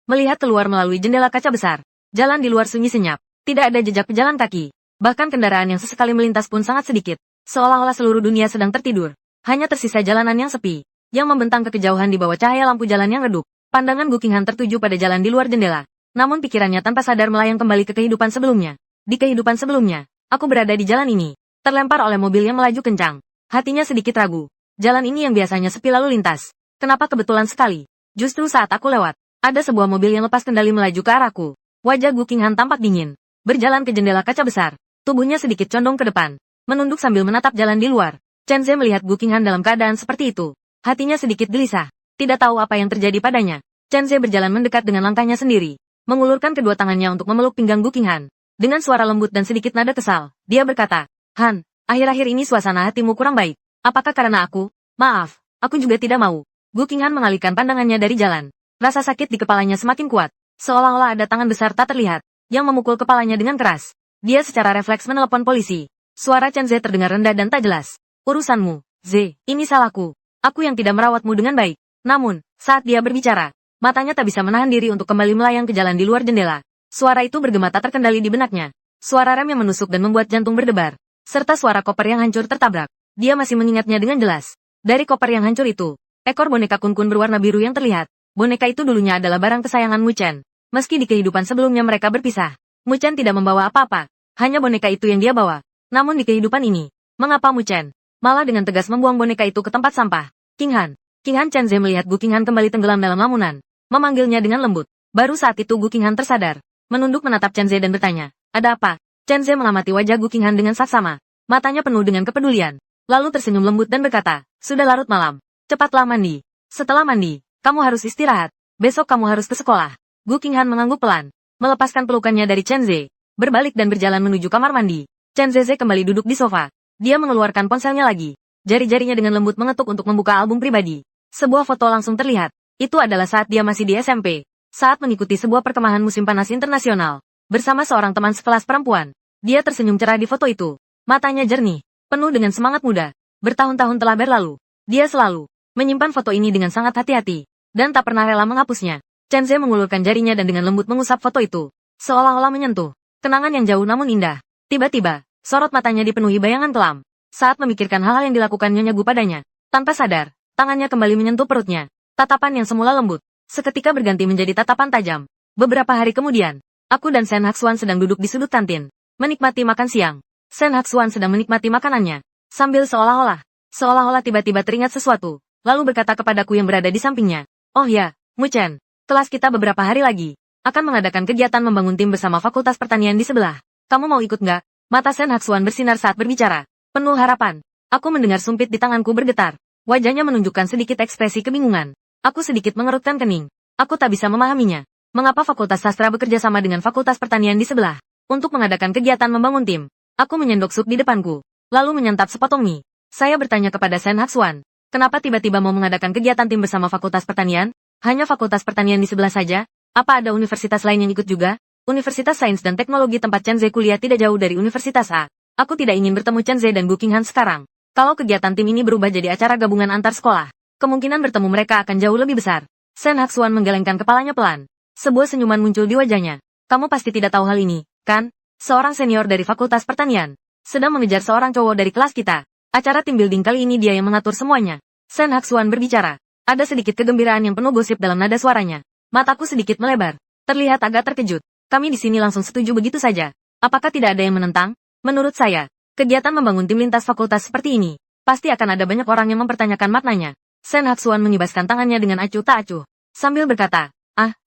Melihat keluar melalui jendela kaca besar, jalan di luar sunyi senyap. Tidak ada jejak pejalan kaki. Bahkan kendaraan yang sesekali melintas pun sangat sedikit. Seolah-olah seluruh dunia sedang tertidur. Hanya tersisa jalanan yang sepi, yang membentang ke kejauhan di bawah cahaya lampu jalan yang redup. Pandangan Gu Qinghan tertuju pada jalan di luar jendela. Namun pikirannya tanpa sadar melayang kembali ke kehidupan sebelumnya. Di kehidupan sebelumnya, aku berada di jalan ini, terlempar oleh mobil yang melaju kencang. Hatinya sedikit ragu. Jalan ini yang biasanya sepi lalu lintas. Kenapa kebetulan sekali? Justru saat aku lewat, ada sebuah mobil yang lepas kendali melaju ke arahku. Wajah Gu Qinghan tampak dingin. Berjalan ke jendela kaca besar. Tubuhnya sedikit condong ke depan. Menunduk sambil menatap jalan di luar. Chen Zhe melihat Gu Qinghan dalam keadaan seperti itu. Hatinya sedikit gelisah. Tidak tahu apa yang terjadi padanya. Chen Zhe berjalan mendekat dengan langkahnya sendiri. Mengulurkan kedua tangannya untuk memeluk pinggang Gu Qinghan. Dengan suara lembut dan sedikit nada kesal, dia berkata, Han, akhir-akhir ini suasana hatimu kurang baik. Apakah karena aku? Maaf, aku juga tidak mau. Gu Qinghan mengalihkan pandangannya dari jalan. Rasa sakit di kepalanya semakin kuat. Seolah-olah ada tangan besar tak terlihat, yang memukul kepalanya dengan keras. Dia secara refleks menelepon polisi. Suara Chen Zhe terdengar rendah dan tak jelas. Urusanmu, Zhe, ini salahku. Aku yang tidak merawatmu dengan baik. Namun, saat dia berbicara, matanya tak bisa menahan diri untuk kembali melayang ke jalan di luar jendela. Suara itu bergema tak terkendali di benaknya. Suara rem yang menusuk dan membuat jantung berdebar. Serta suara koper yang hancur tertabrak. Dia masih mengingatnya dengan jelas. Dari koper yang hancur itu, ekor boneka kun-kun berwarna biru yang terlihat. Boneka itu dulunya adalah barang kesayangan Mu Chen. Meski di kehidupan sebelumnya mereka berpisah, Mu Chen tidak membawa apa-apa. Hanya boneka itu yang dia bawa. Namun di kehidupan ini, mengapa Mu Chen malah dengan tegas membuang boneka itu ke tempat sampah? Qinghan Chen Zhe melihat Gu Qinghan kembali tenggelam dalam lamunan. Memanggilnya dengan lembut. Baru saat itu Gu Qinghan tersadar. Menunduk menatap Chen Zhe dan bertanya, ada apa? Chen Zhe mengamati wajah Gu Qinghan dengan saksama. Matanya penuh dengan kepedulian. Lalu tersenyum lembut dan berkata, sudah larut malam. Cepatlah mandi. Setelah mandi, kamu harus istirahat. Besok kamu harus ke sekolah. Gu Qinghan mengangguk pelan. Melepaskan pelukannya dari Chen Zhe. Berbalik dan berjalan menuju kamar mandi. Chen Zhe kembali duduk di sofa. Dia mengeluarkan ponselnya lagi. Jari-jarinya dengan lembut mengetuk untuk membuka album pribadi. Sebuah foto langsung terlihat. Itu adalah saat dia masih di SMP. Saat mengikuti sebuah perkemahan musim panas internasional. Bersama seorang teman sekelas perempuan. Dia tersenyum cerah di foto itu. Matanya jernih. Penuh dengan semangat muda. Bertahun-tahun telah berlalu. Dia selalu menyimpan foto ini dengan sangat hati-hati. Dan tak pernah rela menghapusnya. Chen Zhe mengulurkan jarinya dan dengan lembut mengusap foto itu. Seolah-olah menyentuh kenangan yang jauh namun indah. Tiba-tiba, sorot matanya dipenuhi bayangan kelam. Saat memikirkan hal-hal yang dilakukan Nyonya Gu padanya. Tanpa sadar, tangannya kembali menyentuh perutnya. Tatapan yang semula lembut, seketika berganti menjadi tatapan tajam. Beberapa hari kemudian, aku dan Sen Haxuan sedang duduk di sudut kantin, menikmati makan siang. Sen Haxuan sedang menikmati makanannya, sambil seolah-olah tiba-tiba teringat sesuatu, lalu berkata kepadaku yang berada di sampingnya, oh ya, Mu Chen, kelas kita beberapa hari lagi, akan mengadakan kegiatan membangun tim bersama Fakultas Pertanian di sebelah. Kamu mau ikut nggak? Mata Sen Haxuan bersinar saat berbicara, penuh harapan. Aku mendengar sumpit di tanganku bergetar. Wajahnya menunjukkan sedikit ekspresi kebingungan. Aku sedikit mengerutkan kening. Aku tak bisa memahaminya. Mengapa Fakultas Sastra bekerja sama dengan Fakultas Pertanian di sebelah untuk mengadakan kegiatan membangun tim? Aku menyendok sup di depanku, lalu menyantap sepotong mie. Saya bertanya kepada Sen Haxuan, kenapa tiba-tiba mau mengadakan kegiatan tim bersama Fakultas Pertanian? Hanya Fakultas Pertanian di sebelah saja? Apa ada universitas lain yang ikut juga? Universitas Sains dan Teknologi tempat Chen Zhe kuliah tidak jauh dari Universitas A. Aku tidak ingin bertemu Chen Zhe dan Gu Qinghan sekarang. Kalau kegiatan tim ini berubah jadi acara gabungan antar sekolah, kemungkinan bertemu mereka akan jauh lebih besar. Sen Haxuan menggelengkan kepalanya pelan. Sebuah senyuman muncul di wajahnya. Kamu pasti tidak tahu hal ini, kan? Seorang senior dari Fakultas Pertanian sedang mengejar seorang cowok dari kelas kita. Acara tim building kali ini dia yang mengatur semuanya. Sen Haxuan berbicara. Ada sedikit kegembiraan yang penuh gosip dalam nada suaranya. Mataku sedikit melebar. Terlihat agak terkejut. Kami di sini langsung setuju begitu saja. Apakah tidak ada yang menentang? Menurut saya, kegiatan membangun tim lintas fakultas seperti ini, pasti akan ada banyak orang yang mempertanyakan maknanya. Sen Haxuan mengibaskan tangannya dengan acuh tak acuh, sambil berkata,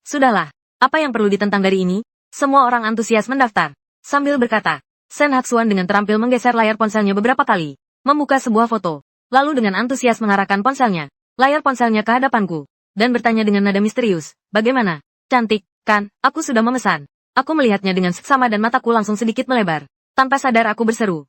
sudahlah, apa yang perlu ditentang dari ini? Semua orang antusias mendaftar. Sambil berkata, Sen Haxuan dengan terampil menggeser layar ponselnya beberapa kali, membuka sebuah foto, lalu dengan antusias mengarahkan layar ponselnya ke hadapanku, dan bertanya dengan nada misterius, bagaimana? Cantik, kan? Aku sudah memesan. Aku melihatnya dengan seksama dan mataku langsung sedikit melebar. Tanpa sadar aku berseru,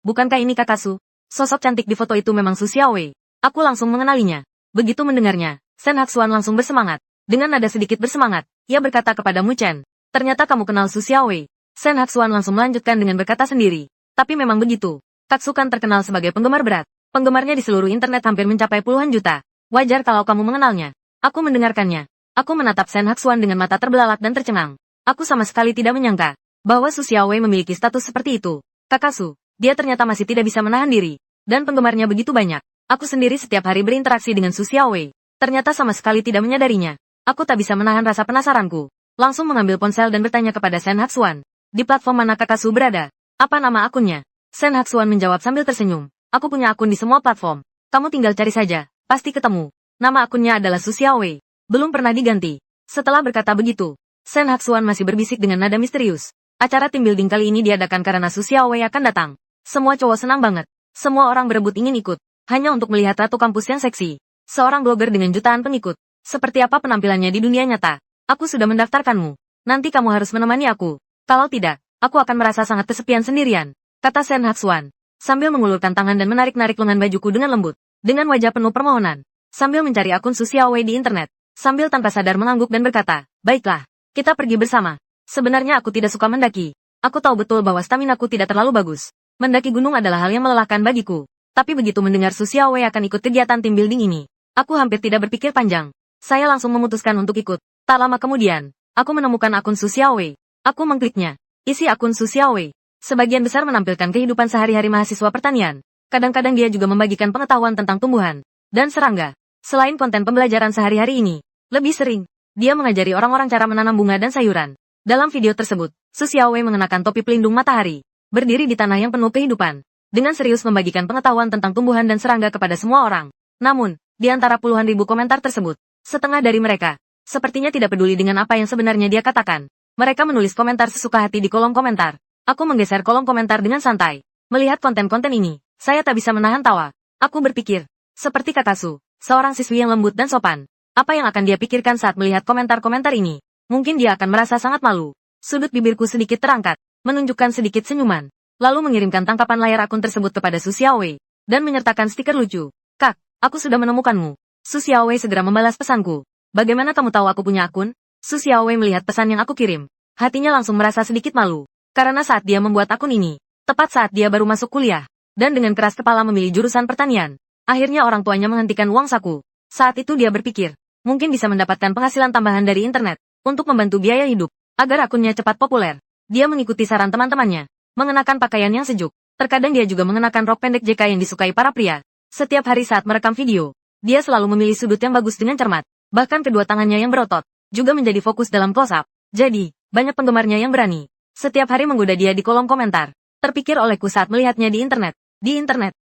bukankah ini kakak Su? Sosok cantik di foto itu memang Su Xiaowei. Aku langsung mengenalinya. Begitu mendengarnya, Sen Haxuan langsung bersemangat. Dengan nada sedikit bersemangat, ia berkata kepada Mu Chen, ternyata kamu kenal Su Xiaowei. Shen Haxuan langsung melanjutkan dengan berkata sendiri. Tapi memang begitu. Katsukan terkenal sebagai penggemar berat. Penggemarnya di seluruh internet hampir mencapai puluhan juta. Wajar kalau kamu mengenalnya. Aku mendengarkannya. Aku menatap Shen Haxuan dengan mata terbelalak dan tercengang. Aku sama sekali tidak menyangka bahwa Su Xiaowei memiliki status seperti itu. Kakasu, dia ternyata masih tidak bisa menahan diri. Dan penggemarnya begitu banyak. Aku sendiri setiap hari berinteraksi dengan Su Xiaowei. Ternyata sama sekali tidak menyadarinya. Aku tak bisa menahan rasa penasaranku. Langsung mengambil ponsel dan bertanya kepada Shen Haxuan. Di platform mana Kakasu berada? Apa nama akunnya? Shen Haxuan menjawab sambil tersenyum. Aku punya akun di semua platform. Kamu tinggal cari saja. Pasti ketemu. Nama akunnya adalah Su Xiaowei. Belum pernah diganti. Setelah berkata begitu, Shen Haxuan masih berbisik dengan nada misterius. Acara team building kali ini diadakan karena Su Xiaowei akan datang. Semua cowok senang banget. Semua orang berebut ingin ikut. Hanya untuk melihat ratu kampus yang seksi. Seorang blogger dengan jutaan pengikut. Seperti apa penampilannya di dunia nyata. Aku sudah mendaftarkanmu. Nanti kamu harus menemani aku. Kalau tidak, aku akan merasa sangat kesepian sendirian. Kata Shen Haxuan. Sambil mengulurkan tangan dan menarik-narik lengan bajuku dengan lembut. Dengan wajah penuh permohonan. Sambil mencari akun Su Xiaowei di internet. Sambil tanpa sadar mengangguk dan berkata, baiklah, kita pergi bersama. Sebenarnya aku tidak suka mendaki. Aku tahu betul bahwa staminaku tidak terlalu bagus. Mendaki gunung adalah hal yang melelahkan bagiku. Tapi begitu mendengar Su Xiaowei akan ikut kegiatan team building ini, aku hampir tidak berpikir panjang. Saya langsung memutuskan untuk ikut. Tak lama kemudian, aku menemukan akun Su Xiaowei. Aku mengkliknya. Isi akun Su Xiaowei. Sebagian besar menampilkan kehidupan sehari-hari mahasiswa pertanian. Kadang-kadang dia juga membagikan pengetahuan tentang tumbuhan dan serangga. Selain konten pembelajaran sehari-hari ini, lebih sering, dia mengajari orang-orang cara menanam bunga dan sayuran. Dalam video tersebut, Su Xiaowei mengenakan topi pelindung matahari, berdiri di tanah yang penuh kehidupan, dengan serius membagikan pengetahuan tentang tumbuhan dan serangga kepada semua orang. Namun, di antara puluhan ribu komentar tersebut, setengah dari mereka, sepertinya tidak peduli dengan apa yang sebenarnya dia katakan. Mereka menulis komentar sesuka hati di kolom komentar. Aku menggeser kolom komentar dengan santai. Melihat konten-konten ini, saya tak bisa menahan tawa. Aku berpikir, seperti Kakasu, seorang siswi yang lembut dan sopan. Apa yang akan dia pikirkan saat melihat komentar-komentar ini? Mungkin dia akan merasa sangat malu. Sudut bibirku sedikit terangkat, menunjukkan sedikit senyuman. Lalu mengirimkan tangkapan layar akun tersebut kepada Su Xiaowei, dan menyertakan stiker lucu. Kak, aku sudah menemukanmu. Su Xiaowei segera membalas pesanku. Bagaimana kamu tahu aku punya akun? Su Xiaowei melihat pesan yang aku kirim. Hatinya langsung merasa sedikit malu. Karena saat dia membuat akun ini, tepat saat dia baru masuk kuliah, dan dengan keras kepala memilih jurusan pertanian, akhirnya orang tuanya menghentikan uang saku. Saat itu dia berpikir, mungkin bisa mendapatkan penghasilan tambahan dari internet, untuk membantu biaya hidup, agar akunnya cepat populer. Dia mengikuti saran teman-temannya, mengenakan pakaian yang sejuk. Terkadang dia juga mengenakan rok pendek JK yang disukai para pria. Setiap hari saat merekam video, dia selalu memilih sudut yang bagus dengan cermat. Bahkan kedua tangannya yang berotot, juga menjadi fokus dalam close-up. Jadi, banyak penggemarnya yang berani setiap hari menggoda dia di kolom komentar. Terpikir olehku saat melihatnya di internet,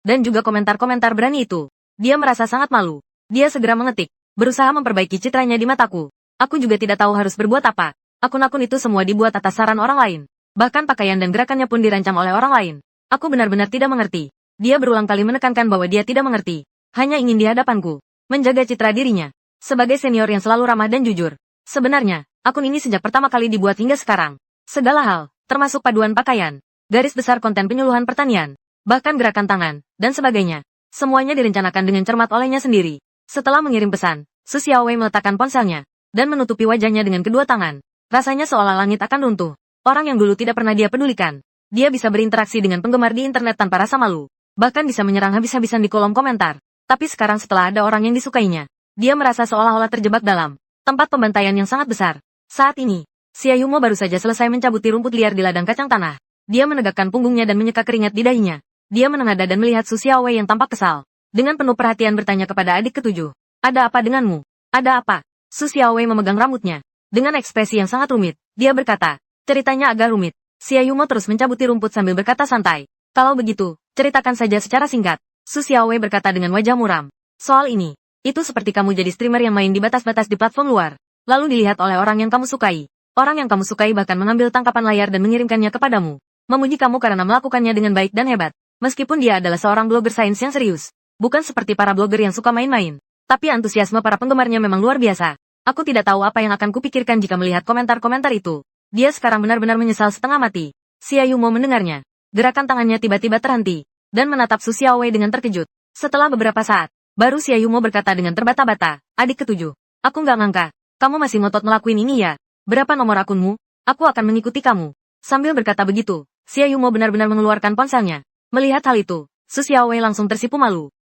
dan juga komentar-komentar berani itu. Dia merasa sangat malu. Dia segera mengetik, berusaha memperbaiki citranya di mataku. Aku juga tidak tahu harus berbuat apa. Akun-akun itu semua dibuat atas saran orang lain. Bahkan pakaian dan gerakannya pun dirancang oleh orang lain. Aku benar-benar tidak mengerti. Dia berulang kali menekankan bahwa dia tidak mengerti. Hanya ingin di hadapanku menjaga citra dirinya sebagai senior yang selalu ramah dan jujur. Sebenarnya, akun ini sejak pertama kali dibuat hingga sekarang. Segala hal, termasuk paduan pakaian, garis besar konten penyuluhan pertanian, bahkan gerakan tangan, dan sebagainya. Semuanya direncanakan dengan cermat olehnya sendiri. Setelah mengirim pesan, Su Xiaowei meletakkan ponselnya, dan menutupi wajahnya dengan kedua tangan. Rasanya seolah langit akan runtuh. Orang yang dulu tidak pernah dia pedulikan. Dia bisa berinteraksi dengan penggemar di internet tanpa rasa malu. Bahkan bisa menyerang habis-habisan di kolom komentar. Tapi sekarang setelah ada orang yang disukainya, dia merasa seolah-olah terjebak dalam tempat pembantaian yang sangat besar. Saat ini, Xia Yumo baru saja selesai mencabuti rumput liar di ladang kacang tanah. Dia menegakkan punggungnya dan menyeka keringat di dahinya. Dia menengadah dan melihat Su Xiaowei yang tampak kesal. Dengan penuh perhatian bertanya kepada adik ketujuh. Ada apa denganmu? Ada apa? Su Xiaowei memegang rambutnya. Dengan ekspresi yang sangat rumit, dia berkata, ceritanya agak rumit. Xia Yumo terus mencabuti rumput sambil berkata santai. Kalau begitu, ceritakan saja secara singkat. Su Xiaowei berkata dengan wajah muram. Soal ini, itu seperti kamu jadi streamer yang main di batas-batas di platform luar. Lalu dilihat oleh orang yang kamu sukai. Orang yang kamu sukai bahkan mengambil tangkapan layar dan mengirimkannya kepadamu. Memuji kamu karena melakukannya dengan baik dan hebat. Meskipun dia adalah seorang blogger sains yang serius. Bukan seperti para blogger yang suka main-main. Tapi antusiasme para penggemarnya memang luar biasa. Aku tidak tahu apa yang akan kupikirkan jika melihat komentar-komentar itu. Dia sekarang benar-benar menyesal setengah mati. Xia Yumo mendengarnya. Gerakan tangannya tiba-tiba terhenti. Dan menatap Su Xiaowei dengan terkejut. Setelah beberapa saat, baru Xia Yumo berkata dengan terbata-bata. Adik ketujuh. Aku nggak ngangka. Kamu masih ngotot ngelakuin ini ya? Berapa nomor akunmu? Aku akan mengikuti kamu. Sambil berkata begitu, Xia Yumo benar-benar mengeluarkan ponselnya. Melihat hal itu, Su Xiaowei langsung tersipu malu.